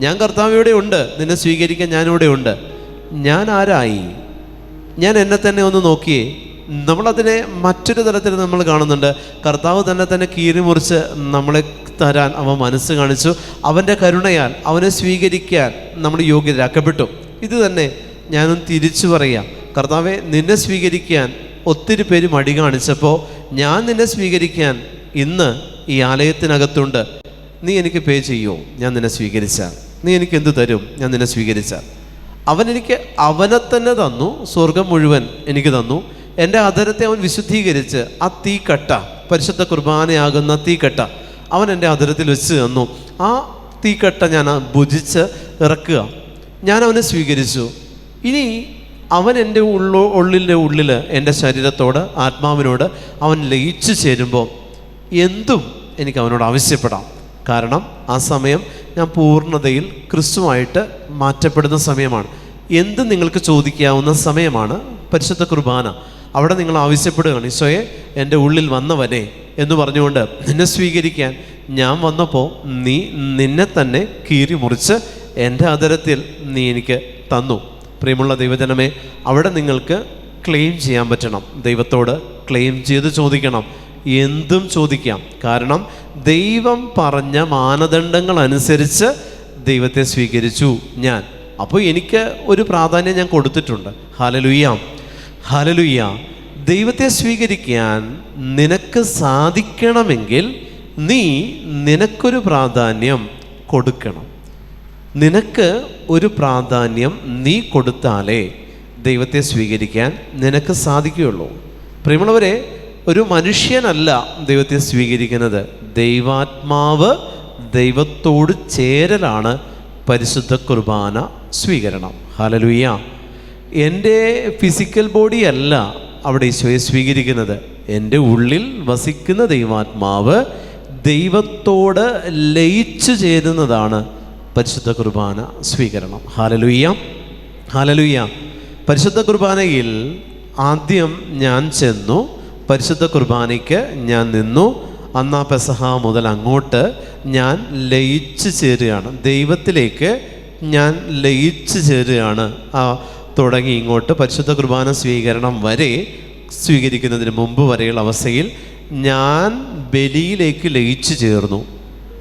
ഞാൻ കർത്താവ് ഇവിടെ ഉണ്ട്, നിന്നെ സ്വീകരിക്കാൻ ഞാനിവിടെ ഉണ്ട്. ഞാൻ ആരായി? ഞാൻ എന്നെ തന്നെ ഒന്ന് നോക്കിയേ. നമ്മളതിനെ മറ്റൊരു തലത്തിൽ നമ്മൾ കാണുന്നുണ്ട്. കർത്താവ് തന്നെ കീറി മുറിച്ച് നമ്മളെ തരാൻ അവൻ മനസ്സ് കാണിച്ചു. അവൻ്റെ കരുണയാൽ അവനെ സ്വീകരിക്കാൻ നമ്മൾ യോഗ്യരാക്കപ്പെട്ടു. ഇത് തന്നെ ഞാനും തിരിച്ചു പറയാം. കർത്താവെ, നിന്നെ സ്വീകരിക്കാൻ ഒത്തിരി പേര് മടി കാണിച്ചപ്പോൾ ഞാൻ നിന്നെ സ്വീകരിക്കാൻ ഇന്ന് ഈ ആലയത്തിനകത്തുണ്ട്. നീ എനിക്ക് പേ ചെയ്യുമോ? ഞാൻ നിന്നെ സ്വീകരിച്ചാൽ. നീ എനിക്ക് എന്ത് തരും? ഞാൻ നിന്നെ സ്വീകരിച്ചാൽ. അവനെ തന്നെ തന്നു, സ്വർഗം മുഴുവൻ എനിക്ക് തന്നു. എൻ്റെ അധരത്തെ അവൻ വിശുദ്ധീകരിച്ച് ആ തീക്കട്ട, പരിശുദ്ധ കുർബാനയാകുന്ന തീക്കട്ട അവൻ എൻ്റെ അധരത്തിൽ വെച്ച് തന്നു. ആ തീക്കട്ട ഞാൻ ഭുജിച്ച് ഇറക്കുക. ഞാൻ അവനെ സ്വീകരിച്ചു. ഇനി അവൻ എൻ്റെ ഉള്ളിൽ എൻ്റെ ശരീരത്തോട്, ആത്മാവിനോട് അവൻ ലയിച്ചു ചേരുമ്പോൾ എന്തും എനിക്ക് അവനോട് ആവശ്യപ്പെടാം. കാരണം ആ സമയം ഞാൻ പൂർണ്ണതയിൽ ക്രിസ്തുവായിട്ട് മാറ്റപ്പെടുന്ന സമയമാണ്. എന്ത് നിങ്ങൾക്ക് ചോദിക്കാവുന്ന സമയമാണ് പരിശുദ്ധ കുർബാന. അവിടെ നിങ്ങൾ ആവശ്യപ്പെടുകയാണ്, ഈശോയെ, എൻ്റെ ഉള്ളിൽ വന്നവനെ എന്ന് പറഞ്ഞുകൊണ്ട് നിന്നെ സ്വീകരിക്കാൻ ഞാൻ വന്നപ്പോൾ നീ നിന്നെ തന്നെ കീറി മുറിച്ച് എൻ്റെ അധരത്തിൽ നീ എനിക്ക് തന്നു. പ്രിയമുള്ള ദൈവജനമേ, അവിടെ നിങ്ങൾക്ക് ക്ലെയിം ചെയ്യാൻ പറ്റണം. ദൈവത്തോട് ക്ലെയിം ചെയ്ത് ചോദിക്കണം. എന്തും ചോദിക്കാം. കാരണം ദൈവം പറഞ്ഞ മാനദണ്ഡങ്ങൾ അനുസരിച്ച് ദൈവത്തെ സ്വീകരിച്ചു ഞാൻ. അപ്പോൾ എനിക്ക് ഒരു പ്രാധാന്യം ഞാൻ കൊടുത്തിട്ടുണ്ട്. Hallelujah, hallelujah. ദൈവത്തെ സ്വീകരിക്കാൻ നിനക്ക് സാധിക്കണമെങ്കിൽ നിനക്കൊരു പ്രാധാന്യം കൊടുക്കണം. നിനക്ക് ഒരു പ്രാധാന്യം നീ കൊടുത്താലേ ദൈവത്തെ സ്വീകരിക്കാൻ നിനക്ക് സാധിക്കുകയുള്ളൂ. പ്രിയമുള്ളവരെ, ഒരു മനുഷ്യനല്ല ദൈവത്തെ സ്വീകരിക്കുന്നത്. ദൈവാത്മാവ് ദൈവത്തോട് ചേരലാണ് പരിശുദ്ധ കുർബാന സ്വീകരണം. ഹല്ലേലൂയ. എൻ്റെ ഫിസിക്കൽ ബോഡി അല്ല അവിടെ ഈശോയെ സ്വീകരിക്കുന്നത്. എൻ്റെ ഉള്ളിൽ വസിക്കുന്ന ദൈവാത്മാവ് ദൈവത്തോട് ലയിച്ചു ചേരുന്നതാണ് പരിശുദ്ധ കുർബാന സ്വീകരണം. Hallelujah, hallelujah. പരിശുദ്ധ കുർബാനയിൽ ആദ്യം ഞാൻ ചെന്നു, പരിശുദ്ധ കുർബാനയ്ക്ക് ഞാൻ നിന്നു. അന്നാ പെസഹ മുതൽ അങ്ങോട്ട് ഞാൻ ലയിച്ചു ചേരുകയാണ്, ദൈവത്തിലേക്ക് ഞാൻ ലയിച്ചു ചേരുകയാണ്. തുടങ്ങി ഇങ്ങോട്ട് പരിശുദ്ധ കുർബാന സ്വീകരണം വരെ, സ്വീകരിക്കുന്നതിന് മുമ്പ് വരെയുള്ള അവസ്ഥയിൽ ഞാൻ ബലിയിലേക്ക് ലയിച്ചു ചേർന്നു.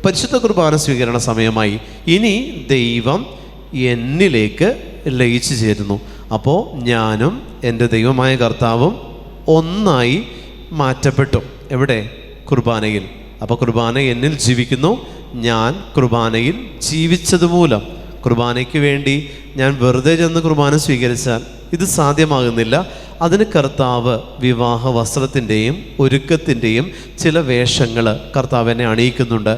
പരിശുദ്ധ കുർബാന സ്വീകരണ സമയമായി. ഇനി ദൈവം എന്നിലേക്ക് ലയിച്ചു ചേരുന്നു. അപ്പോൾ ഞാനും എൻ്റെ ദൈവമായ കർത്താവും ഒന്നായി മാറ്റപ്പെട്ടു. എവിടെ? കുർബാനയിൽ. അപ്പോൾ കുർബാന എന്നിൽ ജീവിക്കുന്നു. ഞാൻ കുർബാനയിൽ ജീവിച്ചതുമൂലം കുർബാനയ്ക്ക് വേണ്ടി ഞാൻ വെറുതെ ചെന്ന് കുർബാന സ്വീകരിച്ചാൽ ഇത് സാധ്യമാകുന്നില്ല. അതിന് കർത്താവ് വിവാഹ വസ്ത്രത്തിൻ്റെയും ഒരുക്കത്തിൻ്റെയും ചില വേഷങ്ങൾ കർത്താവ് എന്നെ അണിയിക്കുന്നുണ്ട്.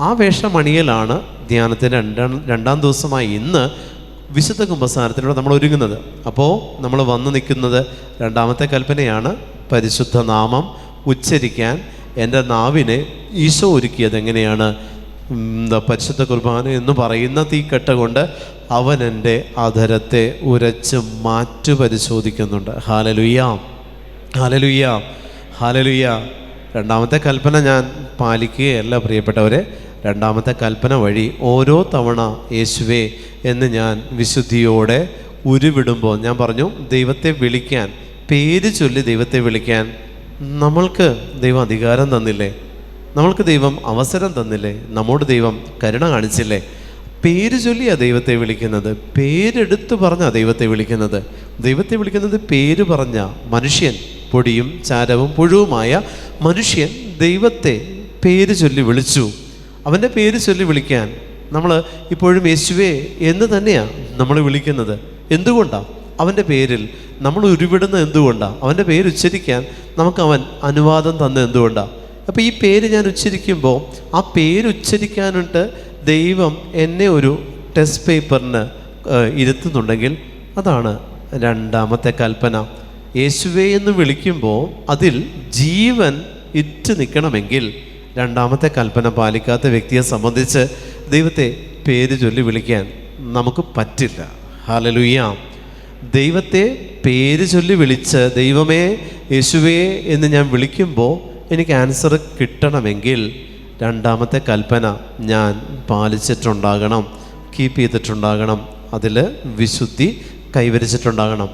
ആ വേഷമണിയലാണ് ധ്യാനത്തിൻ്റെ രണ്ടാം ദിവസമായി ഇന്ന് വിശുദ്ധ കുമ്പസാരത്തിലൂടെ നമ്മൾ ഒരുങ്ങുന്നത്. അപ്പോൾ നമ്മൾ വന്ന് നിൽക്കുന്നത് രണ്ടാമത്തെ കൽപ്പനയാണ്. പരിശുദ്ധ നാമം ഉച്ചരിക്കാൻ എൻ്റെ നാവിനെ ഈശോ ഒരുക്കിയത് എങ്ങനെയാണ്? പരിശുദ്ധ കുർബാന എന്ന് പറയുന്ന തീക്കട്ട കൊണ്ട് അവൻ എൻ്റെ അധരത്തെ ഉരച്ച് മാറ്റു പരിശോധിക്കുന്നുണ്ട്. Hallelujah, hallelujah, hallelujah. രണ്ടാമത്തെ കൽപ്പന ഞാൻ പാലിക്കുകയല്ല പ്രിയപ്പെട്ടവരെ. രണ്ടാമത്തെ കൽപ്പന വഴി ഓരോ തവണ യേശുവേ എന്ന് ഞാൻ വിശുദ്ധിയോടെ ഉരുവിടുമ്പോൾ ഞാൻ പറഞ്ഞു, ദൈവത്തെ വിളിക്കാൻ, പേര് ചൊല്ലി ദൈവത്തെ വിളിക്കാൻ നമ്മൾക്ക് ദൈവം അധികാരം തന്നില്ലേ? നമ്മൾക്ക് ദൈവം അവസരം തന്നില്ലേ? നമ്മോട് ദൈവം കരുണ കാണിച്ചില്ലേ? പേര് ചൊല്ലിയാണ് ദൈവത്തെ വിളിക്കുന്നത്. പേരെടുത്ത് പറഞ്ഞാണ് ദൈവത്തെ വിളിക്കുന്നത്. ദൈവത്തെ വിളിക്കുന്നത് പേര് പറഞ്ഞ മനുഷ്യൻ, പൊടിയും ചാരവും പുഴുവുമായ മനുഷ്യൻ ദൈവത്തെ പേര് ചൊല്ലി വിളിച്ചു. അവൻ്റെ പേര് ചൊല്ലി വിളിക്കാൻ നമ്മൾ ഇപ്പോഴും യേശുവേ എന്ന് തന്നെയാണ് നമ്മൾ വിളിക്കുന്നത്. എന്തുകൊണ്ടാണ്? അവൻ്റെ പേരിൽ നമ്മൾ ഉരുവിടുന്നത് എന്തുകൊണ്ടാണ്? അവൻ്റെ പേര് ഉച്ചരിക്കാൻ നമുക്ക് അവൻ അനുവാദം തന്നത് എന്തുകൊണ്ടാണ്? അപ്പോൾ ഈ പേര് ഞാൻ ഉച്ചരിക്കുമ്പോൾ ആ പേര് ഉച്ചരിക്കാനായിട്ട് ദൈവം എന്നെ ഒരു ടെസ്റ്റ് പേപ്പറിന് ഇരുത്തുന്നുണ്ടെങ്കിൽ അതാണ് രണ്ടാമത്തെ കൽപ്പന. യേശുവേ എന്ന് വിളിക്കുമ്പോൾ അതിൽ ജീവൻ ഇറ്റ് നിൽക്കണമെങ്കിൽ രണ്ടാമത്തെ കൽപ്പന പാലിക്കാത്ത വ്യക്തിയെ സംബന്ധിച്ച് ദൈവത്തെ പേര് ചൊല്ലി വിളിക്കാൻ നമുക്ക് പറ്റില്ല. ഹല്ലേലൂയ. ദൈവത്തെ പേര് ചൊല്ലി വിളിച്ച് ദൈവമേ യേശുവേ എന്ന് ഞാൻ വിളിക്കുമ്പോൾ എനിക്ക് ആൻസർ കിട്ടണമെങ്കിൽ രണ്ടാമത്തെ കൽപ്പന ഞാൻ പാലിച്ചിട്ടുണ്ടാകണം, കീപ്പ് ചെയ്തിട്ടുണ്ടാകണം. അതിൽ വിശുദ്ധി കൈവരിച്ചിട്ടുണ്ടാകണം.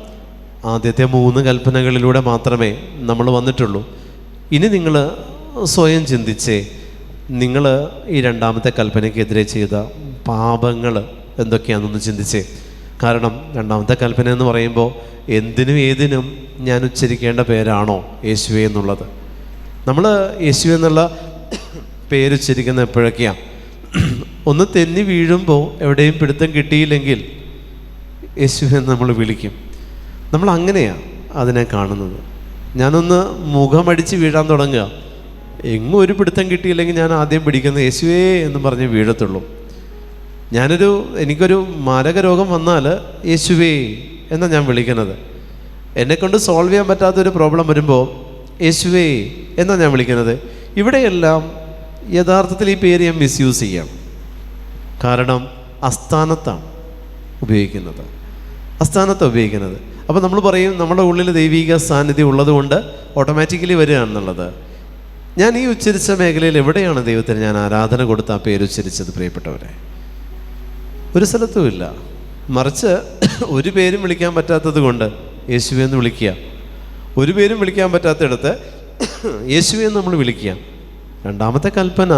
ആദ്യത്തെ 3 കൽപ്പനകളിലൂടെ മാത്രമേ നമ്മൾ വന്നിട്ടുള്ളൂ. ഇനി നിങ്ങൾ സ്വയം ചിന്തിച്ചേ, നിങ്ങൾ ഈ 2ാമത്തെ കൽപ്പനയ്ക്കെതിരെ ചെയ്ത പാപങ്ങൾ എന്തൊക്കെയാണെന്നൊന്ന് ചിന്തിച്ചേ. കാരണം 2ാമത്തെ കൽപ്പന എന്ന് പറയുമ്പോൾ എന്തിനും ഏതിനും ഞാൻ ഉച്ചരിക്കേണ്ട പേരാണോ യേശുവേ എന്നുള്ളത്? നമ്മൾ യേശുവേ എന്നുള്ള പേരുച്ചരിക്കുന്ന എപ്പോഴൊക്കെയാണ്? ഒന്ന് തെന്നി വീഴുമ്പോൾ എവിടെയും പിടുത്തം കിട്ടിയില്ലെങ്കിൽ യേശുവേ എന്ന് നമ്മൾ വിളിക്കും. നമ്മൾ അങ്ങനെയാണ് അതിനെ കാണുന്നത്. ഞാനൊന്ന് മുഖമടിച്ച് വീഴാൻ തുടങ്ങുക, എങ്ങും ഒരു പിടുത്തം കിട്ടിയില്ലെങ്കിൽ ഞാൻ ആദ്യം പിടിക്കുന്നത് യേശുവേ എന്ന് പറഞ്ഞ് വീഴത്തുള്ളൂ. എനിക്കൊരു മാരക രോഗം വന്നാൽ യേശുവേ എന്നാണ് ഞാൻ വിളിക്കുന്നത്. എന്നെക്കൊണ്ട് സോൾവ് ചെയ്യാൻ പറ്റാത്തൊരു പ്രോബ്ലം വരുമ്പോൾ യേശുവേ എന്നാണ് ഞാൻ വിളിക്കുന്നത്. ഇവിടെയെല്ലാം യഥാർത്ഥത്തിൽ ഈ പേര് ഞാൻ മിസ്യൂസ് ചെയ്യാം. കാരണം അസ്ഥാനത്താണ് ഉപയോഗിക്കുന്നത്. അപ്പോൾ നമ്മൾ പറയും നമ്മുടെ ഉള്ളിൽ ദൈവിക സാന്നിധ്യം ഉള്ളതുകൊണ്ട് ഓട്ടോമാറ്റിക്കലി വരികയാണെന്നുള്ളത്. ഞാൻ ഈ ഉച്ചരിച്ച മേഖലയിൽ എവിടെയാണ് ദൈവത്തിന് ഞാൻ ആരാധന കൊടുത്ത് ആ പേരുച്ചരിച്ചത്? പ്രിയപ്പെട്ടവരെ, ഒരു സ്ഥലത്തുമില്ല. മറിച്ച് ഒരു പേരും വിളിക്കാൻ പറ്റാത്തത് കൊണ്ട് യേശുവേ എന്ന് വിളിക്കുക, ഒരു പേരും വിളിക്കാൻ പറ്റാത്തയിടത്ത് യേശുവേ എന്ന് നമ്മൾ വിളിക്കുക. 2ാമത്തെ കൽപ്പന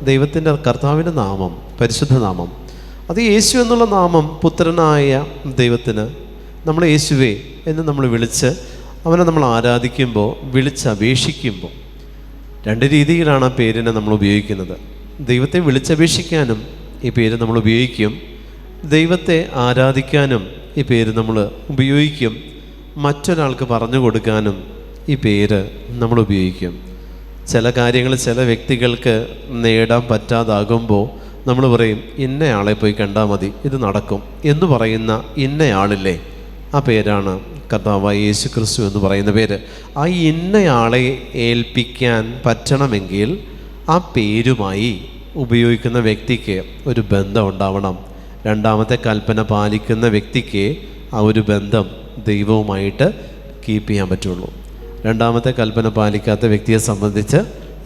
ദൈവത്തിൻ്റെ കർത്താവിൻ്റെ നാമം, പരിശുദ്ധ നാമം. അത് യേശു എന്നുള്ള നാമം പുത്രനായ ദൈവത്തിന് നമ്മൾ യേശുവേ എന്ന് നമ്മൾ വിളിച്ച് അവനെ നമ്മൾ ആരാധിക്കുമ്പോൾ, വിളിച്ചപേക്ഷിക്കുമ്പോൾ 2 രീതിയിലാണ് ആ പേരിനെ നമ്മൾ ഉപയോഗിക്കുന്നത്. ദൈവത്തെ വിളിച്ചപേക്ഷിക്കാനും ഈ പേര് നമ്മൾ ഉപയോഗിക്കും, ദൈവത്തെ ആരാധിക്കാനും ഈ പേര് നമ്മൾ ഉപയോഗിക്കും, മറ്റൊരാൾക്ക് പറഞ്ഞു കൊടുക്കാനും ഈ പേര് നമ്മൾ ഉപയോഗിക്കും. ചില കാര്യങ്ങൾ ചില വ്യക്തികൾക്ക് നേടാൻ പറ്റാതാകുമ്പോൾ നമ്മൾ പറയും ഇന്നയാളെ പോയി കണ്ടാൽ മതി, ഇത് നടക്കും എന്ന് പറയുന്ന ഇന്നയാളില്ലേ, ആ പേരാണ് കർത്താവായ യേശു ക്രിസ്തു എന്ന് പറയുന്ന പേര്. ആ ഇന്നയാളെ ഏൽപ്പിക്കാൻ പറ്റണമെങ്കിൽ ആ പേരുമായി ഉപയോഗിക്കുന്ന വ്യക്തിക്ക് ഒരു ബന്ധം ഉണ്ടാവണം. 2ാമത്തെ കൽപ്പന പാലിക്കുന്ന വ്യക്തിക്ക് ആ ഒരു ബന്ധം ദൈവവുമായിട്ട് കീപ്പ് ചെയ്യാൻ പറ്റുള്ളൂ. 2ാമത്തെ കൽപ്പന പാലിക്കാത്ത വ്യക്തിയെ സംബന്ധിച്ച്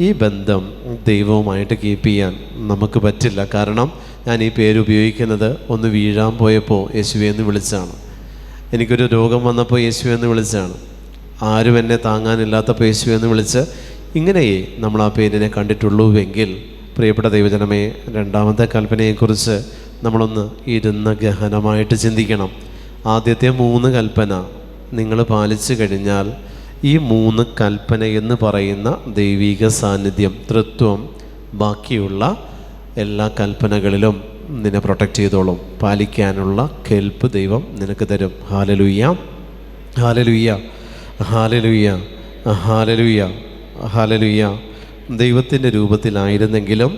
ഈ ബന്ധം ദൈവവുമായിട്ട് കീപ്പ് ചെയ്യാൻ നമുക്ക് പറ്റില്ല. കാരണം ഞാൻ ഈ പേര് ഉപയോഗിക്കുന്നത് ഒന്ന് വീഴാൻ പോയപ്പോൾ യേശുവേ എന്ന് വിളിച്ചാണ്, എനിക്കൊരു രോഗം വന്നപ്പോൾ യേശുവേ എന്ന് വിളിച്ചാണ്, ആരും എന്നെ താങ്ങാനില്ലാത്തപ്പോൾ യേശുവേ എന്ന് വിളിച്ച്, ഇങ്ങനെയേ നമ്മൾ ആ പേരിനെ കണ്ടിട്ടുള്ളൂവെങ്കിൽ പ്രിയപ്പെട്ട ദൈവജനമേ, 2ാമത്തെ കൽപ്പനയെക്കുറിച്ച് നമ്മളൊന്ന് ഇരുന്ന് ഗഹനമായിട്ട് ചിന്തിക്കണം. ആദ്യത്തെ 3 കൽപ്പന നിങ്ങൾ പാലിച്ചു കഴിഞ്ഞാൽ ഈ 3 കൽപ്പന എന്ന് പറയുന്ന ദൈവിക സാന്നിധ്യം, തൃത്വം ബാക്കിയുള്ള എല്ലാ കൽപ്പനകളിലും നിന്നെ പ്രൊട്ടക്റ്റ് ചെയ്തോളും. പാലിക്കാനുള്ള കെൽപ്പ് ദൈവം നിനക്ക് തരും. Hallelujah, hallelujah, hallelujah, hallelujah, hallelujah. ദൈവത്തിൻ്റെ രൂപത്തിലായിരുന്നെങ്കിലും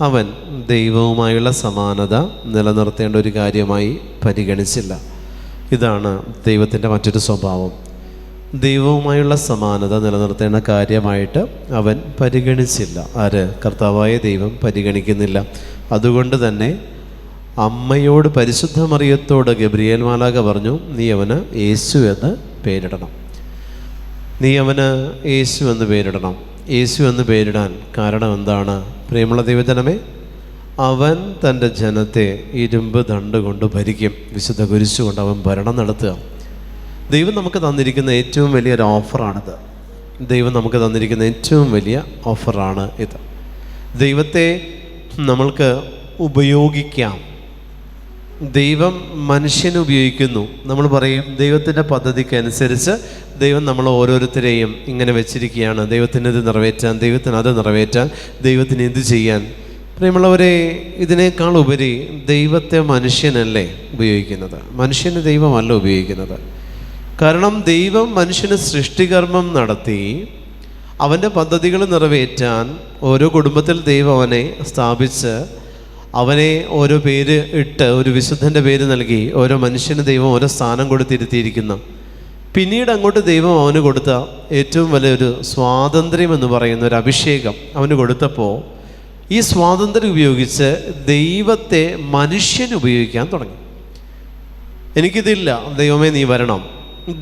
അവൻ ദൈവവുമായുള്ള സമാനത നിലനിർത്തേണ്ട ഒരു കാര്യമായി പരിഗണിച്ചില്ല. ഇതാണ് ദൈവത്തിൻ്റെ മറ്റൊരു സ്വഭാവം. ദൈവവുമായുള്ള സമാനത നിലനിർത്തേണ്ട കാര്യമായിട്ട് അവൻ പരിഗണിച്ചില്ല. ആര്? കർത്താവായ ദൈവം പരിഗണിക്കുന്നില്ല. അതുകൊണ്ട് തന്നെ അമ്മയോട്, പരിശുദ്ധ മറിയത്തോട് ഗബ്രിയേൽ മാലാഖ പറഞ്ഞു, നീ അവന് യേശു എന്ന് പേരിടണം, നീ അവന് യേശു എന്ന് പേരിടണം. യേശു എന്ന് പേരിടാൻ കാരണം എന്താണ്? പ്രിയമുള്ള ദൈവജനമേ, അവൻ തൻ്റെ ജനത്തെ ഇരുമ്പ് ദണ്ട് കൊണ്ട് ഭരിക്കും, വിശുദ്ധ കുരിശു കൊണ്ട് അവൻ ഭരണം നടത്തുക. ദൈവം നമുക്ക് തന്നിരിക്കുന്ന ഏറ്റവും വലിയൊരു ഓഫറാണിത്. ദൈവം നമുക്ക് തന്നിരിക്കുന്ന ഏറ്റവും വലിയ ഓഫറാണ് ഇത്. ദൈവത്തെ നമ്മൾക്ക് ഉപയോഗിക്കാം. ദൈവം മനുഷ്യനെ ഉപയോഗിക്കുന്നു. നമ്മൾ പറയും ദൈവത്തിൻ്റെ പദ്ധതിക്ക് അനുസരിച്ച് ദൈവം നമ്മൾ ഓരോരുത്തരെയും ഇങ്ങനെ വെച്ചിരിക്കുകയാണ്. ദൈവത്തിന് ഇത് നിറവേറ്റാൻ, ദൈവത്തിന് അത് നിറവേറ്റാൻ, ദൈവത്തിന് എന്ത് ചെയ്യാൻ. പ്രിയമുള്ളവരെ, ഇതിനേക്കാൾ ഉപരി ദൈവത്തെ മനുഷ്യനല്ലേ ഉപയോഗിക്കുന്നത്, മനുഷ്യന് ദൈവമല്ല ഉപയോഗിക്കുന്നത്. കാരണം ദൈവം മനുഷ്യന് സൃഷ്ടികർമ്മം നടത്തി അവൻ്റെ പദ്ധതികൾ നിറവേറ്റാൻ ഓരോ കുടുംബത്തിൽ ദൈവം അവനെ സ്ഥാപിച്ച് അവനെ ഓരോ പേര് ഇട്ട് ഒരു വിശുദ്ധൻ്റെ പേര് നൽകി ഓരോ മനുഷ്യന് ദൈവം ഓരോ സ്ഥാനം കൊടുത്തിരുത്തിയിരിക്കുന്നു. പിന്നീട് അങ്ങോട്ട് ദൈവം അവന് കൊടുത്ത ഏറ്റവും വലിയൊരു സ്വാതന്ത്ര്യം എന്ന് പറയുന്ന ഒരു അഭിഷേകം അവന് കൊടുത്തപ്പോൾ ഈ സ്വാതന്ത്ര്യം ഉപയോഗിച്ച് ദൈവത്തെ മനുഷ്യൻ ഉപയോഗിക്കാൻ തുടങ്ങി. എനിക്കിതില്ല, ദൈവമേ നീ വരണം.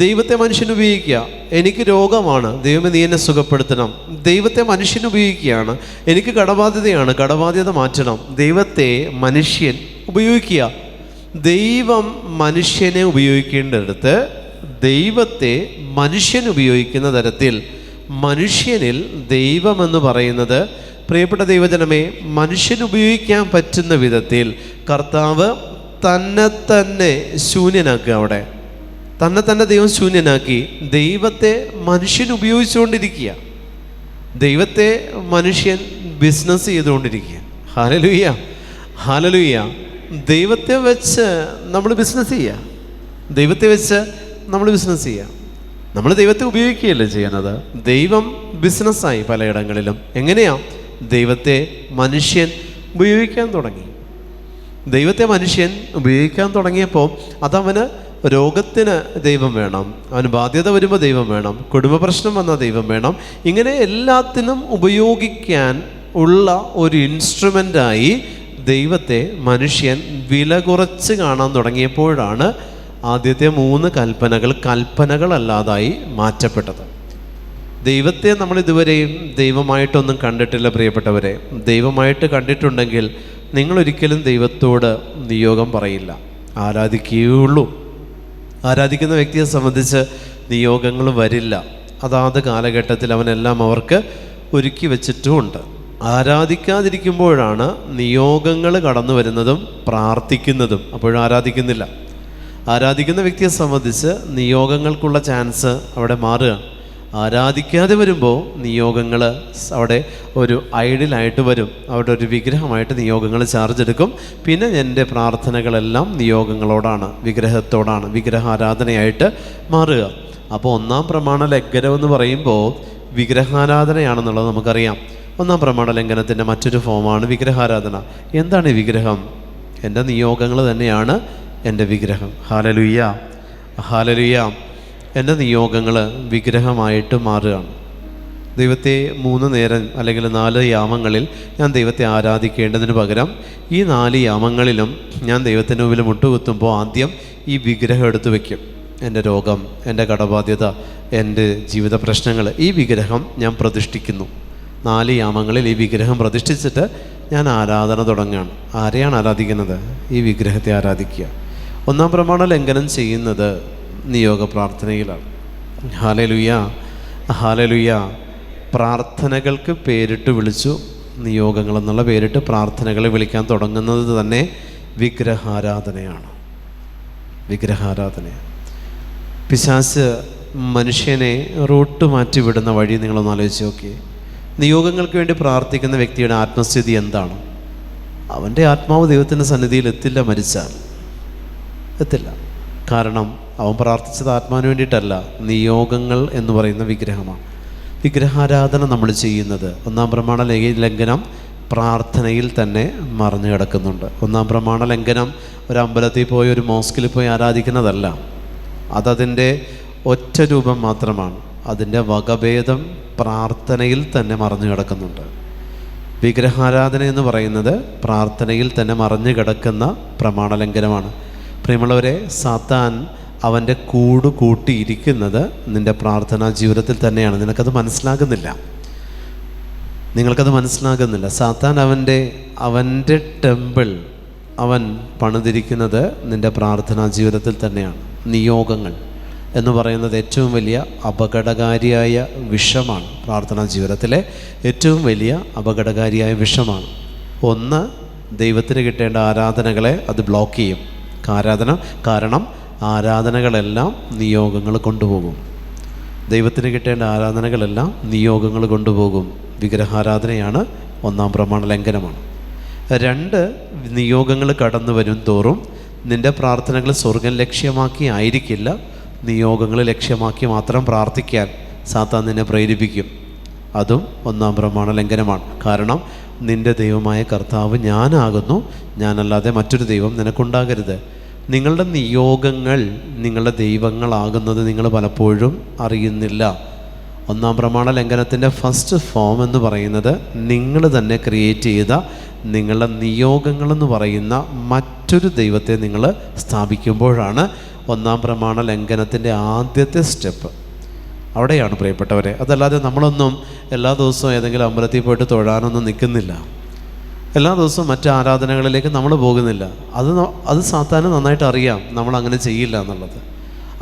ദൈവത്തെ മനുഷ്യൻ ഉപയോഗിക്കുക. എനിക്ക് രോഗമാണ്, ദൈവമേ നീ എന്നെ സുഖപ്പെടുത്തണം. ദൈവത്തെ മനുഷ്യൻ ഉപയോഗിക്കുകയാണ്. എനിക്ക് കടബാധ്യതയാണ്, കടബാധ്യത മാറ്റണം. ദൈവത്തെ മനുഷ്യൻ ഉപയോഗിക്കുക. ദൈവം മനുഷ്യനെ ഉപയോഗിക്കേണ്ടിടത്ത് ദൈവത്തെ മനുഷ്യൻ ഉപയോഗിക്കുന്ന തരത്തിൽ മനുഷ്യനിൽ ദൈവമെന്ന് പറയുന്നത്, പ്രിയപ്പെട്ട ദൈവജനമേ, മനുഷ്യൻ ഉപയോഗിക്കാൻ പറ്റുന്ന വിധത്തിൽ കർത്താവ് തന്നെ ശൂന്യനാക്കുക. അവിടെ തന്നെ ദൈവം ശൂന്യനാക്കി ദൈവത്തെ മനുഷ്യൻ ഉപയോഗിച്ചുകൊണ്ടിരിക്കുക. ദൈവത്തെ മനുഷ്യൻ ബിസിനസ് ചെയ്തുകൊണ്ടിരിക്കുക. Hallelujah, hallelujah. ദൈവത്തെ വെച്ച് നമ്മൾ ബിസിനസ് ചെയ്യുക. ദൈവത്തെ വെച്ച് നമ്മൾ ബിസിനസ് ചെയ്യുക. നമ്മൾ ദൈവത്തെ ഉപയോഗിക്കുകയല്ലേ ചെയ്യുന്നത്. ദൈവം ബിസിനസ്സായി പലയിടങ്ങളിലും. എങ്ങനെയാണ്? ദൈവത്തെ മനുഷ്യൻ ഉപയോഗിക്കാൻ തുടങ്ങി. ദൈവത്തെ മനുഷ്യൻ ഉപയോഗിക്കാൻ തുടങ്ങിയപ്പോൾ അതവന് രോഗത്തിന് ദൈവം വേണം, അവന് ബാധ്യത വരുമ്പോൾ ദൈവം വേണം, കുടുംബ പ്രശ്നം വന്നാൽ ദൈവം വേണം. ഇങ്ങനെ എല്ലാത്തിനും ഉപയോഗിക്കാൻ ഉള്ള ഒരു ഇൻസ്ട്രുമെൻ്റായി ദൈവത്തെ മനുഷ്യൻ വില കുറച്ച് കാണാൻ തുടങ്ങിയപ്പോഴാണ് ആദ്യത്തെ 3 കൽപ്പനകളല്ലാതായി മാറ്റപ്പെട്ടത്. ദൈവത്തെ നമ്മൾ ഇതുവരെയും ദൈവമായിട്ടൊന്നും കണ്ടിട്ടില്ല പ്രിയപ്പെട്ടവരെ. ദൈവമായിട്ട് കണ്ടിട്ടുണ്ടെങ്കിൽ നിങ്ങളൊരിക്കലും ദൈവത്തോട് നിയോഗം പറയില്ല, ആരാധിക്കുകയുള്ളൂ. ആരാധിക്കുന്ന വ്യക്തിയെ സംബന്ധിച്ച് നിയോഗങ്ങൾ വരില്ല. അതാത് കാലഘട്ടത്തിൽ അവനെല്ലാം അവർക്ക് ഒരുക്കി വച്ചിട്ടുമുണ്ട്. ആരാധിക്കാതിരിക്കുമ്പോഴാണ് നിയോഗങ്ങൾ കടന്നു വരുന്നതും പ്രാർത്ഥിക്കുന്നതും. അപ്പോഴും ആരാധിക്കുന്നില്ല. ആരാധിക്കുന്ന വ്യക്തിയെ സംബന്ധിച്ച് നിയോഗങ്ങൾക്കുള്ള ചാൻസ് അവിടെ മാറുകയാണ്. ആരാധിക്കാതെ വരുമ്പോൾ നിയോഗങ്ങൾ അവിടെ ഒരു ഐഡിയലായിട്ട് വരും. അവിടെ ഒരു വിഗ്രഹമായിട്ട് നിയോഗങ്ങൾ ചാർജ് എടുക്കും. പിന്നെ എൻ്റെ പ്രാർത്ഥനകളെല്ലാം നിയോഗങ്ങളോടാണ്, വിഗ്രഹത്തോടാണ്, വിഗ്രഹാരാധനയായിട്ട് മാറുക. അപ്പോൾ 1-ാം പ്രമാണ ലംഘനം എന്ന് പറയുമ്പോൾ വിഗ്രഹാരാധനയാണെന്നുള്ളത് നമുക്കറിയാം. 1-ാം പ്രമാണ ലംഘനത്തിൻ്റെ മറ്റൊരു ഫോമാണ് വിഗ്രഹാരാധന. എന്താണ് ഈ വിഗ്രഹം? എൻ്റെ നിയോഗങ്ങൾ തന്നെയാണ് എൻ്റെ വിഗ്രഹം. Hallelujah, hallelujah. എൻ്റെ നിയോഗങ്ങൾ വിഗ്രഹമായിട്ട് മാറുകയാണ്. ദൈവത്തെ 3 നേരം അല്ലെങ്കിൽ 4 യാമങ്ങളിൽ ഞാൻ ദൈവത്തെ ആരാധിക്കേണ്ടതിന് പകരം ഈ 4 യാമങ്ങളിലും ഞാൻ ദൈവത്തിൻ്റെ മുമ്പിൽ മുട്ടുകുത്തുമ്പോൾ ആദ്യം ഈ വിഗ്രഹം എടുത്തു വയ്ക്കും. എൻ്റെ രോഗം, എൻ്റെ കടബാധ്യത, എൻ്റെ ജീവിത പ്രശ്നങ്ങൾ, ഈ വിഗ്രഹം ഞാൻ പ്രതിഷ്ഠിക്കുന്നു. 4 യാമങ്ങളിൽ ഈ വിഗ്രഹം പ്രതിഷ്ഠിച്ചിട്ട് ഞാൻ ആരാധന തുടങ്ങുകയാണ്. ആരെയാണ് ആരാധിക്കുന്നത്? ഈ വിഗ്രഹത്തെ ആരാധിക്കുക. 1-ാം പ്രമാണ ലംഘനം ചെയ്യുന്നത് നിയോഗ പ്രാർത്ഥനയിലാണ്. Hallelujah, hallelujah. പ്രാർത്ഥനകൾക്ക് പേരിട്ട് വിളിച്ചു, നിയോഗങ്ങളെന്നുള്ള പേരിട്ട് പ്രാർത്ഥനകളെ വിളിക്കാൻ തുടങ്ങുന്നത് തന്നെ വിഗ്രഹാരാധനയാണ്. വിഗ്രഹാരാധനയാണ്. പിശാച് മനുഷ്യനെ റൂട്ട് മാറ്റി വിടുന്ന വഴി നിങ്ങളൊന്ന് ആലോചിച്ച് നോക്കിയേ. നിയോഗങ്ങൾക്ക് വേണ്ടി പ്രാർത്ഥിക്കുന്ന വ്യക്തിയുടെ ആത്മസ്ഥിതി എന്താണ്? അവൻ്റെ ആത്മാവ് ദൈവത്തിൻ്റെ സന്നിധിയിൽ എത്തില്ല. മരിച്ചാൽ എത്തില്ല. കാരണം അവൻ പ്രാർത്ഥിച്ചത് ആത്മാവിന് വേണ്ടിയിട്ടല്ല, നിയോഗങ്ങൾ എന്ന് പറയുന്ന വിഗ്രഹമാണ്. വിഗ്രഹാരാധന നമ്മൾ ചെയ്യുന്നത് 1-ാം പ്രമാണ ലംഘനം പ്രാർത്ഥനയിൽ തന്നെ മറിഞ്ഞു കിടക്കുന്നുണ്ട്. 1-ാം പ്രമാണ ലംഘനം ഒരു അമ്പലത്തിൽ പോയി, ഒരു മോസ്കിൽ പോയി ആരാധിക്കുന്നതല്ല. അതതിൻ്റെ ഒറ്റ രൂപം മാത്രമാണ്. അതിൻ്റെ വകഭേദം പ്രാർത്ഥനയിൽ തന്നെ മറിഞ്ഞു കിടക്കുന്നുണ്ട്. വിഗ്രഹാരാധന എന്ന് പറയുന്നത് പ്രാർത്ഥനയിൽ തന്നെ മറിഞ്ഞു കിടക്കുന്ന പ്രമാണലംഘനമാണ്. പ്രിയമുള്ളവരെ, സാത്താൻ അവൻ്റെ കൂട് കൂട്ടിയിരിക്കുന്നത് നിൻ്റെ പ്രാർത്ഥനാ ജീവിതത്തിൽ തന്നെയാണ്. നിനക്കത് മനസ്സിലാകുന്നില്ല, നിങ്ങൾക്കത് മനസ്സിലാകുന്നില്ല. സാത്താൻ അവൻ്റെ ടെമ്പിൾ അവൻ പണിതിരിക്കുന്നത് നിൻ്റെ പ്രാർത്ഥനാ ജീവിതത്തിൽ തന്നെയാണ്. നിയോഗങ്ങൾ എന്ന് പറയുന്നത് ഏറ്റവും വലിയ അപകടകാരിയായ വിഷമാണ്. പ്രാർത്ഥനാ ജീവിതത്തിലെ ഏറ്റവും വലിയ അപകടകാരിയായ വിഷമാണ്. ഒന്ന്, ദൈവത്തിന് കിട്ടേണ്ട ആരാധനകളെ അത് ബ്ലോക്ക് ചെയ്യും. കാരണം ആരാധനകളെല്ലാം നിയോഗങ്ങൾ കൊണ്ടുപോകും. ദൈവത്തിന് കിട്ടേണ്ട ആരാധനകളെല്ലാം നിയോഗങ്ങൾ കൊണ്ടുപോകും. വിഗ്രഹാരാധനയാണ് 1-ാം പ്രമാണ ലംഘനമാണ്. 2, നിയോഗങ്ങൾ കടന്നു വരും തോറും നിൻ്റെ പ്രാർത്ഥനകൾ സ്വർഗം ലക്ഷ്യമാക്കി ആയിരിക്കില്ല, നിയോഗങ്ങൾ ലക്ഷ്യമാക്കി മാത്രം പ്രാർത്ഥിക്കാൻ സാത്താൻ നിന്നെ പ്രേരിപ്പിക്കും. അതും 1-ാം പ്രമാണ ലംഘനമാണ്. കാരണം നിൻ്റെ ദൈവമായ കർത്താവ് ഞാനാകുന്നു, ഞാനല്ലാതെ മറ്റൊരു ദൈവം നിനക്കുണ്ടാകരുത്. നിങ്ങളുടെ നിയോഗങ്ങൾ നിങ്ങളുടെ ദൈവങ്ങളാകുന്നത് നിങ്ങൾ പലപ്പോഴും അറിയുന്നില്ല. 1-ാം പ്രമാണ ലംഘനത്തിൻ്റെ ഫസ്റ്റ് ഫോം എന്ന് പറയുന്നത് നിങ്ങൾ തന്നെ ക്രിയേറ്റ് ചെയ്ത നിങ്ങളുടെ നിയോഗങ്ങളെന്ന് പറയുന്ന മറ്റൊരു ദൈവത്തെ നിങ്ങൾ സ്ഥാപിക്കുമ്പോഴാണ് 1-ാം പ്രമാണ ലംഘനത്തിൻ്റെ ആദ്യത്തെ സ്റ്റെപ്പ്. അവിടെയാണ് പ്രിയപ്പെട്ടവരെ. അതല്ലാതെ നമ്മളൊന്നും എല്ലാ ദിവസവും ഏതെങ്കിലും അമ്പലത്തിൽ പോയിട്ട് തൊഴാനൊന്നും നിൽക്കുന്നില്ല. എല്ലാ ദിവസവും മറ്റ് ആരാധനകളിലേക്ക് നമ്മൾ പോകുന്നില്ല. അത് സാത്താന് നന്നായിട്ട് അറിയാം നമ്മൾ അങ്ങനെ ചെയ്യില്ല എന്നുള്ളത്.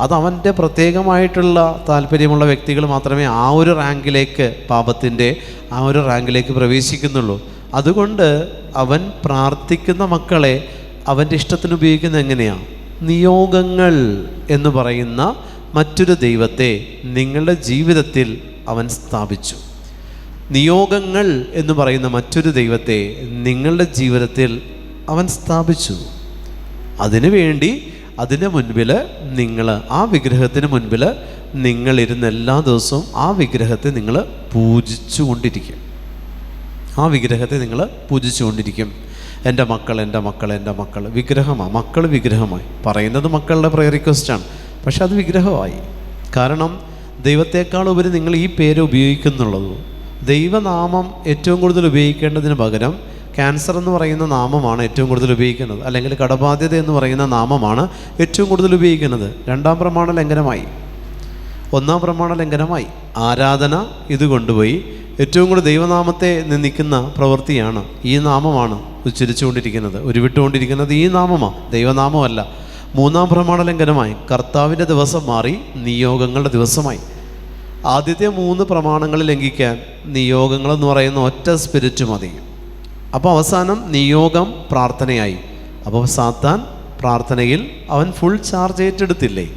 അത് അവൻ്റെ പ്രത്യേകമായിട്ടുള്ള താല്പര്യമുള്ള വ്യക്തികൾ മാത്രമേ ആ ഒരു റാങ്കിലേക്ക്, പാപത്തിൻ്റെ ആ ഒരു റാങ്കിലേക്ക് പ്രവേശിക്കുന്നുള്ളൂ. അതുകൊണ്ട് അവൻ പ്രാർത്ഥിക്കുന്ന മക്കളെ അവൻ്റെ ഇഷ്ടത്തിന് ഉപയോഗിക്കുന്നത് എങ്ങനെയാണ്? നിയോഗങ്ങൾ എന്ന് പറയുന്ന മറ്റൊരു ദൈവത്തെ നിങ്ങളുടെ ജീവിതത്തിൽ അവൻ സ്ഥാപിച്ചു. നിയോഗങ്ങൾ എന്ന് പറയുന്ന മറ്റൊരു ദൈവത്തെ നിങ്ങളുടെ ജീവിതത്തിൽ അവൻ സ്ഥാപിച്ചു. അതിനുവേണ്ടി അതിന് മുൻപിൽ നിങ്ങൾ ആ വിഗ്രഹത്തിന് മുൻപിൽ നിങ്ങളിരുന്ന് എല്ലാ ദിവസവും ആ വിഗ്രഹത്തെ നിങ്ങൾ പൂജിച്ചു കൊണ്ടിരിക്കും. ആ വിഗ്രഹത്തെ നിങ്ങൾ പൂജിച്ചു കൊണ്ടിരിക്കും. എൻ്റെ മക്കൾ, എൻ്റെ മക്കൾ, എൻ്റെ മക്കൾ. വിഗ്രഹമാണ്, മക്കൾ വിഗ്രഹമായി. പറയുന്നത് മക്കളുടെ പ്രയർ റിക്വസ്റ്റാണ്, പക്ഷെ അത് വിഗ്രഹമായി. കാരണം ദൈവത്തെക്കാൾ ഉപരി നിങ്ങൾ ഈ പേര് ഉപയോഗിക്കുന്നുള്ളൂ. ദൈവനാമം ഏറ്റവും കൂടുതൽ ഉപയോഗിക്കേണ്ടതിന് പകരം ക്യാൻസർ എന്ന് പറയുന്ന നാമമാണ് ഏറ്റവും കൂടുതൽ ഉപയോഗിക്കുന്നത്, അല്ലെങ്കിൽ കടബാധ്യത എന്ന് പറയുന്ന നാമമാണ് ഏറ്റവും കൂടുതൽ ഉപയോഗിക്കുന്നത്. രണ്ടാം പ്രമാണ ലംഘനമായി, ഒന്നാം പ്രമാണ ലംഘനമായി. ആരാധന ഇത് കൊണ്ടുപോയി ഏറ്റവും കൂടുതൽ ദൈവനാമത്തെ നിന്ദിക്കുന്ന പ്രവൃത്തിയാണ്. ഈ നാമമാണ് ഉച്ചരിച്ചുകൊണ്ടിരിക്കുന്നത്, ഉരുവിട്ടുകൊണ്ടിരിക്കുന്നത് ഈ നാമമാണ്, ദൈവനാമമല്ല. മൂന്നാം പ്രമാണ ലംഘനമായി. കർത്താവിൻ്റെ ദിവസം മാറി നിയോഗങ്ങളുടെ ദിവസമായി. ആദ്യത്തെ 3 പ്രമാണങ്ങൾ ലംഘിക്കാൻ നിയോഗങ്ങളെന്ന് പറയുന്ന ഒറ്റ സ്പിരിറ്റ് മതി. അപ്പോൾ അവസാനം നിയോഗം പ്രാർത്ഥനയായി. അപ്പോൾ സാത്താൻ പ്രാർത്ഥനയിൽ അവൻ ഫുൾ ചാർജ് ഏറ്റെടുത്തില്ലേ?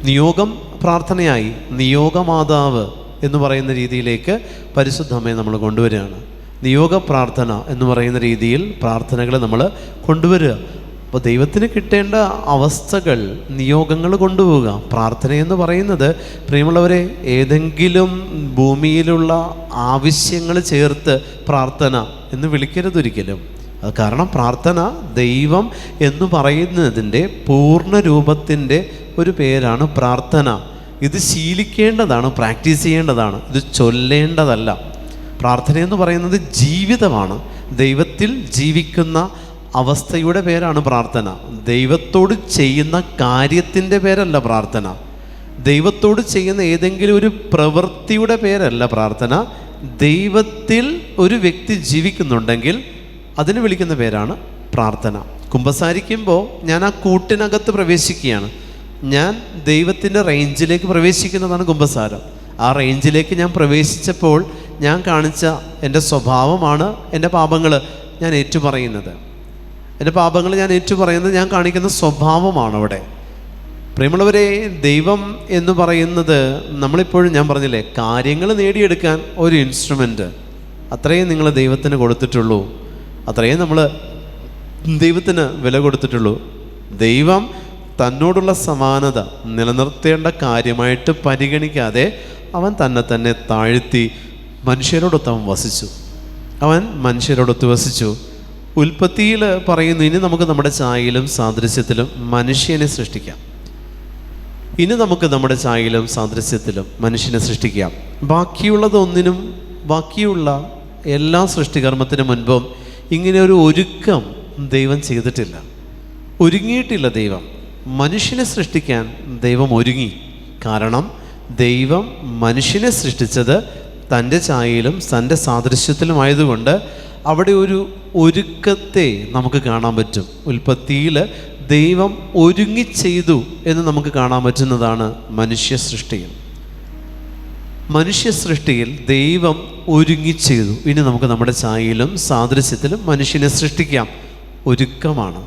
നിയോഗം പ്രാർത്ഥനയായി. നിയോഗമാതാവ് എന്ന് പറയുന്ന രീതിയിലേക്ക് പരിശുദ്ധമ്മയെ നമ്മൾ കൊണ്ടുവരികയാണ്. നിയോഗ പ്രാർത്ഥന എന്ന് പറയുന്ന രീതിയിൽ പ്രാർത്ഥനകൾ നമ്മൾ കൊണ്ടുവരിക. അപ്പോൾ ദൈവത്തിന് കിട്ടേണ്ട അവസ്ഥകൾ, നിയോഗങ്ങൾ കൊണ്ടുപോവുക. പ്രാർത്ഥനയെന്ന് പറയുന്നത് പ്രിയമുള്ളവരെ, ഏതെങ്കിലും ഭൂമിയിലുള്ള ആവശ്യങ്ങൾ ചേർത്ത് പ്രാർത്ഥന എന്ന് വിളിക്കരുതൊരിക്കലും. അത് കാരണം പ്രാർത്ഥന ദൈവം എന്ന് പറയുന്നതിൻ്റെ പൂർണ്ണ രൂപത്തിൻ്റെ ഒരു പേരാണ് പ്രാർത്ഥന. ഇത് ശീലിക്കേണ്ടതാണ്, പ്രാക്ടീസ് ചെയ്യേണ്ടതാണ്, ഇത് ചൊല്ലേണ്ടതല്ല. പ്രാർത്ഥനയെന്ന് പറയുന്നത് ജീവിതമാണ്. ദൈവത്തിൽ ജീവിക്കുന്ന അവസ്ഥയുടെ പേരാണ് പ്രാർത്ഥന. ദൈവത്തോട് ചെയ്യുന്ന കാര്യത്തിൻ്റെ പേരല്ല പ്രാർത്ഥന. ദൈവത്തോട് ചെയ്യുന്ന ഏതെങ്കിലും ഒരു പ്രവൃത്തിയുടെ പേരല്ല പ്രാർത്ഥന. ദൈവത്തിൽ ഒരു വ്യക്തി ജീവിക്കുന്നുണ്ടെങ്കിൽ അതിന് വിളിക്കുന്ന പേരാണ് പ്രാർത്ഥന. കുമ്പസാരിക്കുമ്പോൾ ഞാൻ ആ കൂട്ടിനകത്ത് പ്രവേശിക്കുകയാണ്. ഞാൻ ദൈവത്തിൻ്റെ റേഞ്ചിലേക്ക് പ്രവേശിക്കുന്നതാണ് കുമ്പസാരം. ആ റേഞ്ചിലേക്ക് ഞാൻ പ്രവേശിച്ചപ്പോൾ ഞാൻ കാണിച്ച എൻ്റെ സ്വഭാവമാണ് എൻ്റെ പാപങ്ങൾ ഞാൻ ഏറ്റുപറയുന്നത്. എൻ്റെ പാപങ്ങൾ ഞാൻ ഏറ്റുപറയുന്നത് ഞാൻ കാണിക്കുന്ന സ്വഭാവമാണ് അവിടെ. പ്രിയമുള്ളവരെ, ദൈവം എന്ന് പറയുന്നത് നമ്മളിപ്പോഴും ഞാൻ പറഞ്ഞില്ലേ, കാര്യങ്ങൾ നേടിയെടുക്കാൻ ഒരു ഇൻസ്ട്രുമെൻ്റ്, അത്രയും നിങ്ങൾ ദൈവത്തിന് കൊടുത്തിട്ടുള്ളൂ, അത്രയും നമ്മൾ ദൈവത്തിന് വില കൊടുത്തിട്ടുള്ളൂ. ദൈവം തന്നോടുള്ള സമാനത നിലനിർത്തേണ്ട കാര്യമായിട്ട് പരിഗണിക്കാതെ അവൻ തന്നെ താഴ്ത്തി മനുഷ്യരോടൊത്ത് അവൻ വസിച്ചു. അവൻ മനുഷ്യരോടൊത്ത് വസിച്ചു. ഉൽപ്പത്തിയിൽ പറയുന്നു, ഇനി നമുക്ക് നമ്മുടെ ഛായയിലും സാദൃശ്യത്തിലും മനുഷ്യനെ സൃഷ്ടിക്കാം. ഇനി നമുക്ക് നമ്മുടെ ഛായയിലും സാദൃശ്യത്തിലും മനുഷ്യനെ സൃഷ്ടിക്കാം. ബാക്കിയുള്ള എല്ലാ സൃഷ്ടികർമ്മത്തിന് മുൻപും ഇങ്ങനെ ഒരു ഒരുക്കം ദൈവം ചെയ്തിട്ടില്ല, ഒരുങ്ങിയിട്ടില്ല ദൈവം. മനുഷ്യനെ സൃഷ്ടിക്കാൻ ദൈവം ഒരുങ്ങി. കാരണം ദൈവം മനുഷ്യനെ സൃഷ്ടിച്ചത് തൻ്റെ ഛായയിലും തൻ്റെ സാദൃശ്യത്തിലുമായതുകൊണ്ട് അവിടെ ഒരു ഒരുക്കത്തെ നമുക്ക് കാണാൻ പറ്റും. ഉൽപ്പത്തിയിൽ ദൈവം ഒരുങ്ങി ചെയ്തു എന്ന് നമുക്ക് കാണാൻ പറ്റുന്നതാണ് മനുഷ്യ സൃഷ്ടിയിൽ. മനുഷ്യ സൃഷ്ടിയിൽ ദൈവം ഒരുങ്ങി ചെയ്തു. ഇനി നമുക്ക് നമ്മുടെ ഛായയിലും സാദൃശ്യത്തിലും മനുഷ്യനെ സൃഷ്ടിക്കാം. ഒരുക്കമാണ്.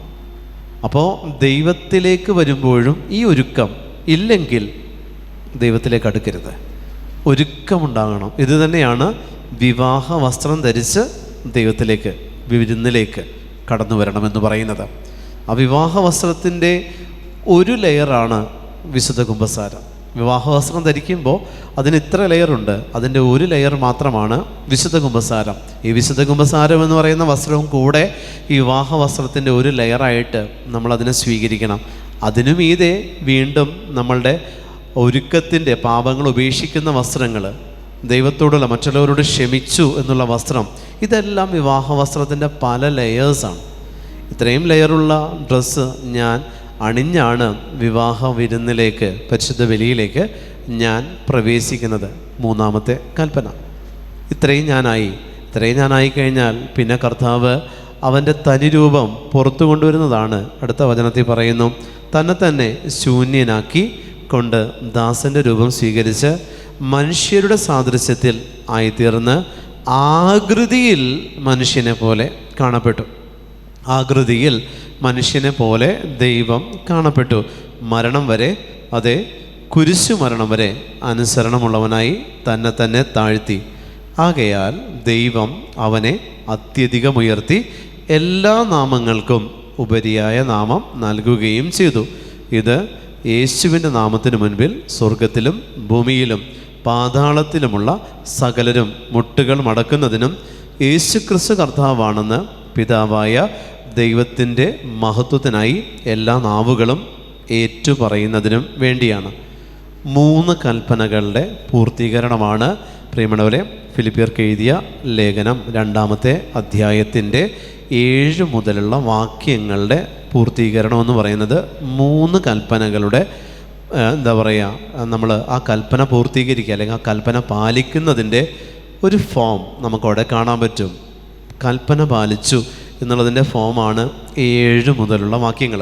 അപ്പോൾ ദൈവത്തിലേക്ക് വരുമ്പോഴും ഈ ഒരുക്കം ഇല്ലെങ്കിൽ ദൈവത്തിലേക്ക് അടുക്കരുത്. ഒരുക്കമുണ്ടാകണം. ഇത് തന്നെയാണ് വിവാഹ വസ്ത്രം ധരിച്ച് ദൈവത്തിലേക്ക്, വിരുന്നിലേക്ക് കടന്നു വരണമെന്ന് പറയുന്നത്. ആ വിവാഹ വസ്ത്രത്തിൻ്റെ ഒരു ലെയറാണ് വിശുദ്ധ കുമ്പസാരം. വിവാഹ വസ്ത്രം ധരിക്കുമ്പോൾ അതിന് ഇത്ര ലെയറുണ്ട്, അതിൻ്റെ ഒരു ലെയർ മാത്രമാണ് വിശുദ്ധ കുമ്പസാരം. ഈ വിശുദ്ധ കുമ്പസാരം എന്ന് പറയുന്ന വസ്ത്രവും കൂടെ ഈ വിവാഹ വസ്ത്രത്തിൻ്റെ ഒരു ലെയറായിട്ട് നമ്മളതിനെ സ്വീകരിക്കണം. അതിനു മീതെ വീണ്ടും നമ്മളുടെ ഒരുക്കത്തിൻ്റെ, പാപങ്ങൾ ഉപേക്ഷിക്കുന്ന വസ്ത്രങ്ങൾ, ദൈവത്തോടുള്ള, മറ്റുള്ളവരോട് ക്ഷമിച്ചു എന്നുള്ള വസ്ത്രം, ഇതെല്ലാം വിവാഹ വസ്ത്രത്തിൻ്റെ പല ലെയേഴ്സാണ്. ഇത്രയും ലെയറുള്ള ഡ്രസ്സ് ഞാൻ അണിഞ്ഞാണ് വിവാഹ വിരുന്നിലേക്ക്, പരിശുദ്ധ ബലിയിലേക്ക് ഞാൻ പ്രവേശിക്കുന്നത്. 3-ാമത്തെ കൽപ്പന. ഇത്രയും ഞാനായി കഴിഞ്ഞാൽ പിന്നെ കർത്താവ് അവൻ്റെ തനിരൂപം പുറത്തു കൊണ്ടുവരുന്നതാണ്. അടുത്ത വചനത്തിൽ പറയുന്നു, തന്നെ ശൂന്യനാക്കി കൊണ്ട് ദാസൻ്റെ രൂപം സ്വീകരിച്ച് മനുഷ്യരുടെ സാദൃശ്യത്തിൽ ആയിത്തീർന്ന് ആകൃതിയിൽ മനുഷ്യനെ പോലെ കാണപ്പെട്ടു. ആകൃതിയിൽ മനുഷ്യനെ പോലെ ദൈവം കാണപ്പെട്ടു. മരണം വരെ, അതെ, കുരിശു മരണം വരെ അനുസരണമുള്ളവനായി തന്നെ താഴ്ത്തി. ആകയാൽ ദൈവം അവനെ അത്യധികമുയർത്തി എല്ലാ നാമങ്ങൾക്കും ഉപരിയായ നാമം നൽകുകയും ചെയ്തു. ഇത് യേശുവിൻ്റെ നാമത്തിനു മുൻപിൽ സ്വർഗത്തിലും ഭൂമിയിലും പാതാളത്തിലുമുള്ള സകലരും മുട്ടുകൾ മടക്കുന്നതിനും യേശുക്രിസ്തു കർത്താവാണെന്ന് പിതാവായ ദൈവത്തിൻ്റെ മഹത്വത്തിനായി എല്ലാ നാവുകളും ഏറ്റുപറയുന്നതിനും വേണ്ടിയാണ്. 3 കൽപ്പനകളുടെ പൂർത്തീകരണമാണ് പ്രിയമുള്ളവരെ ഫിലിപ്പിയർക്ക് എഴുതിയ ലേഖനം 2-ാമത്തെ അധ്യായത്തിൻ്റെ 7 മുതലുള്ള വാക്യങ്ങളുടെ പൂർത്തീകരണം എന്ന് പറയുന്നത് 3 കൽപ്പനകളുടെ എന്താ പറയുക, നമ്മൾ ആ കൽപ്പന പൂർത്തീകരിക്കുക അല്ലെങ്കിൽ ആ കൽപ്പന പാലിക്കുന്നതിൻ്റെ ഒരു ഫോം നമുക്കവിടെ കാണാൻ പറ്റും. കൽപ്പന പാലിച്ചു എന്നുള്ളതിൻ്റെ ഫോമാണ് 7 മുതലുള്ള വാക്യങ്ങൾ.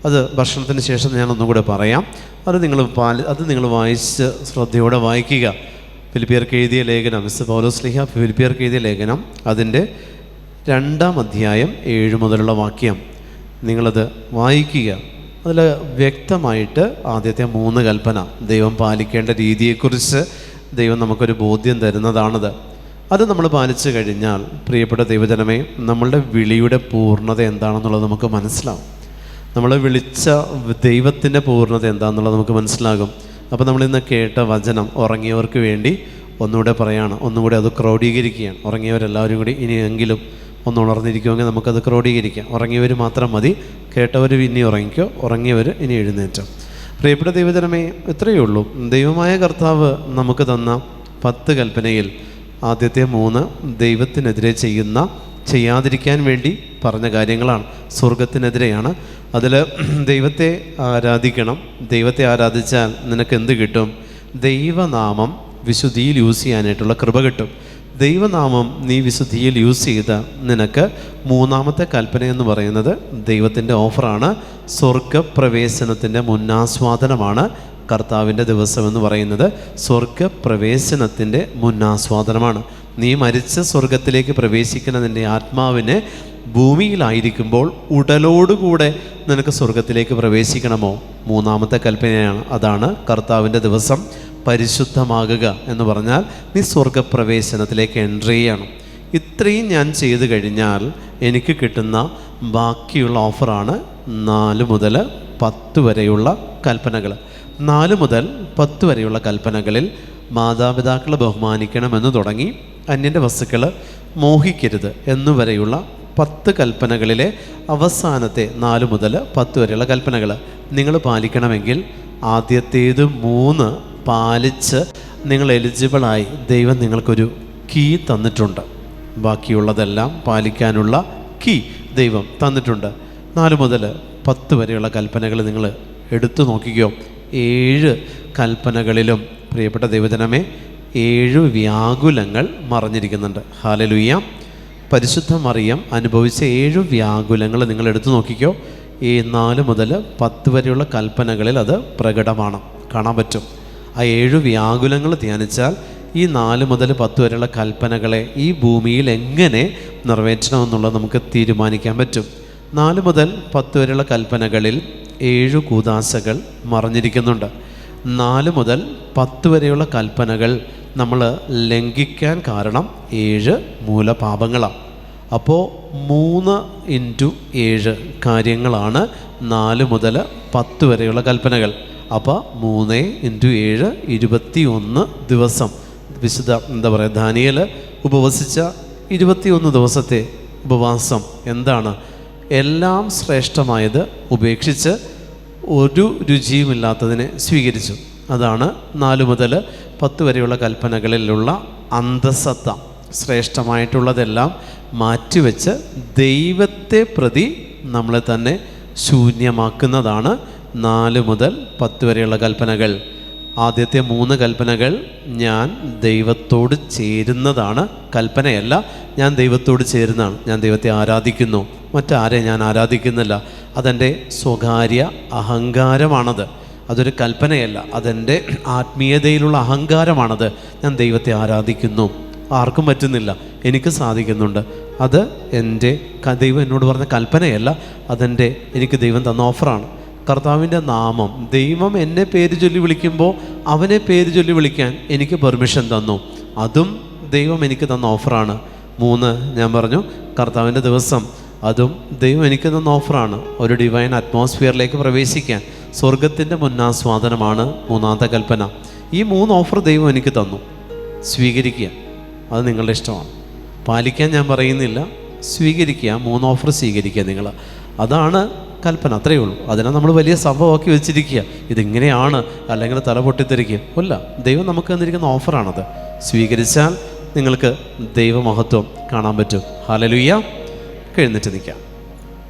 അത് ഭക്ഷണത്തിന് ശേഷം ഞാൻ ഒന്നുകൂടെ പറയാം. അത് നിങ്ങൾ വായിച്ച് ശ്രദ്ധയോടെ വായിക്കുക. ഫിലിപ്പിയർക്ക് എഴുതിയ ലേഖനം, മിസ്റ്റർ പൗലോസ്ലീഹ ഫിലിപ്പിയർക്ക് എഴുതിയ ലേഖനം അതിൻ്റെ 2-ാം അധ്യായം 7 മുതലുള്ള വാക്യം നിങ്ങളത് വായിക്കുക. അതിൽ വ്യക്തമായിട്ട് ആദ്യത്തെ 3 കൽപ്പന ദൈവം പാലിക്കേണ്ട രീതിയെക്കുറിച്ച് ദൈവം നമുക്കൊരു ബോധ്യം തരുന്നതാണത്. അത് നമ്മൾ പാലിച്ചു കഴിഞ്ഞാൽ പ്രിയപ്പെട്ട ദൈവജനമേ, നമ്മളുടെ വിളിയുടെ പൂർണ്ണത എന്താണെന്നുള്ളത് നമുക്ക് മനസ്സിലാവും. നമ്മൾ വിളിച്ച ദൈവത്തിൻ്റെ പൂർണ്ണത എന്താണെന്നുള്ളത് നമുക്ക് മനസ്സിലാകും. അപ്പോൾ നമ്മളിന്ന് കേട്ട വചനം ഉറങ്ങിയവർക്ക് വേണ്ടി ഒന്നുകൂടെ പറയാണ്, ഒന്നുകൂടെ അത് ക്രോഡീകരിക്കുകയാണ്. ഉറങ്ങിയവരെല്ലാവരും കൂടി ഇനിയെങ്കിലും ഒന്ന് ഉണർന്നിരിക്കുമെങ്കിൽ നമുക്കത് ക്രോഡീകരിക്കാം. ഉറങ്ങിയവർ മാത്രം മതി, കേട്ടവർ ഇനി ഉറങ്ങിക്കോ, ഉറങ്ങിയവർ ഇനി എഴുന്നേറ്റോ. പ്രിയപ്പെട്ട ദൈവജനമേ, ഇത്രയേ ഉള്ളൂ. ദൈവമായ കർത്താവ് നമുക്ക് തന്ന 10 കൽപ്പനയിൽ ആദ്യത്തെ 3 ദൈവത്തിനെതിരെ ചെയ്യാതിരിക്കാൻ വേണ്ടി പറഞ്ഞ കാര്യങ്ങളാണ്. സ്വർഗത്തിനെതിരെയാണ്. അതിൽ ദൈവത്തെ ആരാധിക്കണം. ദൈവത്തെ ആരാധിച്ചാൽ നിനക്ക് എന്ത് കിട്ടും? ദൈവനാമം വിശുദ്ധിയിൽ യൂസ് ചെയ്യാനായിട്ടുള്ള കൃപ കിട്ടും. ദൈവനാമം നീ വിശുദ്ധിയിൽ യൂസ് ചെയ്ത നിനക്ക് 3-ാമത്തെ കൽപ്പനയെന്ന് പറയുന്നത് ദൈവത്തിൻ്റെ ഓഫറാണ്. സ്വർഗപ്രവേശനത്തിൻ്റെ മുന്നാസ്വാദനമാണ് കർത്താവിൻ്റെ ദിവസം എന്ന് പറയുന്നത്. സ്വർഗപ്രവേശനത്തിൻ്റെ മുന്നാസ്വാദനമാണ്. നീ മരിച്ച സ്വർഗത്തിലേക്ക് പ്രവേശിക്കുന്ന നിൻ്റെ ആത്മാവിനെ ഭൂമിയിലായിരിക്കുമ്പോൾ ഉടലോടുകൂടെ നിനക്ക് സ്വർഗത്തിലേക്ക് പ്രവേശിക്കണമോ? 3-ാമത്തെ കൽപ്പനയാണ്. അതാണ് കർത്താവിൻ്റെ ദിവസം പരിശുദ്ധമാകുക എന്ന് പറഞ്ഞാൽ നീ സ്വർഗപ്രവേശനത്തിലേക്ക് എൻട്രി ചെയ്യണം. ഇത്രയും ഞാൻ ചെയ്തു കഴിഞ്ഞാൽ എനിക്ക് കിട്ടുന്ന ബാക്കിയുള്ള ഓഫറാണ് 4 മുതൽ 10 വരെയുള്ള കൽപ്പനകൾ. 4 മുതൽ 10 വരെയുള്ള കൽപ്പനകളിൽ മാതാപിതാക്കളെ ബഹുമാനിക്കണമെന്ന് തുടങ്ങി അന്യൻ്റെ വസ്തുക്കൾ മോഹിക്കരുത് എന്നുവരെയുള്ള 10 കൽപ്പനകളിലെ അവസാനത്തെ 4 മുതൽ 10 വരെയുള്ള കൽപ്പനകൾ നിങ്ങൾ പാലിക്കണമെങ്കിൽ ആദ്യത്തേത് 3 പാലിച്ച് നിങ്ങൾ എലിജിബിളായി ദൈവം നിങ്ങൾക്കൊരു കീ തന്നിട്ടുണ്ട്. ബാക്കിയുള്ളതെല്ലാം പാലിക്കാനുള്ള കീ ദൈവം തന്നിട്ടുണ്ട്. 4 മുതൽ 10 വരെയുള്ള കൽപ്പനകൾ നിങ്ങൾ എടുത്തു നോക്കിക്കോ. 7 കൽപ്പനകളിലും പ്രിയപ്പെട്ട ദൈവജനമേ 7 വ്യാകുലങ്ങൾ മറഞ്ഞിരിക്കുന്നുണ്ട്. ഹല്ലേലൂയ. പരിശുദ്ധ മറിയം അനുഭവിച്ച 7 വ്യാകുലങ്ങൾ നിങ്ങൾ എടുത്തു നോക്കിക്കോ. ഈ 4 മുതൽ 10 വരെയുള്ള കൽപ്പനകളിൽ അത് പ്രകടമാണ്, കാണാൻ പറ്റും. ആ 7 വ്യാകുലങ്ങൾ ധ്യാനിച്ചാൽ ഈ 4 മുതൽ 10 വരെയുള്ള കൽപ്പനകളെ ഈ ഭൂമിയിൽ എങ്ങനെ നിറവേറ്റണമെന്നുള്ളത് നമുക്ക് തീരുമാനിക്കാൻ പറ്റും. 4 മുതൽ 10 വരെയുള്ള കൽപ്പനകളിൽ 7 കൂദാശകൾ മറഞ്ഞിരിക്കുന്നുണ്ട്. 4 മുതൽ 10 വരെയുള്ള കൽപ്പനകൾ നമ്മൾ ലംഘിക്കാൻ കാരണം 7 മൂലപാപങ്ങളാണ്. അപ്പോൾ 3 × 7 കാര്യങ്ങളാണ് 4 മുതൽ 10 വരെയുള്ള കൽപ്പനകൾ. അപ്പോൾ 3 × 7 21 ദിവസം വിശുദ്ധ ദാനിയേൽ ഉപവസിച്ച 21 ദിവസത്തെ ഉപവാസം എന്താണ്? എല്ലാം ശ്രേഷ്ഠമായത് ഉപേക്ഷിച്ച് ഒരു രുചിയുമില്ലാത്തതിനെ സ്വീകരിച്ചു. അതാണ് 4 മുതൽ 10 വരെയുള്ള കൽപ്പനകളിലുള്ള അന്തസത്ത. ശ്രേഷ്ഠമായിട്ടുള്ളതെല്ലാം മാറ്റിവെച്ച് ദൈവത്തെ പ്രതി നമ്മളെ തന്നെ ശൂന്യമാക്കുന്നതാണ് 4 മുതൽ 10 വരെയുള്ള കൽപ്പനകൾ. ആദ്യത്തെ 3 കൽപ്പനകൾ ഞാൻ ദൈവത്തോട് ചേരുന്നതാണ്, കൽപ്പനയല്ല. ഞാൻ ദൈവത്തോട് ചേരുന്നതാണ്. ഞാൻ ദൈവത്തെ ആരാധിക്കുന്നു, മറ്റാരെ ഞാൻ ആരാധിക്കുന്നില്ല. അതെൻ്റെ സ്വകാര്യ അഹങ്കാരമാണത്. അതൊരു കൽപ്പനയല്ല, അതെൻ്റെ ആത്മീയതയിലുള്ള അഹങ്കാരമാണത്. ഞാൻ ദൈവത്തെ ആരാധിക്കുന്നു. ആർക്കും പറ്റുന്നില്ല, എനിക്ക് സാധിക്കുന്നുണ്ട്. അത് എൻ്റെ ദൈവം എന്നോട് പറഞ്ഞ കൽപ്പനയല്ല, എനിക്ക് ദൈവം തന്ന ഓഫറാണ്. കർത്താവിൻ്റെ നാമം, ദൈവം എന്നെ പേര് ചൊല്ലി വിളിക്കുമ്പോൾ അവനെ പേര് ചൊല്ലി വിളിക്കാൻ എനിക്ക് പെർമിഷൻ തന്നു. അതും ദൈവം എനിക്ക് തന്ന ഓഫറാണ്. 3 ഞാൻ പറഞ്ഞു, കർത്താവിൻ്റെ ദിവസം, അതും ദൈവം എനിക്ക് തന്ന ഓഫറാണ്. ഒരു ഡിവൈൻ അറ്റ്മോസ്ഫിയറിലേക്ക് പ്രവേശിക്കാൻ സ്വർഗത്തിൻ്റെ മുന്നാസ്വാദനമാണ് 3ാമത്തെ കൽപ്പന. ഈ 3 ഓഫർ ദൈവം എനിക്ക് തന്നു. സ്വീകരിക്കുക, അത് നിങ്ങളുടെ ഇഷ്ടമാണ്. പാലിക്കാൻ ഞാൻ പറയുന്നില്ല, സ്വീകരിക്കുക. 3 ഓഫർ സ്വീകരിക്കുക നിങ്ങൾ. അതാണ് കൽപ്പന, അത്രയേ ഉള്ളൂ. അതിനെ നമ്മൾ വലിയ സംഭവമാക്കി വെച്ചിരിക്കുക, ഇതിങ്ങനെയാണ്, അല്ലെങ്കിൽ തല പൊട്ടിത്തെറിക്കുക. അല്ല, ദൈവം നമുക്ക് തന്നിരിക്കുന്ന ഓഫറാണത്. സ്വീകരിച്ചാൽ നിങ്ങൾക്ക് ദൈവമഹത്വം കാണാൻ പറ്റും. ഹല്ലേലൂയ. എഴുന്നേറ്റ് നിൽക്കാം.